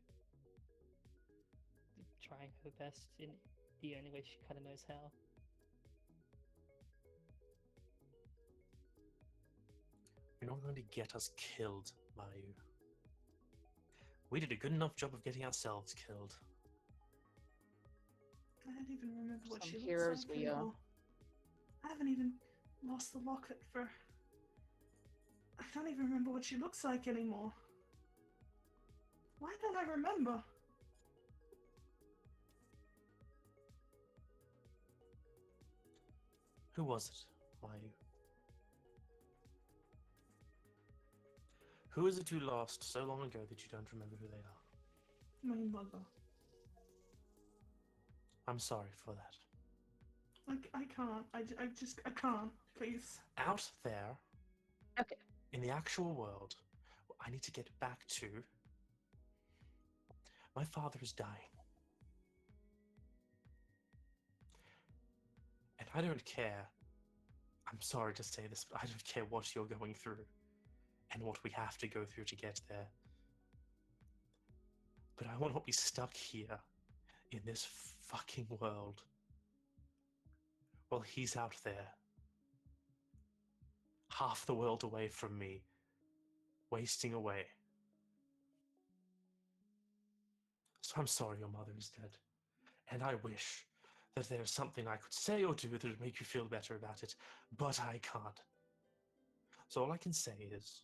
B: trying her best in the only way she kind of knows how.
D: You're not going to get us killed, Mayu. We did a good enough job of getting ourselves killed.
A: I don't even remember what
C: Some
A: she
C: heroes
A: looks like
C: we are.
A: anymore. I haven't even lost the locket for. I don't even remember what she looks like anymore. Why don't I remember?
D: Who was it, Mayu? Who is it you lost so long ago that you don't remember who they are?
A: My mother.
D: I'm sorry for that.
A: I can't. I can't. Please.
D: Out there,
C: Okay.
D: in the actual world, what I need to get back to. My father is dying. And I don't care. I'm sorry to say this, but I don't care what you're going through and what we have to go through to get there. But I will not be stuck here in this fucking world while he's out there, half the world away from me, wasting away. So I'm sorry your mother is dead, and I wish that there's something I could say or do that would make you feel better about it, but I can't. So all I can say is,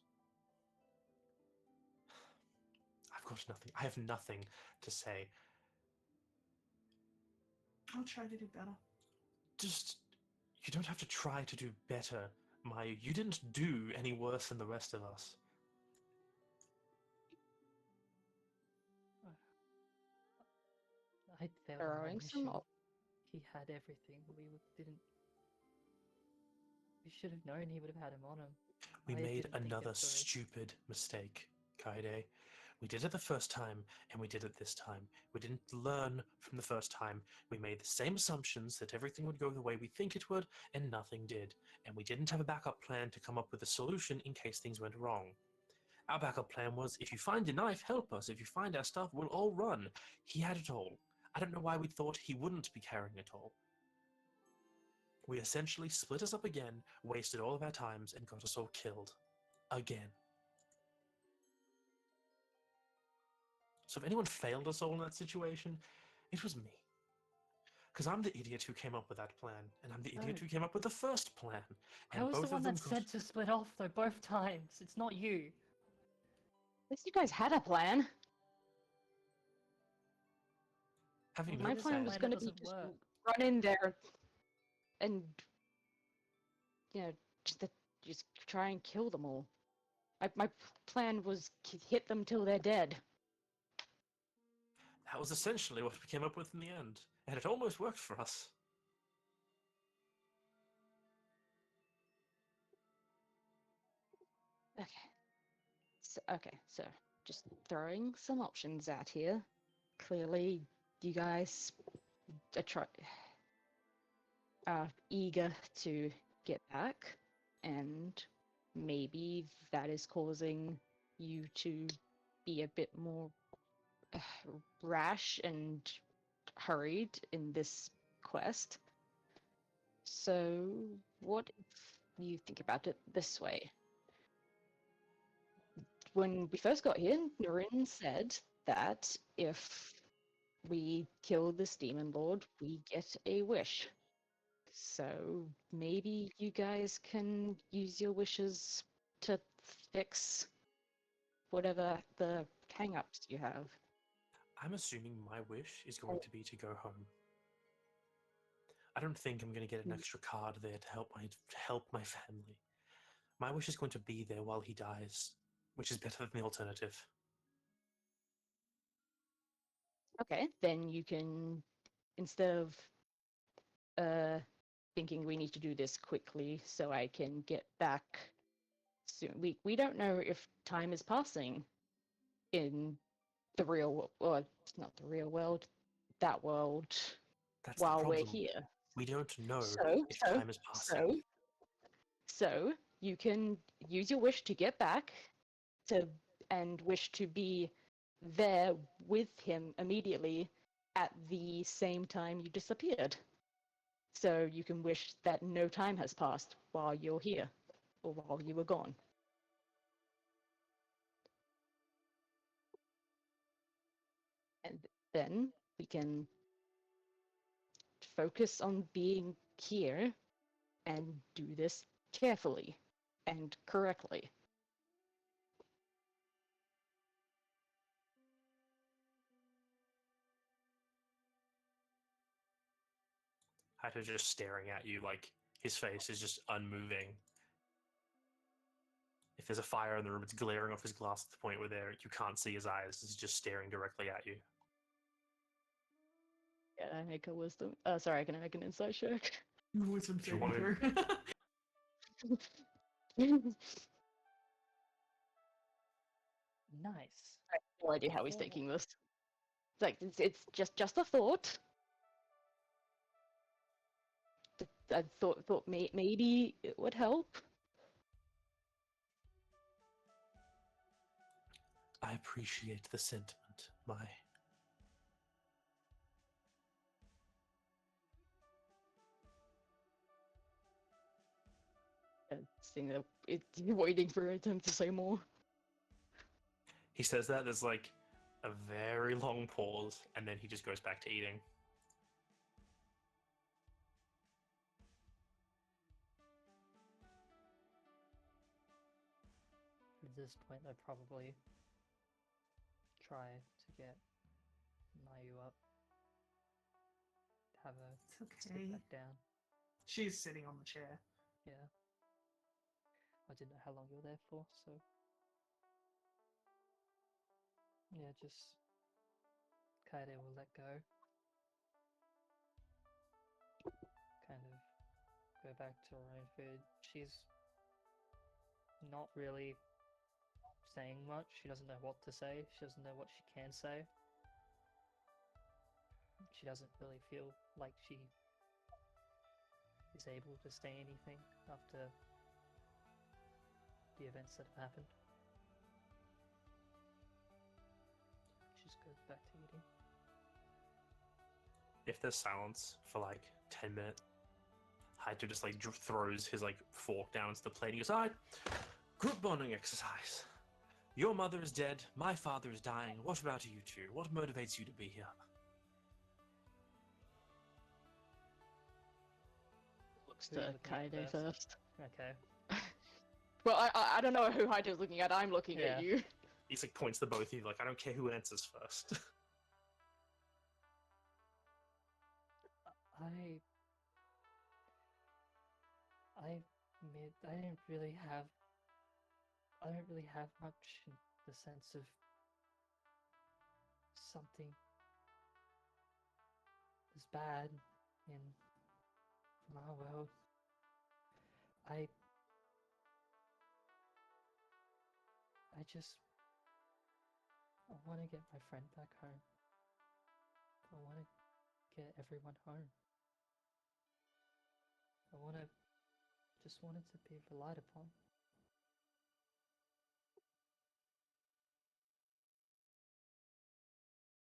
D: I've got nothing. I have nothing to say.
A: I'll try to do better.
D: Just, you don't have to try to do better, Maya. You didn't do any worse than the rest of us.
B: I failed on my
C: Throwing some
B: mission.
C: op-
B: He had everything. Didn't. We should have known he would have had him on him.
D: We
B: I
D: made
B: didn't think it
D: another
B: through.
D: stupid mistake, Kaede. We did it the first time, and we did it this time. We didn't learn from the first time. We made the same assumptions that everything would go the way we think it would, and nothing did. And we didn't have a backup plan to come up with a solution in case things went wrong. Our backup plan was, if you find a knife, help us. If you find our stuff, we'll all run. He had it all. I don't know why we thought he wouldn't be carrying it all. We essentially split us up again, wasted all of our times, and got us all killed. Again. So if anyone failed us all in that situation, it was me. Because I'm the idiot who came up with that plan, and I'm the idiot
B: No.
D: who came up with the first plan. And
B: I was the
D: both
B: one
D: of them
B: that
D: got...
B: said to split off though both times. It's not you.
C: At least you guys had a plan.
D: Having
C: My
D: no
B: What is
C: plan
B: that
C: was
B: plan
C: going
B: that
C: to be
B: doesn't
C: just
B: work?
C: run in there and, just try and kill them all. My plan was hit them till they're dead.
D: That was essentially what we came up with in the end. And it almost worked for us.
C: So just throwing some options out here. Clearly, you guys are eager to get back, and maybe that is causing you to be a bit more rash and hurried in this quest. So, what if you think about it this way? When we first got here, Norrin said that if we kill this demon lord, we get a wish. So maybe you guys can use your wishes to fix whatever the hang-ups you have.
D: I'm assuming my wish is going to be to go home. I don't think I'm going to get an extra card there to help my family. My wish is going to be there while he dies, which is better than the alternative.
C: Okay, then you can, instead of thinking we need to do this quickly so I can get back soon. We don't know if time is passing in the real world, or not the real world, that world,
D: That's
C: while
D: the
C: we're
D: problem.
C: here.
D: We don't know
C: So,
D: if
C: so,
D: time is passing.
C: so you can use your wish to get back to and wish to be there with him immediately at the same time you disappeared. So you can wish that no time has passed while you're here, or while you were gone. And then we can focus on being here and do this carefully and correctly.
D: Hato's just staring at you, like his face is just unmoving. If there's a fire in the room, it's glaring off his glass to the point where you can't see his eyes. He's just staring directly at you.
C: Can I make a wisdom? Sorry, can I make an insight check?
A: Wisdom
D: If you
A: saving
D: wanted-
A: throw.
B: Nice.
C: I have no idea how he's taking this. It's like it's just a thought. I thought maybe it would help.
D: I appreciate the sentiment, my.
C: Seeing that it's waiting for him to say more.
D: He says that, there's like a very long pause, and then he just goes back to eating.
B: At this point, I'd probably try to get Mayu up. Have her
A: It's
B: sit
A: okay.
B: back down.
A: She's sitting on the chair.
B: Yeah. I didn't know how long you were there for, so. Yeah, just. Kaede will let go. Kind of go back to her own food. She's not really saying much. She doesn't know what to say. She doesn't know what she can say. She doesn't really feel like she is able to say anything after the events that have happened. She just goes back to eating.
D: If there's silence for like 10 minutes, Haito just like throws his like fork down into the plate and he goes, "Alright, group bonding exercise. Your mother is dead, my father is dying. What about you two? What motivates you to be here?"
C: Looks
B: Who are you
C: to
B: looking at
C: Kaede first.
B: Okay.
C: Well, I don't know who Haido's looking at. I'm looking
B: Yeah.
C: at you.
D: He's like points to both of you, like, I don't care who answers first.
B: I don't really have much in the sense of something is bad in my world. I want to get my friend back home. I want to get everyone home. Just wanted to be relied upon.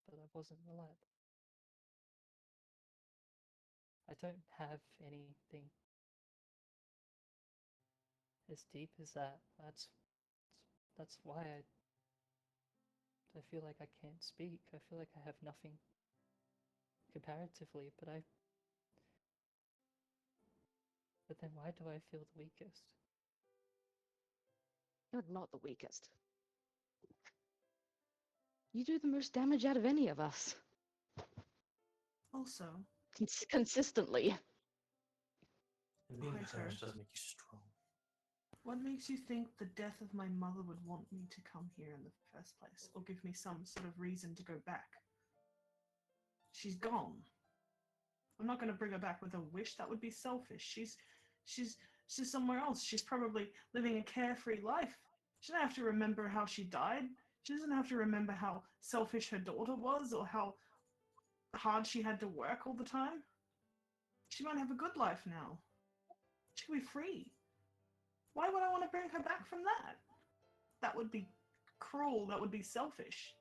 B: But I wasn't relied. I don't have anything as deep as that. That's why I feel like I can't speak. I feel like I have nothing comparatively, but then why do I feel the weakest?
C: You're not the weakest. You do the most damage out of any of us.
A: Also,
C: Consistently.
D: And being
A: Haito.
D: Irish doesn't make you strong.
A: What makes you think the death of my mother would want me to come here in the first place, or give me some sort of reason to go back? She's gone. I'm not going to bring her back with a wish. That would be selfish. She's somewhere else. She's probably living a carefree life. She doesn't have to remember how she died. She doesn't have to remember how selfish her daughter was or how hard she had to work all the time. She might have a good life now. She can be free. Why would I want to bring her back from that? That would be cruel. That would be selfish.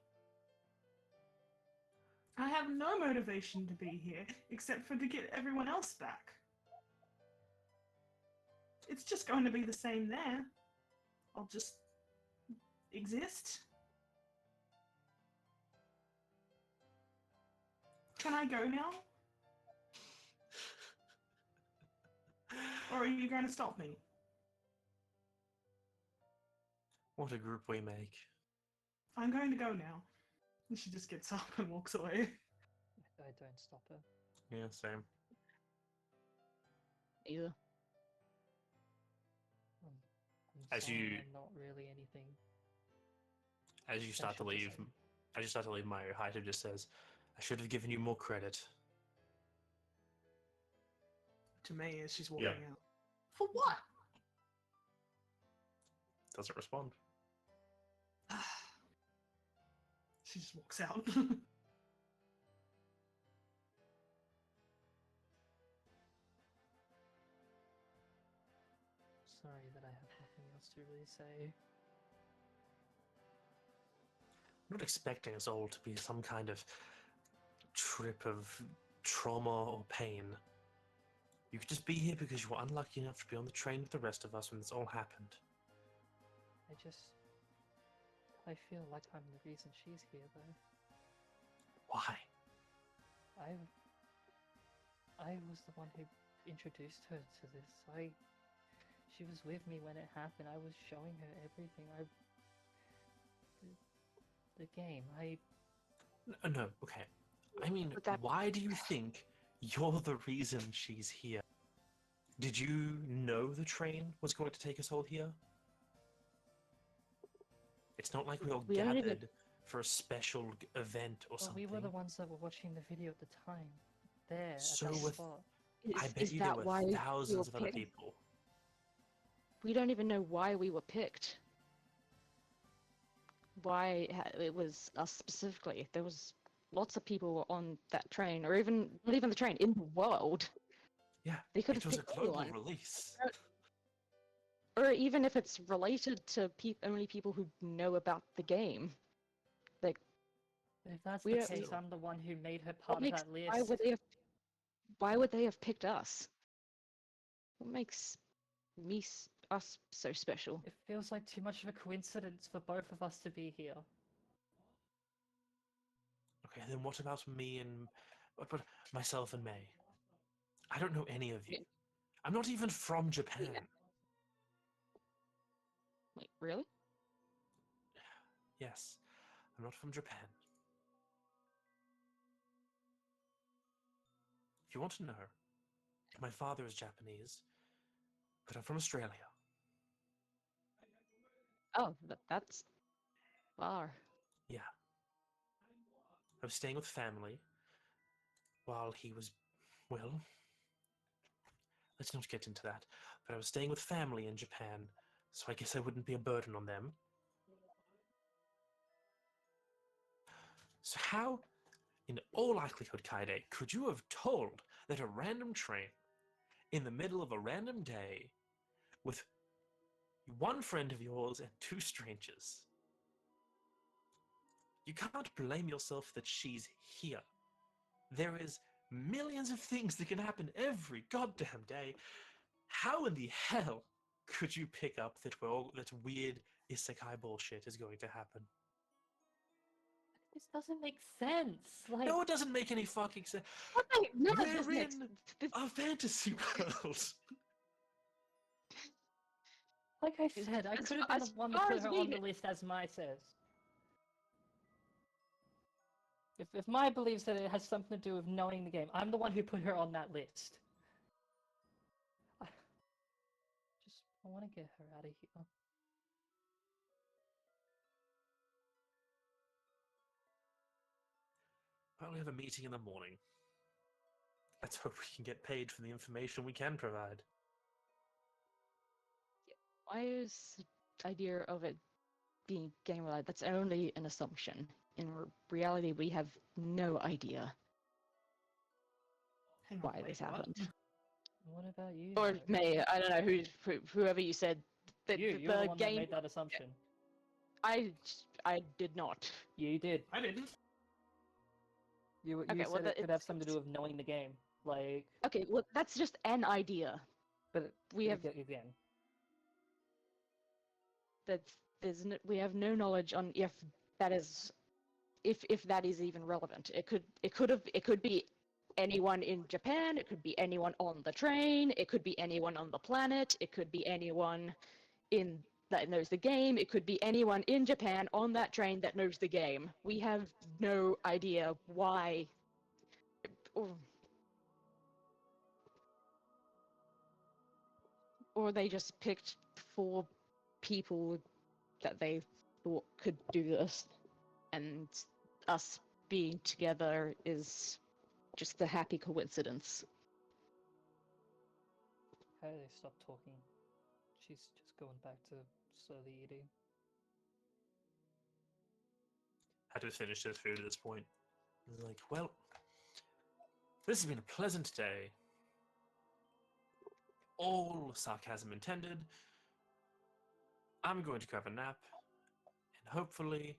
A: I have no motivation to be here except for to get everyone else back. It's just going to be the same there. I'll just exist. Can I go now? Or are you going to stop me?
D: What a group we make.
A: I'm going to go now. And she just gets up and walks away.
B: I don't stop her.
D: Yeah, same.
C: Either.
B: I'm
D: As
B: sorry,
D: you-
B: I'm not really anything.
D: As you start to
B: should
D: leave,
B: just say-
D: as you start to leave, my Haito just says, "I should have given you more credit."
A: To me as she's walking
D: Yeah.
A: out. For what?
D: Doesn't respond.
A: She just walks out.
B: Sorry that I have nothing else to really say.
D: I'm not expecting us all to be some kind of trip of trauma or pain. You could just be here because you were unlucky enough to be on the train with the rest of us when this all happened.
B: I feel like I'm the reason she's here, though.
D: Why?
B: I was the one who introduced her to this. She was with me when it happened. I was showing her everything. The game.
D: No, okay. I mean,
C: But that-
D: why do you think you're the reason she's here? Did you know the train was going to take us all here? It's not like we all
C: We don't even-
D: gathered for a special event or
B: Well,
D: something.
B: we were the ones that were watching the video at the time. There,
D: So
B: at that
D: with-
B: spot.
D: I
C: Is
D: bet you there
C: that
D: were
C: why we
D: thousands of other
C: picked?
D: people.
C: We don't even know why we were picked. Why it was us specifically. There was lots of people on that train, or even not even the train, in the world.
D: Yeah,
C: They could
D: it
C: have
D: was a
C: picked
D: global
C: anyone.
D: release.
C: Or even if it's related to only people who know about the game.
B: If that's
C: We
B: the
C: don't-
B: case, I'm the one who made her
C: What
B: part of
C: makes,
B: that list.
C: why would they have picked us? What makes us so special?
B: It feels like too much of a coincidence for both of us to be here.
D: Okay, then what about me and but myself and May? I don't know any of you.
C: Yeah.
D: I'm not even from Japan.
C: Wait, really?
D: Yes, I'm not from Japan. If you want to know, my father is Japanese, but I'm from Australia.
C: Oh, that's far.
D: Yeah. I was staying with family while he was, well, let's not get into that. But I was staying with family in Japan, so I guess I wouldn't be a burden on them. So how, in all likelihood, Kaide, could you have told that a random train in the middle of a random day with one friend of yours and two strangers? You can't blame yourself that she's here. There is millions of things that can happen every goddamn day. How in the hell could you pick up that that weird isekai bullshit is going to happen?
B: This doesn't make sense. Like,
D: No, it doesn't make any fucking sense.
C: What? None of this
D: We're
C: makes
D: in
C: this,
D: a fantasy world.
B: like I
C: As-
B: said, I
C: as
B: could have
C: far-
B: been the
C: as
B: one to
C: far
B: put
C: as
B: her
C: we
B: on the
C: kn-
B: list as Mai says. If Mai believes that it has something to do with knowing the game, I'm the one who put her on that list. I want to get her out of here.
D: Well, we have a meeting in the morning. Let's hope we can get paid for the information we can provide.
C: Why idea of it being game related? That's only an assumption. In reality, we have no idea
A: Hang on,
C: why
A: wait,
C: this
A: what?
C: happened.
B: What about you?
C: Or
B: though?
C: May, I don't know whoever you said that
B: You're the one that
C: game.
B: made that assumption.
C: I did not.
B: You did.
A: I didn't.
B: You
C: Okay, well,
B: said it could have
C: it's-
B: something to do with knowing the game. Like,
C: Okay, well that's just an idea.
B: but
C: We have
B: again.
C: we have no knowledge on if that is even relevant. It could be anyone in Japan, it could be anyone on the train, it could be anyone on the planet, it could be anyone that knows the game, it could be anyone in Japan on that train that knows the game. We have no idea why. Or they just picked 4 people that they thought could do this, and us being together is just a happy coincidence.
B: How do they stop talking? She's just going back to slowly eating.
D: Had to finish their food at this point. I was like, well, this has been a pleasant day. All sarcasm intended. I'm going to grab a nap, and hopefully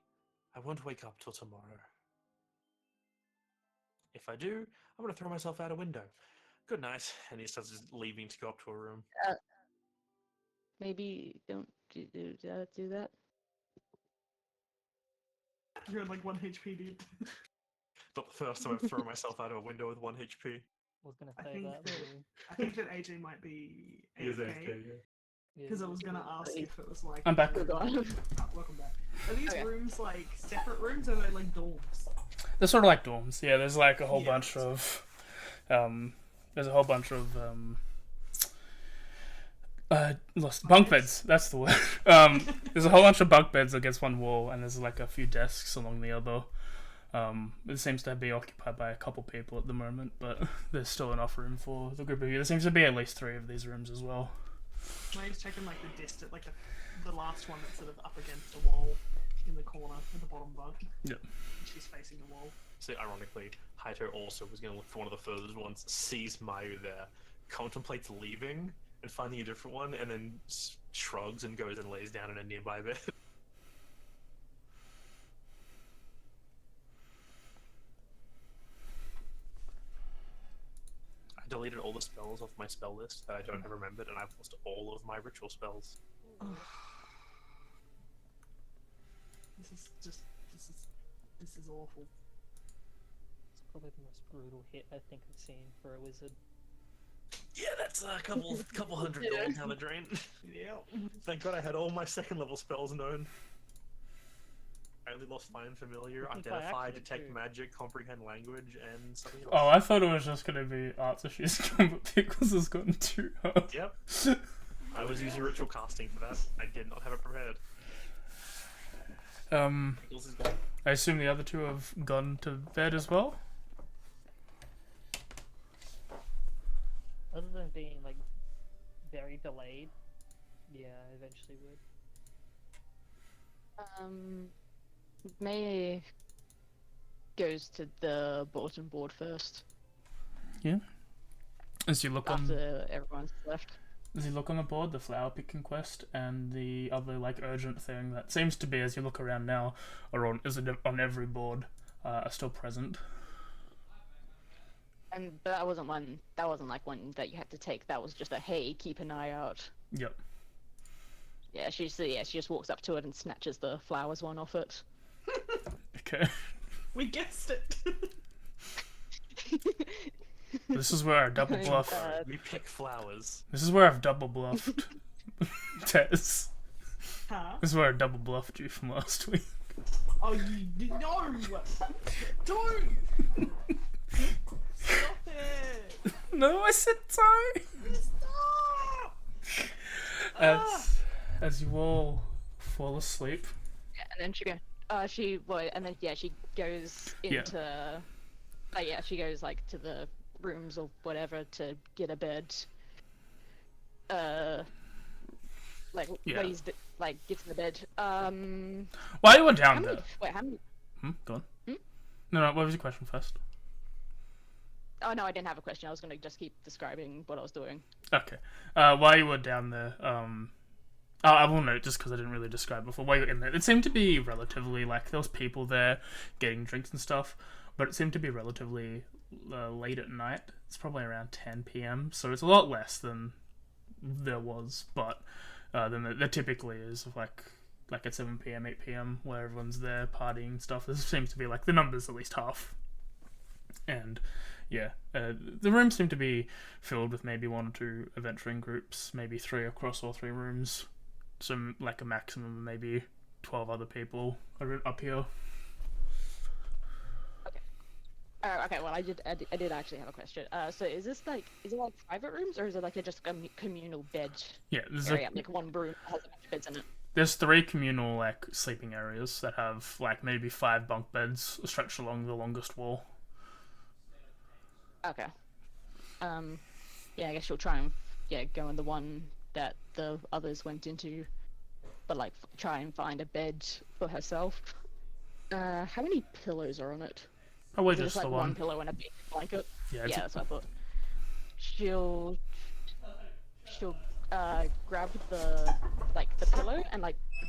D: I won't wake up till tomorrow. If I do, I'm going to throw myself out a window. Good night. And he starts just leaving to go up to a room.
C: Maybe don't do that.
A: You're at like 1 HP, dude.
D: Not the first time I've thrown myself out of a window with 1 HP.
B: Was gonna
A: I
B: say
A: think
B: that.
A: that-
B: Really.
A: I think that AJ might be
D: He is
A: AFK.
D: AFK, yeah.
B: Yeah,
A: Because I was gonna ask if it was like.
E: I'm back.
A: Welcome back. Are these
C: Okay.
A: rooms like separate rooms, or are they like dorms?
E: They're sort of like dorms. Yeah, there's like a whole
A: Yeah.
E: bunch of, there's a whole bunch of bunk beds. That's the word. There's a whole bunch of bunk beds against one wall, and there's like a few desks along the other. It seems to be occupied by a couple people at the moment, but there's still enough room for the group of you. There seems to be at least 3 of these rooms as well.
A: May's checking like the distance, like the last one that's sort of up against the wall in the corner at the bottom bunk.
E: Yep.
A: She's facing the wall.
D: So ironically, Haito also was going to look for one of the furthest ones, sees Mayu there, contemplates leaving and finding a different one, and then shrugs and goes and lays down in a nearby bed. I deleted all the spells off my spell list that I don't have remembered, and I've lost all of my ritual spells.
A: This is awful.
B: It's probably the most brutal hit I think I've seen for a wizard.
D: Yeah, that's a couple hundred gold down the drain.
A: Yeah.
D: Thank God I had all my second level spells known. I only lost Find Familiar,
B: I think by
D: Identify,
B: accident,
D: Detect
B: too.
D: Magic, Comprehend Language, and something else.
E: Oh, I thought it was just gonna be arts issues, but Pickles has gotten too hard.
D: Yep. I was using ritual casting for that. I did not have it prepared. Pickles is gone.
E: I assume the other 2 have gone to bed as well.
B: Other than being like very delayed, yeah, I eventually would.
C: May goes to the bulletin board first
E: As you look on,
C: after everyone's left.
E: as you look on the board, the flower picking quest and the other like urgent thing that seems to be, as you look around now, or on every board, are still present.
C: And but that wasn't one. That wasn't like one that you had to take. That was just a hey, keep an eye out.
E: Yep.
C: Yeah, she just walks up to it and snatches the flowers one off it.
E: Okay.
A: We guessed it.
E: This is where I double bluff.
D: We pick flowers.
E: This is where I've double bluffed. Tess.
A: Huh?
E: This is where I double bluffed you from last week.
A: Oh, no! Don't! Stop it!
E: No, I said sorry.
A: Stop!
E: As you all fall asleep.
C: Yeah, and then she goes into she goes like to the rooms or whatever to get a bed. Lays gets in the bed.
E: While you were down there.
C: How many?
E: Go on. No, what was your question first?
C: Oh no, I didn't have a question. I was gonna just keep describing what I was doing.
E: Okay. While you were down there, I will note, just because I didn't really describe before, while you were in there, it seemed to be relatively, there was people there getting drinks and stuff, but it seemed to be relatively late at night. It's probably around 10 p.m, so it's a lot less than there was, but than there typically is, like at 7 p.m, 8 p.m, where everyone's there partying and stuff. This seems to be, the numbers at least half. And yeah, the rooms seem to be filled with maybe 1 or 2 adventuring groups, maybe 3 across all 3 rooms. So a maximum of maybe 12 other people are up here.
C: Okay. Okay. Well, I did actually have a question. So is it private rooms, or is it just a communal bed?
E: Yeah, there's
C: area, one room has a bunch of beds in it.
E: There's 3 communal sleeping areas that have maybe 5 bunk beds stretched along the longest wall.
C: Okay. Yeah, I guess she'll try and go in the one that the others went into, but try and find a bed for herself. How many pillows are on it?
E: Probably just the
C: one pillow and a big blanket.
E: Yeah,
C: that's what I thought. She'll grab the pillow and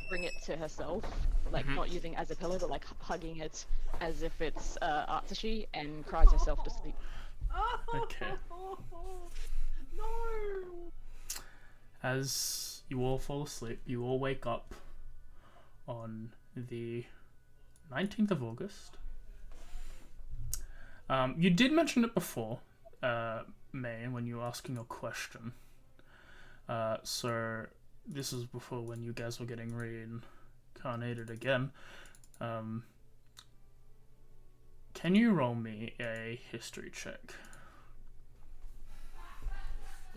C: bring it to herself, not using it as a pillow, but hugging it as if it's Artsy, and cries herself to sleep.
E: Okay.
A: No.
E: As you all fall asleep, you all wake up on the 19th of August. You did mention it before, May, when you were asking your question. So this is before when you guys were getting reincarnated again. Can you roll me a history check?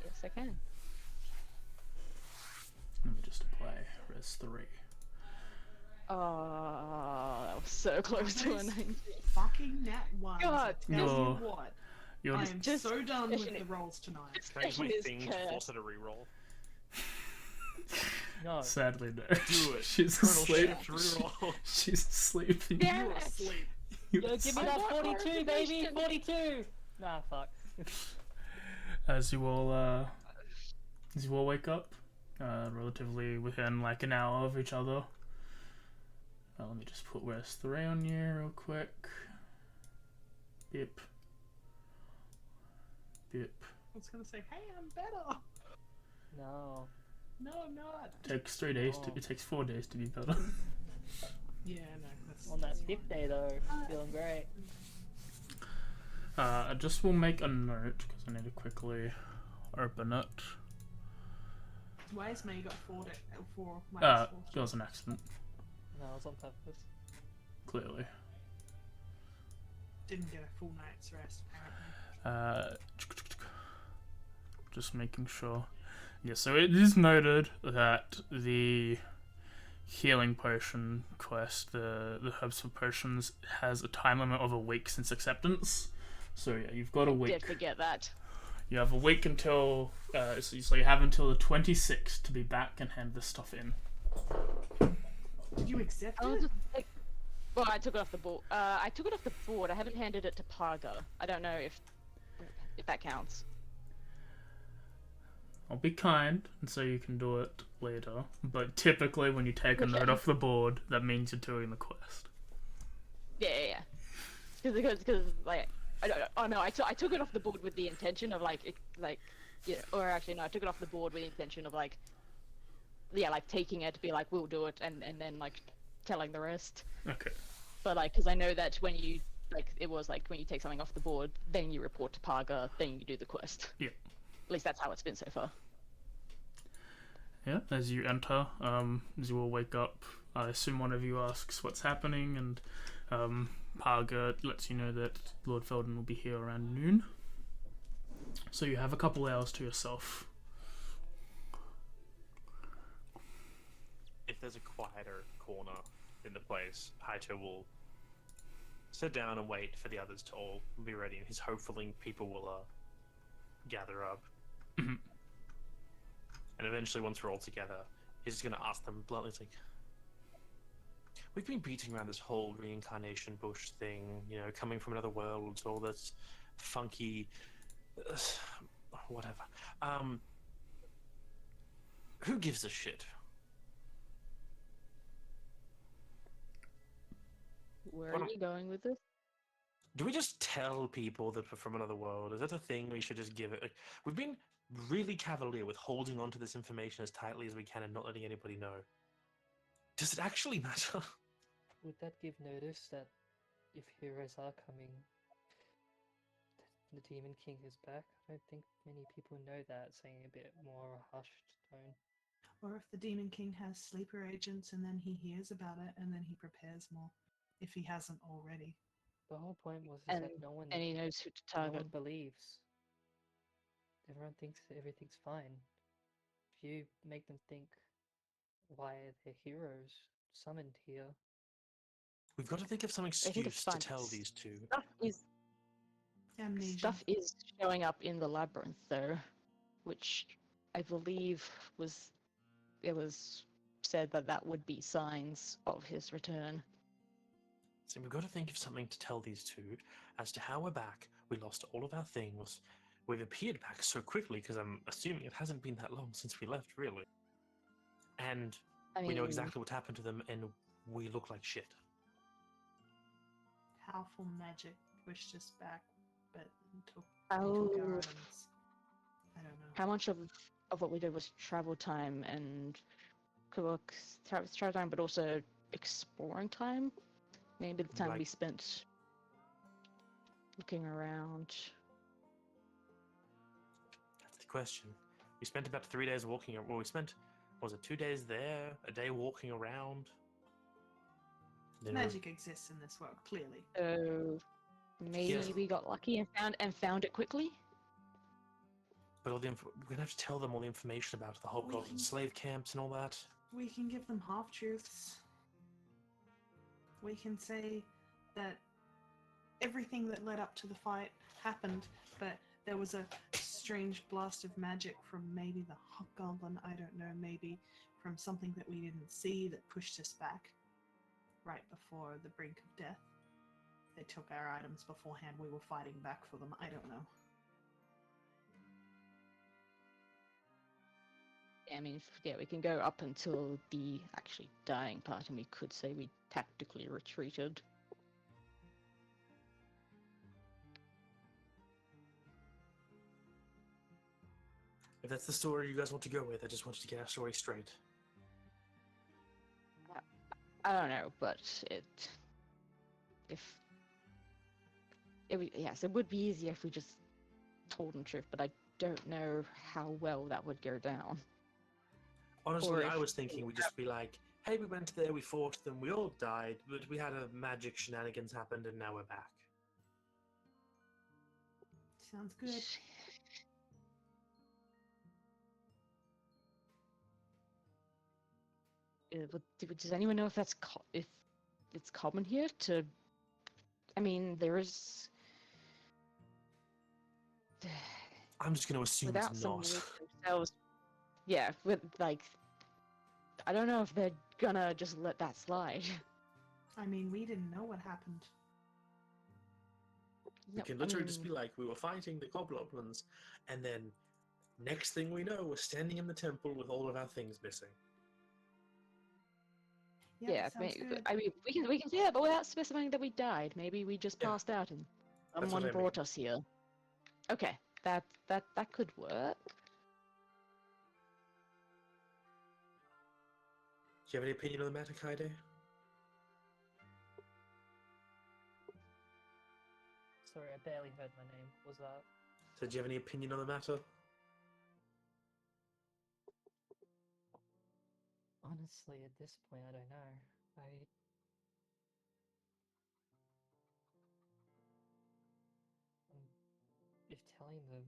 C: Yes, I can.
E: Let me just apply res 3.
C: Oh, that was so close to a 19.
A: Fucking nat one.
C: God,
A: tell you what.
E: You're
A: I am
C: just
A: so done with the
C: it.
A: rolls tonight.
F: Can I use my
C: It is
F: thing to
C: cursed.
F: force it to reroll?
B: No.
E: sadly no.
F: Do it.
E: She's
F: Colonel
E: asleep.
F: Shift reroll.
E: She's asleep.
C: Damn
A: You're
C: it.
A: asleep.
B: Yo, give me
C: I
B: that
C: want
B: 42, baby!
C: motivation.
B: 42! Nah, fuck.
E: As you all wake up, relatively within an hour of each other. Let me just put res 3 on you real quick. Bip. Bip.
A: I was gonna say, hey, I'm better.
B: No.
A: No, I'm not.
E: Takes 3 days.
B: Oh.
E: It takes 4 days to be better.
A: Yeah, no, that's
B: On that
A: that's
B: 5th day, though, feeling great.
E: I just will make a note because I need to quickly open it.
A: Why is me got 4
E: It was an accident,
B: No, it was on purpose.
E: clearly.
A: Didn't get a full night's rest, apparently.
E: Just making sure. Yeah, so it is noted that the healing potion quest, the herbs for potions, has a time limit of a week since acceptance. So yeah, you've got a week.
C: Did forget that.
E: You have a week until so you have until the 26th to be back and hand this stuff in.
A: Did you accept
C: I was
A: it?
C: just well, I took it off the board. I took it off the board. I haven't handed it to Parga. I don't know if that counts.
E: I'll be kind and say you can do it later, but typically when you take a note off the board, that means you're doing the quest.
C: Yeah. Because I don't. Oh no, I took it off the board with the intention of or actually no, I took it off the board with the intention of taking it to be we'll do it and then telling the rest.
E: Okay.
C: But because I know that when you it was when you take something off the board, then you report to Parga, then you do the quest.
E: Yeah.
C: At least that's how it's been so far.
E: Yeah, as you enter, as you all wake up, I assume one of you asks what's happening, and Parga lets you know that Lord Felden will be here around noon. So you have a couple hours to yourself.
D: if there's a quieter corner in the place, Haito will sit down and wait for the others to all be ready, and he's hoping people will gather up.
E: Mhm.
D: And eventually, once we're all together, he's just going to ask them bluntly, it's like, we've been beating around this whole reincarnation bush thing, you know, coming from another world, all this funky... whatever. Who gives a shit?
C: Where
D: Well,
C: are you going with this?
D: Do we just tell people that we're from another world? Is that a thing we should just give it? Like, we've been really cavalier with holding on to this information as tightly as we can and not letting anybody know. Does it actually matter?
B: Would that give notice that if heroes are coming, the Demon King is back? I don't think many people know that, saying a bit more hushed tone.
A: Or if the Demon King has sleeper agents and then he hears about it and then he prepares more, if he hasn't already.
B: The whole point was
C: And,
B: that no one
C: he knows who to
B: no
C: target.
B: one believes. Everyone thinks everything's fine. If you make them think why they're heroes summoned here,
D: We've got to think of some
C: think it's
D: excuse to
C: fine.
D: tell these two.
A: Amnesia.
C: Stuff is showing up in the labyrinth, though, which I believe was said that would be signs of his return.
D: So we've got to think of something to tell these two as to how we're back. We lost all of our things. We've appeared back so quickly because I'm assuming it hasn't been that long since we left, really. And
C: I mean,
D: we know exactly what happened to them, and we look like shit.
A: Powerful magic pushed us back, but took
C: how
A: our items. I don't know.
C: how much of what we did was travel time and travel time, but also exploring time. Maybe the time we
D: Like-
C: spent looking around.
D: That's the question. We spent about 3 days walking. Well, we spent, was it 2 days there, a day walking around? Then we-
A: Magic exists in this world, clearly.
C: So maybe
D: Yes.
C: we got lucky and found it quickly.
D: But we're gonna have to tell them all the information about the whole
A: We can-
D: slave camps and all that.
A: We can give them half-truths. We can say that everything that led up to the fight happened, but there was a strange blast of magic from maybe the Hobgoblin, I don't know, maybe from something that we didn't see that pushed us back right before the brink of death. They took our items beforehand, we were fighting back for them, I don't know.
C: I mean, yeah, we can go up until the actually dying part, and we could say we tactically retreated.
D: If that's the story you guys want to go with, I just wanted to get our story straight.
C: I don't know, but yes, it would be easier if we just told them the truth, but I don't know how well that would go down.
D: Honestly,
C: Or
D: I
C: if-
D: was thinking we'd just be like, hey, we went there, we fought them, we all died, but we had a magic shenanigans happened, and now we're back.
A: Sounds good.
C: Does anyone know if that's if it's common here to? I mean, there is.
D: I'm just going to assume
C: Without
D: it's
C: some
D: not.
C: rules themselves, yeah, with like, I don't know if they're gonna just let that slide.
A: I mean, we didn't know what happened.
D: We
C: No,
D: can
C: I
D: literally just be
C: mean,
D: like, we were fighting the goblins, and then next thing we know, we're standing in the temple with all of our things missing.
C: yeah,
A: sounds good.
C: I mean, we can say that, but without specifying that we died. Maybe we just
D: Yeah.
C: passed out and
D: That's what
C: someone
D: I mean.
C: brought us here. Okay, that could work.
D: Do you have any opinion on the matter, Kaide?
B: sorry, I barely heard my name. Was that?
D: So do you have any opinion on the matter?
B: Honestly, at this point, I don't know. If telling them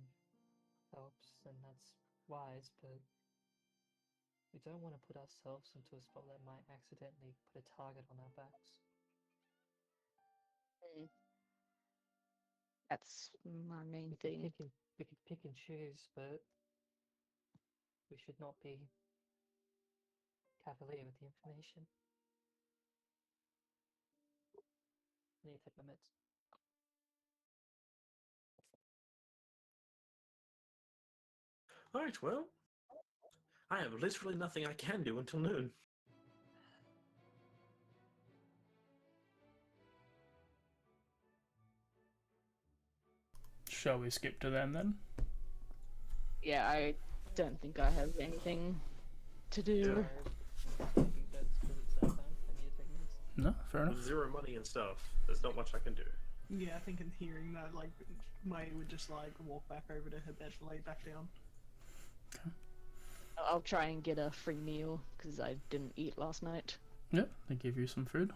B: helps, then that's wise, but We don't want to put ourselves into a spot that might accidentally put a target on our backs.
C: That's my main
B: We
C: thing.
B: could pick and choose, but we should not be cavalier with the information. I need to take my meds.
D: Alright, well, I have literally nothing I can do until noon.
E: Shall we skip to then?
C: Yeah, I don't think I have anything to do.
B: I think that's because it's that time. I need to take meds.
E: No, fair enough.
D: With zero money and stuff, there's not much I can do.
A: Yeah, I think in hearing that, like, May would just like walk back over to her bed, lay back down.
C: I'll try and get a free meal because I didn't eat last night.
E: Yep, they give you some food.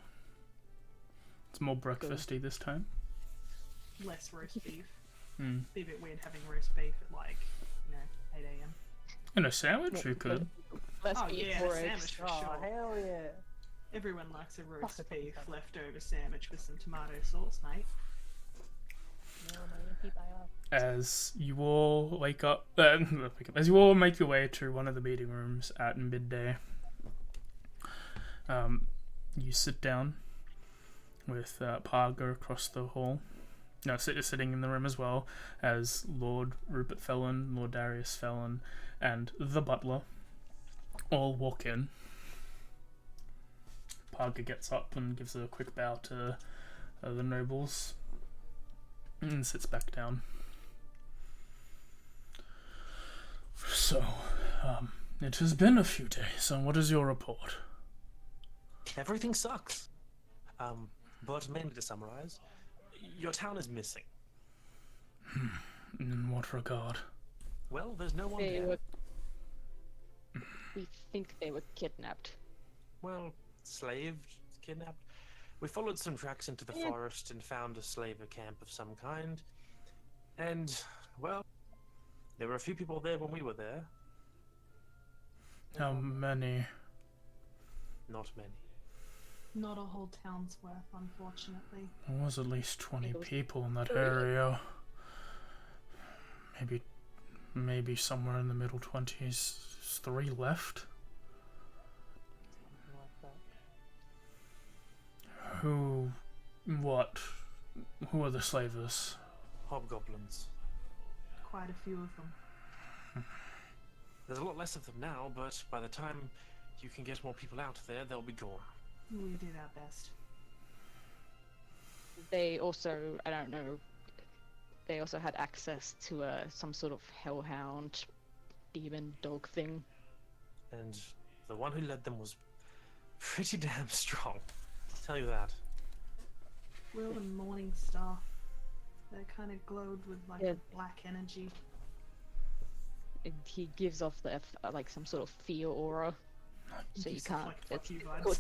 E: It's more breakfasty this time.
A: Less roast beef.
E: Hmm.
A: Be a bit weird having roast beef at like, 8 a.m.
E: In a sandwich, you could.
C: Let's
A: Oh
C: eat
A: yeah,
C: more
A: sandwich
C: eggs.
A: for
B: Oh,
A: sure.
B: hell yeah!
A: Everyone likes a roast
B: Fuck,
A: beef
B: fuck.
A: leftover sandwich with some tomato sauce, mate.
B: No, keep my eye.
E: As you all wake up, as you all make your way to one of the meeting rooms at midday, you sit down with Parga across the hall. No, sitting in the room as well as Lord Rupert Felon, Lord Darius Felon, and the butler all walk in. Parga gets up and gives a quick bow to the nobles and sits back down. So, it has been a few days, and what is your report?
D: Everything sucks. But mainly to summarize, your town is missing.
E: In what regard?
D: Well, there's no one
C: They
D: there.
C: were... We think they were kidnapped.
D: Well, slaved, kidnapped. We followed some tracks into the forest and found a slaver camp of some kind. And, well, there were a few people there when we were there.
E: How many?
D: Not many.
A: Not a whole town's worth, unfortunately.
E: There was at least 20
C: It was-
E: people in that area. Maybe somewhere in the middle 20s. 3 left?
B: Something like that.
E: Who are the slavers?
D: Hobgoblins.
A: Quite a few of them.
D: There's a lot less of them now, but by the time you can get more people out there, they'll be gone.
A: We did our best.
C: They also, I don't know, they also had access to some sort of hellhound demon dog thing.
D: And the one who led them was pretty damn strong. I'll tell you that.
A: Will the Morning Star. They kind of glowed with like
C: Yeah.
A: a black energy.
C: And he gives off the like some sort of fear aura, so you
A: Gives off,
C: can't.
A: like, fuck
C: It's
A: you
C: difficult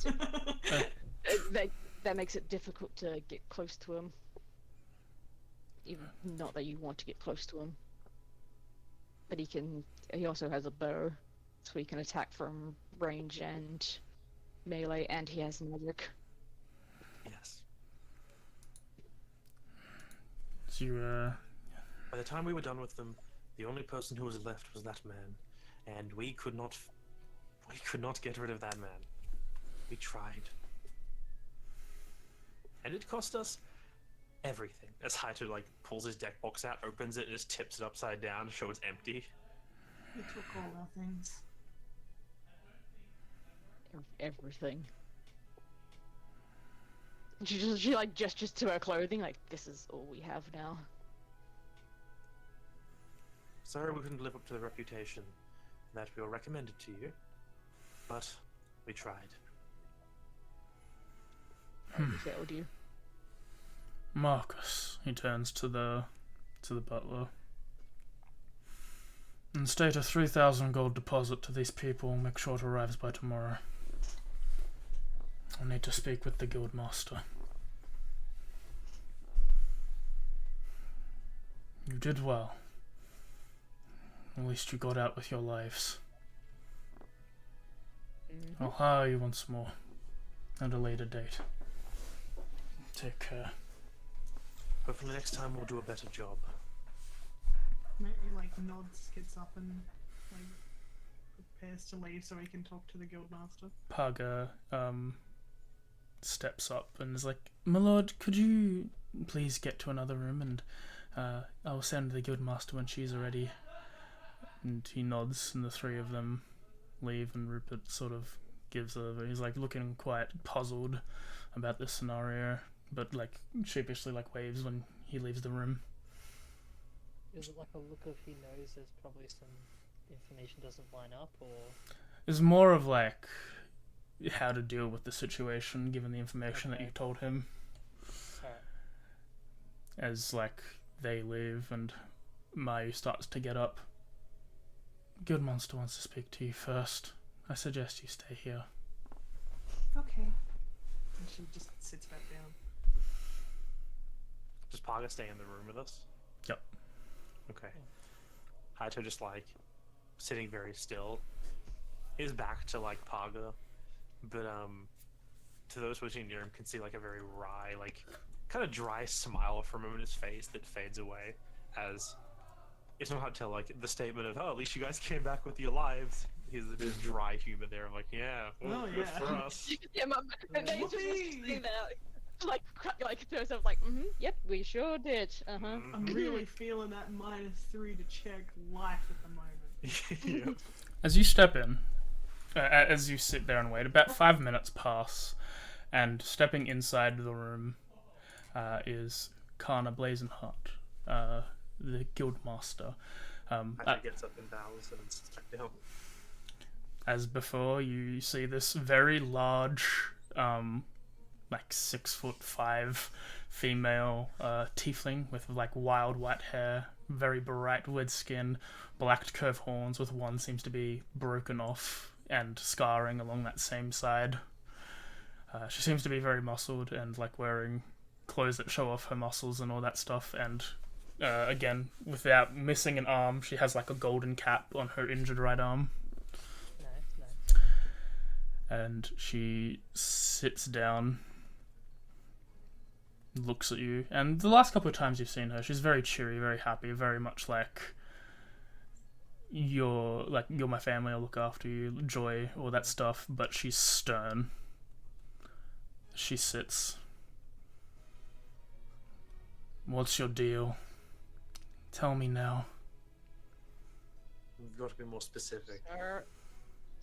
A: vibes.
C: that makes it difficult to get close to him. Even not that you want to get close to him, but he can. He also has a bow, so he can attack from range and melee, and he has magic.
D: Yes.
E: So you,
D: By the time we were done with them, the only person who was left was that man, and we could not get rid of that man. We tried, and it cost us everything. As Haito like pulls his deck box out, opens it, and just tips it upside down to show it's empty.
A: We took all our things.
C: Everything. And she like gestures to her clothing, like this is all we have now.
D: Sorry we couldn't live up to the reputation that we were recommended to you, but we tried.
C: We failed you.
E: Marcus, he turns to the butler. And state a 3,000 gold deposit to these people and make sure it arrives by tomorrow. I need to speak with the guildmaster. You did well. At least you got out with your lives. I'll hire you once more at a later date. Take care.
D: Hopefully next time we'll do a better job.
A: Maybe like nods, gets up and like prepares to leave so he can talk to the guildmaster.
E: Paga steps up and is like, "My lord, could you please get to another room and I'll send the guildmaster when she's ready." And he nods and the three of them leave and Rupert sort of gives he's like looking quite puzzled about this scenario, but like sheepishly like waves when he leaves the room.
B: Is it like a look of he knows there's probably some information doesn't line up, or
E: It's more of like how to deal with the situation given the information that
B: Okay.
E: you told him.
B: alright.
E: As like they leave and Mayu starts to get up. Guildmaster wants to speak to you first. I suggest you stay here.
A: Okay. And she just sits back down.
D: Does Paga stay in the room with us?
E: Yep.
D: Okay. Haito just like sitting very still. His back to like Paga, but to those watching near him can see like a very wry, like kind of dry smile from him in his face that fades away as it's not hard to tell like the statement of, "Oh, at least you guys came back with your lives." He's a bit of dry humor there. I'm like, "Yeah, well,
A: Oh,
D: good
A: yeah.
D: for us."
C: Yeah, my mate just
A: Whoopee!
C: sitting there, like to herself, like, yep, we sure did.
A: I'm really feeling that -3 to check life at the moment.
D: Yeah.
E: As you step in, as you sit there and wait, about 5 minutes pass, and stepping inside the room is Kana Blazenheart, the guildmaster.
D: Haito gets up and bows and sits back down.
E: As before, you see this very large, like 6'5" female tiefling with like wild white hair, very bright red skin, black curved horns with one seems to be broken off and scarring along that same side. She seems to be very muscled and like wearing clothes that show off her muscles and all that stuff, and again, without missing an arm, she has like a golden cap on her injured right arm.
B: Nice.
E: And she sits down, looks at you, and the last couple of times you've seen her, she's very cheery, very happy, very much like you're my family, I'll look after you, joy, all that stuff, but she's stern. She sits. What's your deal? Tell me now.
D: You've got to be more specific.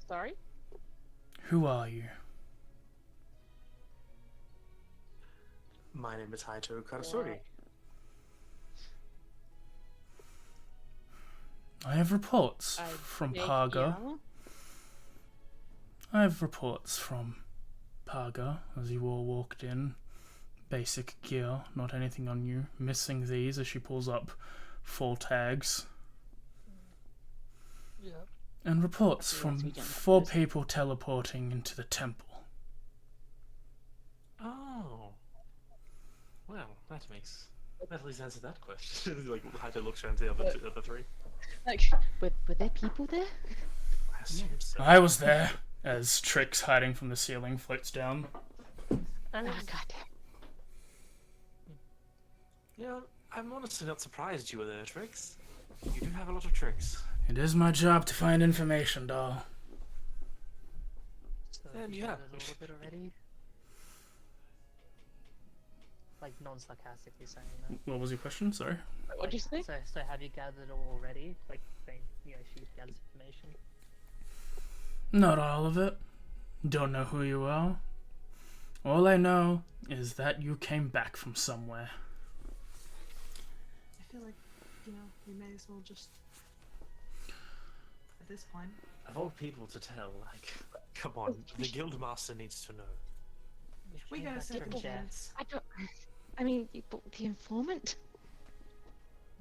C: Sorry?
E: Who are you?
D: My name is Haito Karasori.
E: I have reports
C: I
E: from
C: beg
E: Paga.
C: your-
E: I have reports from Paga as you all walked in. Basic gear, not anything on you. Missing these as she pulls up 4 tags.
B: Yep.
E: And reports
C: Yes,
E: from
C: we don't have
E: 4
C: those.
E: people teleporting into the temple.
D: Oh. Well, that at least answers that question. Like Haito looks around to the other three.
C: Like, were there people there?
D: I assume so.
E: I was there as Trix hiding from the ceiling floats down.
C: Oh, God.
D: Yeah, I'm honestly not surprised you were there, Trix. You do have a lot of tricks.
E: It is my job to find information, doll.
B: So
D: And
B: you
D: yeah.
B: gathered all of it already? Like non-sarcastically saying that.
E: What was your question? Sorry.
C: What'd you say?
B: So have you gathered all already? Like, saying, she gathers information.
E: Not all of it. Don't know who you are. All I know is that you came back from somewhere.
A: I feel like, we may as well just at this point.
D: Of all people to tell, like, come on, the Guildmaster needs to know.
A: We
B: came
A: got a
B: back
A: second
B: from
A: chance.
C: I mean, the informant?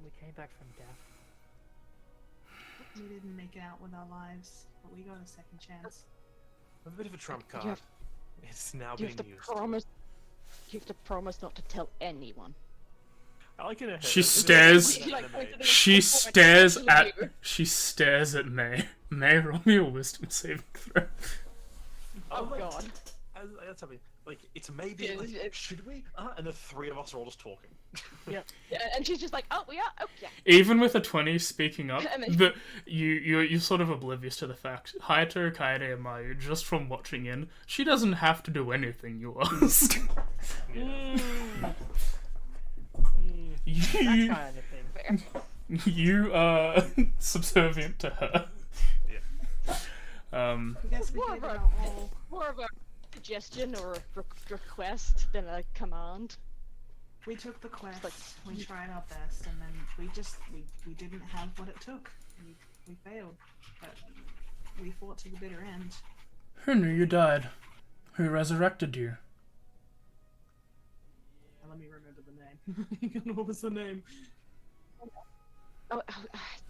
B: We came back from death.
A: We didn't make it out with our lives, but we got a second chance.
D: A bit of a trump
C: You
D: card.
C: have-
D: It's now
C: You
D: being
C: have to
D: used.
C: promise. You have to promise not to tell anyone.
D: I like it.
E: She stares- She stares
C: Actually
E: at
C: you.
E: May. May, roll me a wisdom saving throw.
C: Oh god.
D: That's something. Like, it's maybe,
C: Yeah,
D: like, should we? And the three of us are all just talking.
C: Yeah, and she's just like, oh, we are? Oh, yeah.
E: Even with a 20 speaking up,
C: And then-
E: you're sort of oblivious to the fact. Hayato, Kaede, and Mayu, just from watching in, she doesn't have to do anything you ask.
B: That
E: you,
B: kind of thing.
E: you are subservient to her.
A: I guess we
C: More
A: gave
C: of
A: it
C: a-
A: our all.
C: More of a suggestion or a request than a command.
A: We took the quest, we tried our best, and then we didn't have what it took. We failed, but we fought to the bitter end.
E: Who knew you died? Who resurrected you?
A: Now let me remember the name. What was the name?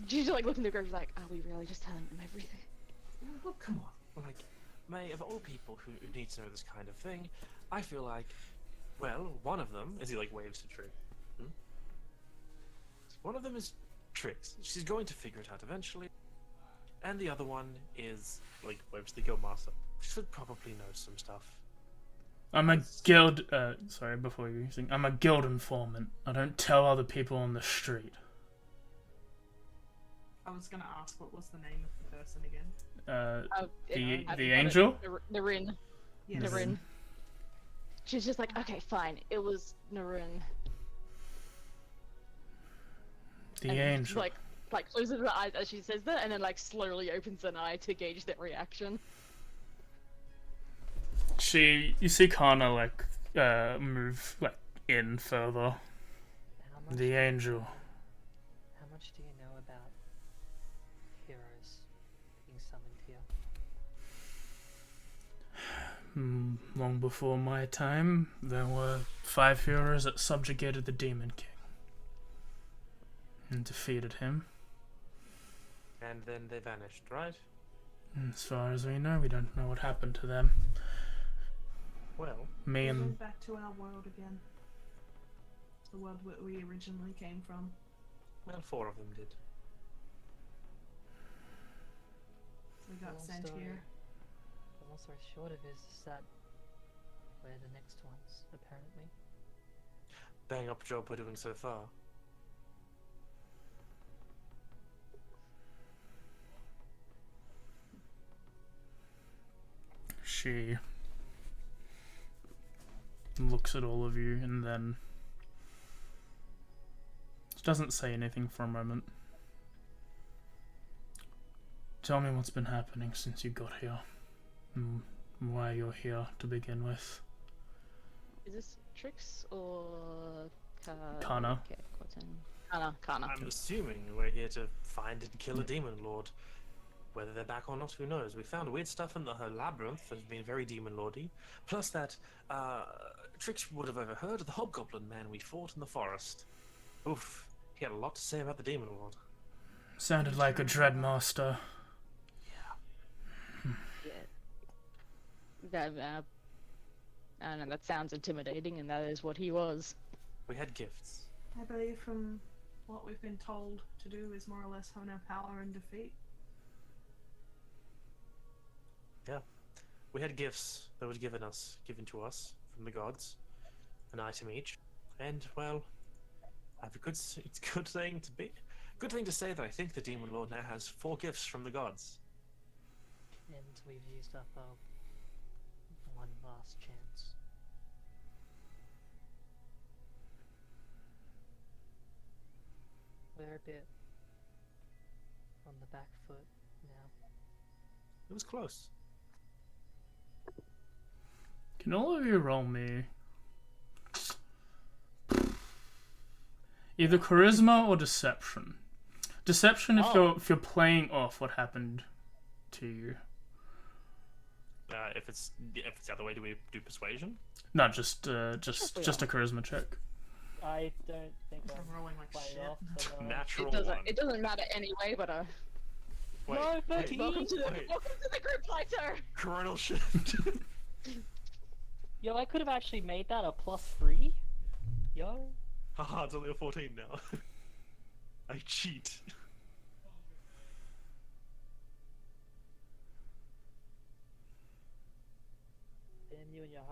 C: She's like looking at the group like, are we really just telling them everything?
D: Well, come on. Like, May, of all people who need to know this kind of thing, I feel like, well, one of them, as he like waves to Trix. One of them is Trix. She's going to figure it out eventually. And the other one is, like, waves to the Guildmaster. She should probably know some stuff.
E: I'm a guild. Sorry, before you sing, I'm a guild informant. I don't tell other people on the street.
A: I was gonna ask what was the name of the person again.
E: The angel.
C: Narin.
A: Yes.
C: Narin. She's just like, okay, fine. It was Narin.
E: The
C: And
E: angel.
C: Like closes her eyes as she says that, and then like slowly opens an eye to gauge their reaction.
E: You see Kana like move like in further.
B: How much,
E: The angel.
B: how much do you know about heroes being summoned here?
E: Long before my time, there were 5 heroes that subjugated the Demon King and defeated him.
D: And then they vanished, right?
E: As far as we know, we don't know what happened to them.
D: Well,
E: Me
A: We
E: and
A: went back to our world again. The world where we originally came from.
D: 4 of them did.
A: We got
B: Long
A: sent
B: story.
A: here.
B: The long story short of it is that we're the next ones, apparently.
D: Bang up job we're doing so far.
E: she looks at all of you and then doesn't say anything for a moment. Tell me what's been happening since you got here. And why you're here to begin with.
C: Is this Trix or
E: Kana.
C: Okay, Kana.
D: I'm assuming we're here to find and kill a demon lord. Whether they're back or not, who knows? We found weird stuff in the labyrinth that has been very demon lordy. Plus that, Trix would have overheard of the hobgoblin man we fought in the forest. Oof, he had a lot to say about the demon lord.
E: Sounded like a dreadmaster.
C: That, I don't know, that sounds intimidating, and that is what he was.
D: We had gifts.
A: I believe from what we've been told to do is more or less hone our power and defeat.
D: Yeah. We had gifts that was given to us from the gods. An item each. And, well, it's a good thing to say that I think the demon lord now has 4 gifts from the gods.
B: And we've used up our one last chance. We're a bit on the back foot now.
D: It was close.
E: Can all of you roll me either charisma or deception? Deception if you're playing off what happened to you.
D: If it's the other way, do we do persuasion?
E: No, just a charisma check.
B: I don't think
A: I'm
B: I'm
A: rolling like
B: playing
A: shit.
B: off. So no.
D: Natural 1.
C: It doesn't matter anyway, but
D: Wait,
B: No,
D: wait,
B: 13.
C: welcome to
D: wait.
C: the group, Plato.
D: Coronal shift.
B: Yo, I could have actually made that a +3. Yo.
D: Haha, it's only a 14 now. I cheat.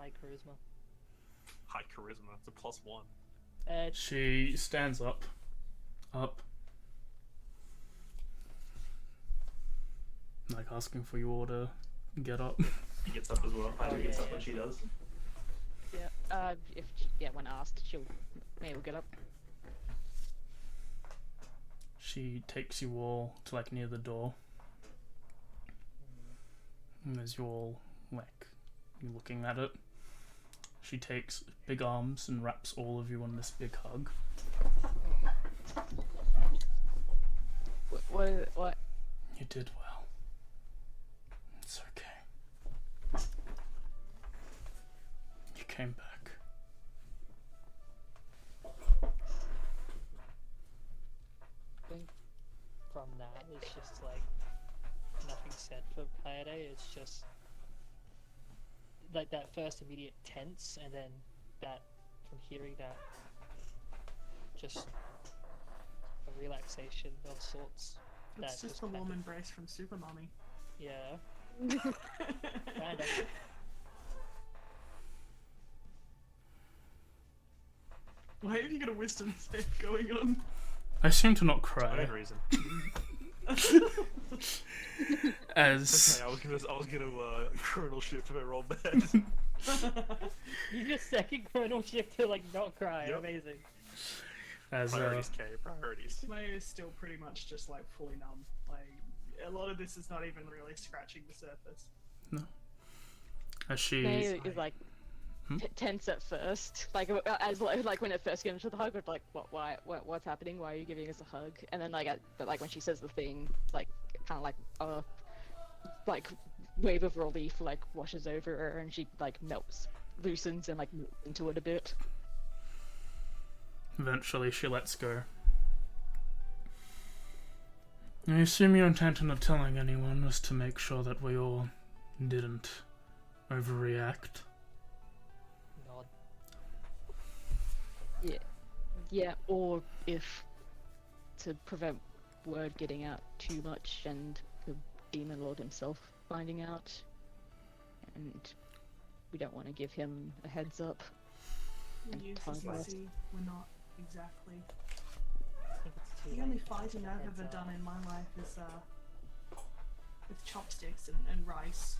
B: high charisma.
F: High charisma. It's a +1.
E: She stands up. Like asking for you all to get up.
F: He gets up as well. Ida gets
B: yeah,
F: up
B: yeah.
F: when she does.
C: Yeah. When asked, she'll maybe get up.
E: She takes you all to like near the door. And as you all like you're looking at it, she takes big arms and wraps all of you in this big hug.
C: What?
E: You did well. It's okay. You came back.
B: I think from that, it's just like nothing said for Hayate. It's just like that first immediate tense, and then that from hearing that, just a relaxation of sorts.
A: It's
B: That
A: just the
B: kind
A: warm
B: of-
A: embrace from Super Mommy.
B: Yeah, kind of.
A: Why have you got a wisdom save going on?
E: I seem to not
F: For
E: cry.
F: no reason.
E: As
F: Okay, I was gonna chronal shift if I rolled bad.
B: You just second chronal shift to like not cry.
F: Yep.
B: Amazing.
F: Priorities, K. Priorities.
A: My is still pretty much just like fully numb. Like a lot of this is not even really scratching the surface.
E: as she
C: May is like
E: Hmm?
C: tense at first, like as like when it first gets into the hug, it's like what's happening? Why are you giving us a hug? And then but like when she says the thing, like kind of like wave of relief like washes over her, and she like loosens and like moves into it a bit.
E: eventually she lets go. I assume your intention of telling anyone was to make sure that we all didn't overreact.
B: Nod.
C: Yeah, or if to prevent word getting out too much and the Demon Lord himself finding out, and we don't want to give him a heads up. And
A: You
C: time rest.
A: see, we're not exactly.
B: I think it's too
A: The
B: late
A: only
B: to
A: fighting I've
B: heads
A: ever
B: up.
A: done in my life is with chopsticks and rice.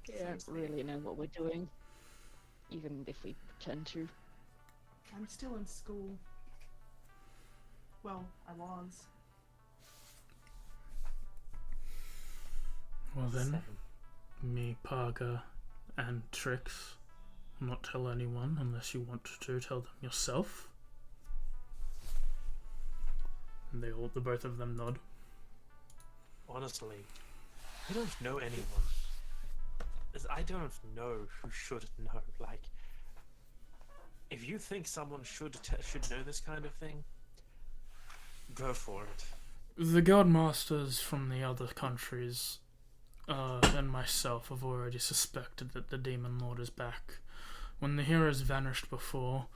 C: We don't really know what we're doing, even if we pretend to.
A: I'm still in school. Well, I was.
E: Well then,
B: 7.
E: me, Parga, and Trix will not tell anyone unless you want to tell them yourself. And the both of them nod.
D: Honestly, I don't know anyone. I don't know who should know. Like, if you think someone should know this kind of thing, go for it.
E: The guard masters from the other countries and myself have already suspected that the Demon Lord is back. When the heroes vanished before,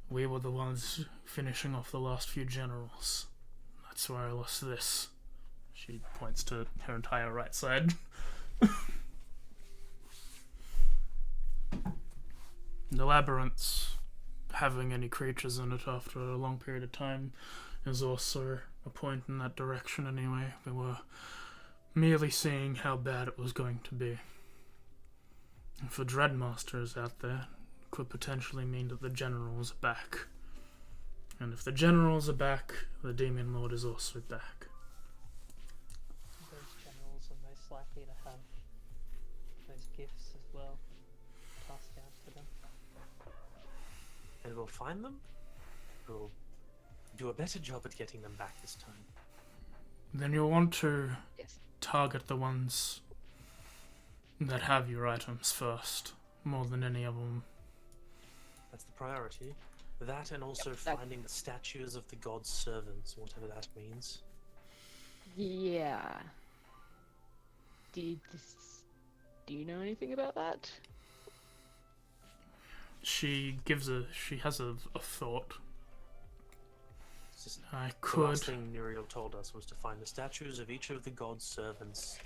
E: we were the ones finishing off the last few generals. That's where I lost this. She points to her entire right side. The labyrinths, having any creatures in it after a long period of time, is also a point in that direction anyway. We were merely seeing how bad it was going to be. And for Dreadmasters out there, it could potentially mean that the generals are back. And if the generals are back, the Demon Lord is also back.
B: Those generals are most likely to have those gifts as well passed out to them.
D: And we'll find them. We'll do a better job at getting them back this time.
E: Then you'll want to
C: Yes.
E: target the ones that have your items first, more than any of them.
D: That's the priority. That and also
C: that-
D: finding the statues of the god's servants, whatever that means.
C: Yeah. Do you know anything about that?
E: She has a thought.
D: It's just,
E: I
D: the
E: could.
D: last thing Muriel told us was to find the statues of each of the god's servants,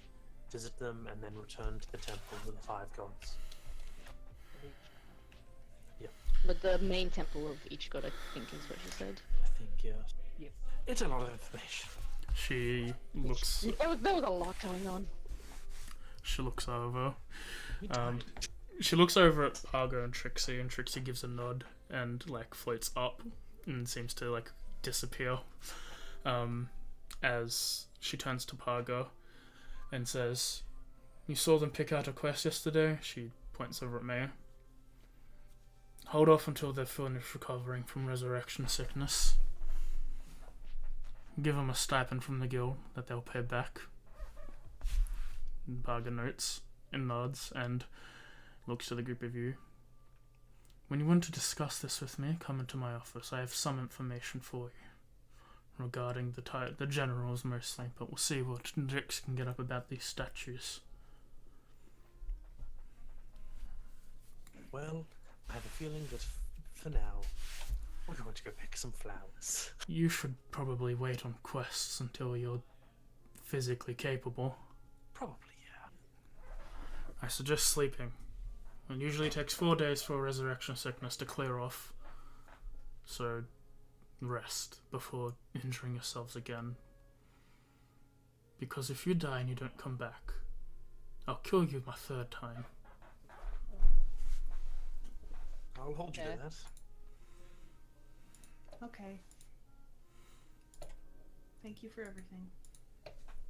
D: visit them, and then return to the temple with the 5 gods.
C: But the main temple of each god, I think, is what she said.
F: I think, yeah.
B: Yep.
F: It's a lot of information.
E: She looks.
C: There was a lot going on.
E: She looks over. She looks over at Pargo and Trixie gives a nod and like floats up and seems to like disappear. As she turns to Pargo and says, "You saw them pick out a quest yesterday?" She points over at me. "Hold off until they're finished recovering from resurrection sickness. Give them a stipend from the guild that they'll pay back." And Pargo notes and nods and looks to the group of you. "When you want to discuss this with me, come into my office. I have some information for you. Regarding the generals mostly, but we'll see what Dix can get up about these statues."
F: Well, I have a feeling that for now, we're going to go pick some flowers.
E: You should probably wait on quests until you're physically capable.
F: Probably, yeah.
E: I suggest sleeping. It usually takes 4 days for resurrection sickness to clear off. So, rest before injuring yourselves again. Because if you die and you don't come back, I'll kill you my 3rd time.
F: I'll hold you to that.
A: Okay. Thank you for everything.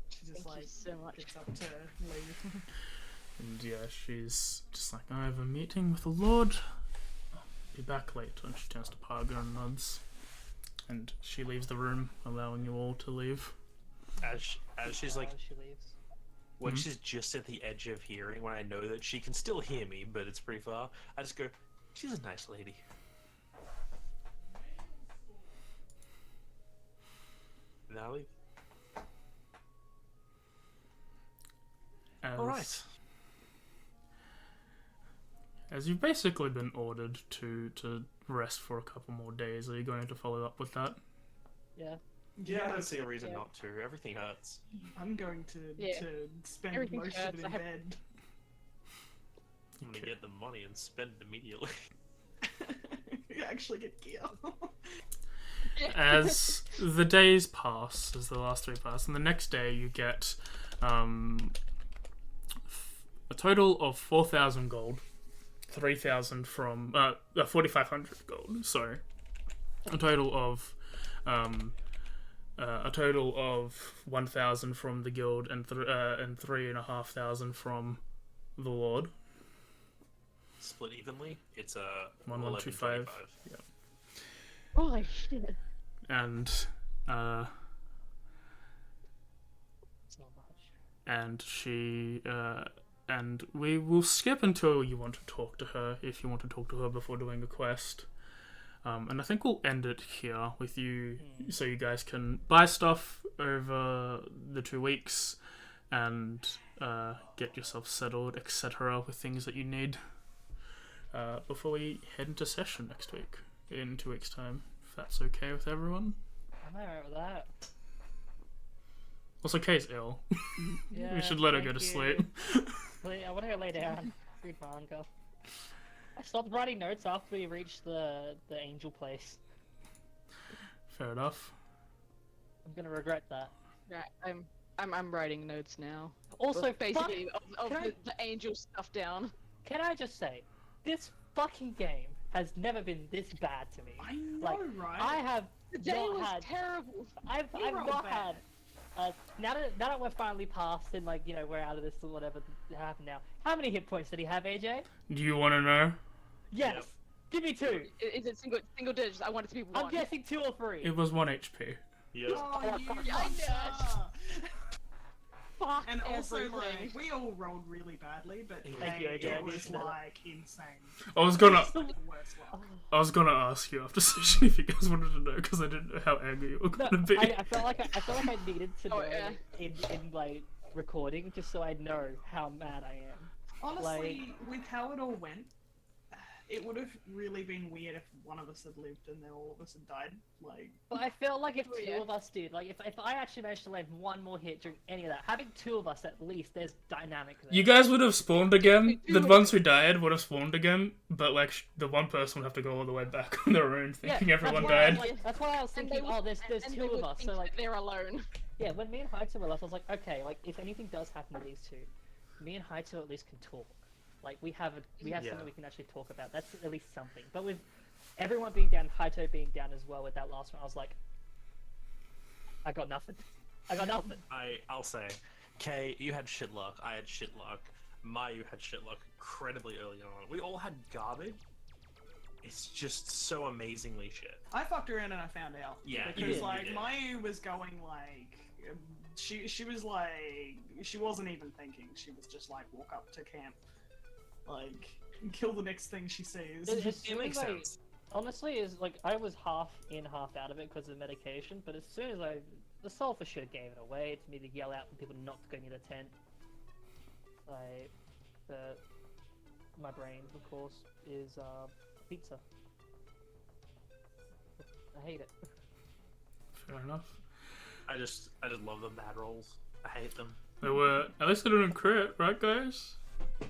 A: She just
C: Thank you so much.
A: gets up to leave.
E: And yeah, she's just like, "I have a meeting with the Lord. I'll be back later." And she turns to Pargo and nods. And she leaves the room, allowing you all to leave.
F: As she's like,
B: She leaves.
F: when she's just at the edge of hearing, when I know that she can still hear me, but it's pretty far, I just go, "She's a nice lady." And I leave. Alright.
E: As you've basically been ordered to rest for a couple more days, are you going to follow up with that?
B: Yeah.
F: Yeah, I don't see a reason
C: Yeah.
F: not to. Everything hurts.
A: I'm going to spend
C: Everything
A: most
C: hurts.
A: of it
C: I
A: in
C: have-
A: bed.
F: I'm gonna get the money and spend it immediately.
A: You actually get gear.
E: As the days pass, as the last 3 pass, and the next day you get a total of 4,000 gold, 3,000 from 4,500 gold. Sorry, a total of 1,000 from the guild and 3,500 from the Lord.
F: Split evenly. It's a
E: 1,125.
F: 11.25.
E: Yeah.
C: Holy shit.
E: And
B: It's not much.
E: and we will skip until you want to talk to her, if you want to talk to her before doing a quest. And I think we'll end it here with you, so you guys can buy stuff over the 2 weeks and get yourself settled, etc., with things that you need before we head into session next week, in 2 weeks' time, if that's okay with everyone.
B: I'm alright with that.
E: Also, Kay's ill.
B: Yeah,
E: We should let her go
B: thank
E: to
B: you.
E: sleep.
B: I want to go lay down. Read manga. I stopped writing notes after we reached the angel place.
E: Fair enough.
B: I'm gonna regret that.
C: Right, I'm writing notes now.
B: Also,
C: Well, basically
B: fuck,
C: of
B: can I-
C: the angel stuff down.
B: can I just say, this fucking game has never been this bad to me.
A: I know,
B: Like,
A: right?
B: I have
C: The day
B: not
C: was
B: had.
C: terrible.
B: I've
A: You rolled
B: not
A: bad.
B: had. Now that we're finally past and like we're out of this or whatever happened now. How many hit points did he have, AJ?
E: Do you want to know?
B: Yes.
F: Yep.
B: Give me 2.
C: Is it single digits? I want it to be 1.
B: I'm guessing 2 or 3.
E: It was 1 HP.
F: Yeah.
A: Oh, you
C: I know.
A: suck.
C: Fuck
A: And also,
C: everything.
A: like, we all rolled really badly, but
B: Thank you, AJ, I
A: it was
B: didn't know that.
A: like insane.
E: I was gonna
A: Worst luck.
E: ask you after session if you guys wanted to know, because I didn't know how angry you were
B: No,
E: gonna be.
B: I felt like I needed to know
C: Oh, yeah.
B: in like recording just so I know how mad I am.
A: Honestly, with how it all went, it would have really been weird if one of us had lived and then all of us had died. Like,
B: But I feel like if
C: Oh,
B: two
C: yeah.
B: of us did, like if I actually managed to land one more hit during any of that, having two of us at least, there's dynamic there.
E: You guys would have spawned again.
C: We
E: The
C: do.
E: ones who died would have spawned again, but like the one person would have to go all the way back on their own, thinking everyone
B: that's why I
E: died.
B: was like, that's why I was
C: And
B: thinking,
C: they would-
B: oh, there's
C: and
B: two
C: they
B: of
C: would
B: us,
C: think
B: so like,
C: that they're alone.
B: yeah, when me and Haito were left, I was like, okay, like if anything does happen to these two, me and Haito at least can talk. Like we have
F: Yeah.
B: something we can actually talk about. That's at least something. But with everyone being down, Haito being down as well with that last one, I was like, I got nothing. I got nothing.
F: I'll say, Kay, you had shit luck. I had shit luck. Mayu had shit luck incredibly early on. We all had garbage. It's just so amazingly shit.
A: I fucked around and I found out.
F: Yeah,
B: you
A: because
B: did,
A: like
F: you did.
A: Mayu was going like, she was like, she wasn't even thinking. She was just like, walk up to camp, like, and kill the next thing she sees.
F: It makes sense.
B: Honestly, is like I was half in, half out of it because of medication. But as soon as the sulfur should have gave it away. It's me to yell out for people not to go near the tent. Like, my brain, of course, is pizza. I hate it.
E: Fair enough.
F: I just love the mad rolls. I hate them.
E: They were at least they didn't crit, right, guys?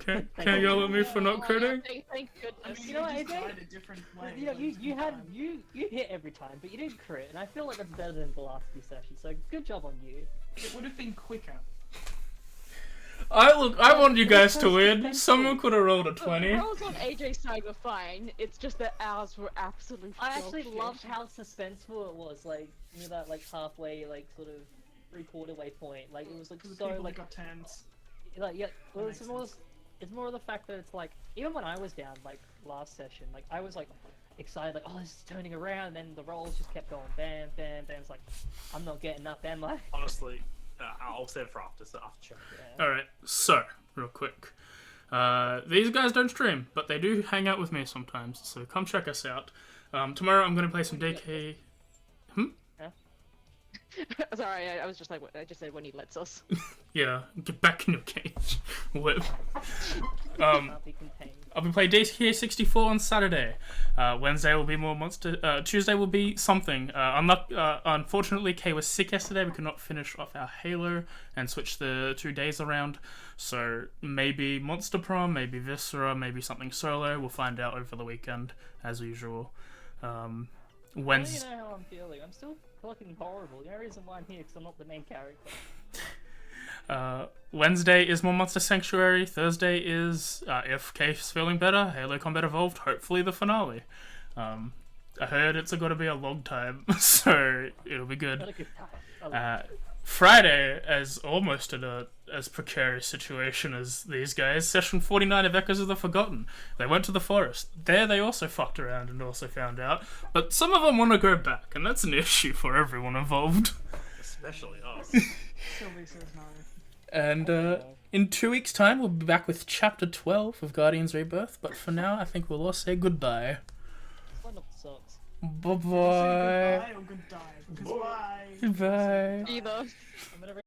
E: Can't
B: you.
E: yell at me for not
C: Oh, yeah,
E: critting.
C: thank
A: I
C: goodness.
A: mean,
B: You know
A: we
B: what,
A: just
B: AJ?
A: died a different way.
B: You know,
A: like,
B: you had
A: time.
B: you hit every time, but you didn't crit, and I feel like that's better than the last few sessions. So good job on you.
A: It would have been quicker.
E: I want you guys to
B: so
E: win.
B: suspenseful.
E: Someone could have rolled a
C: The
E: 20.
C: rolls on AJ's side were fine. It's just that ours were absolute.
B: I actually
C: dog
B: loved
C: shit.
B: how suspenseful it was. Like near that like halfway, like sort of 3/4 way point. Like it was like
A: For the
B: so
A: people
B: like
A: that got tens.
B: like yeah. Well,
A: makes
B: it's more of the fact that it's like even when I was down like last session, like I was like excited, like oh this is turning around, and then the rolls just kept going bam bam bam. It's like I'm not getting up, am I?
F: Honestly, I'll save it for after check.
B: Yeah.
E: Alright, so, real quick. These guys don't stream, but they do hang out with me sometimes, so come check us out. Tomorrow I'm going to play some DK...
C: Sorry, I was just like, I just said when he lets us.
E: Yeah, get back in your cage. Whip.
B: Can't be contained.
E: I'll be playing DK64 on Saturday. Wednesday will be more monster. Tuesday will be something. Unfortunately, Kay was sick yesterday. We could not finish off our Halo and switch the 2 days around. So maybe Monster Prom, maybe Viscera, maybe something solo. We'll find out over the weekend, as usual. Wednesday.
B: You know how I'm feeling. I'm still fucking horrible. The only reason why I'm here is because I'm not the main character.
E: Wednesday is more Monster Sanctuary. Thursday is, if Kay's feeling better, Halo Combat Evolved, hopefully the finale. I heard it's got to be a long time, so it'll be
B: Not
E: good.
B: a good time. I love it.
E: Friday is almost in a as precarious situation as these guys. Session 49 of Echoes of the Forgotten. They went to the forest. There they also fucked around and also found out. But some of them want to go back, and that's an issue for everyone involved.
F: Especially us.
A: Sylvie says no.
E: And in 2 weeks' time, we'll be back with Chapter 12 of Guardians Rebirth. But for now, I think we'll all say goodbye.
B: This lineup sucks.
E: Bye-bye.
A: Say goodbye or good die. Goodbye.
E: Goodbye.
C: Either.
B: I'm gonna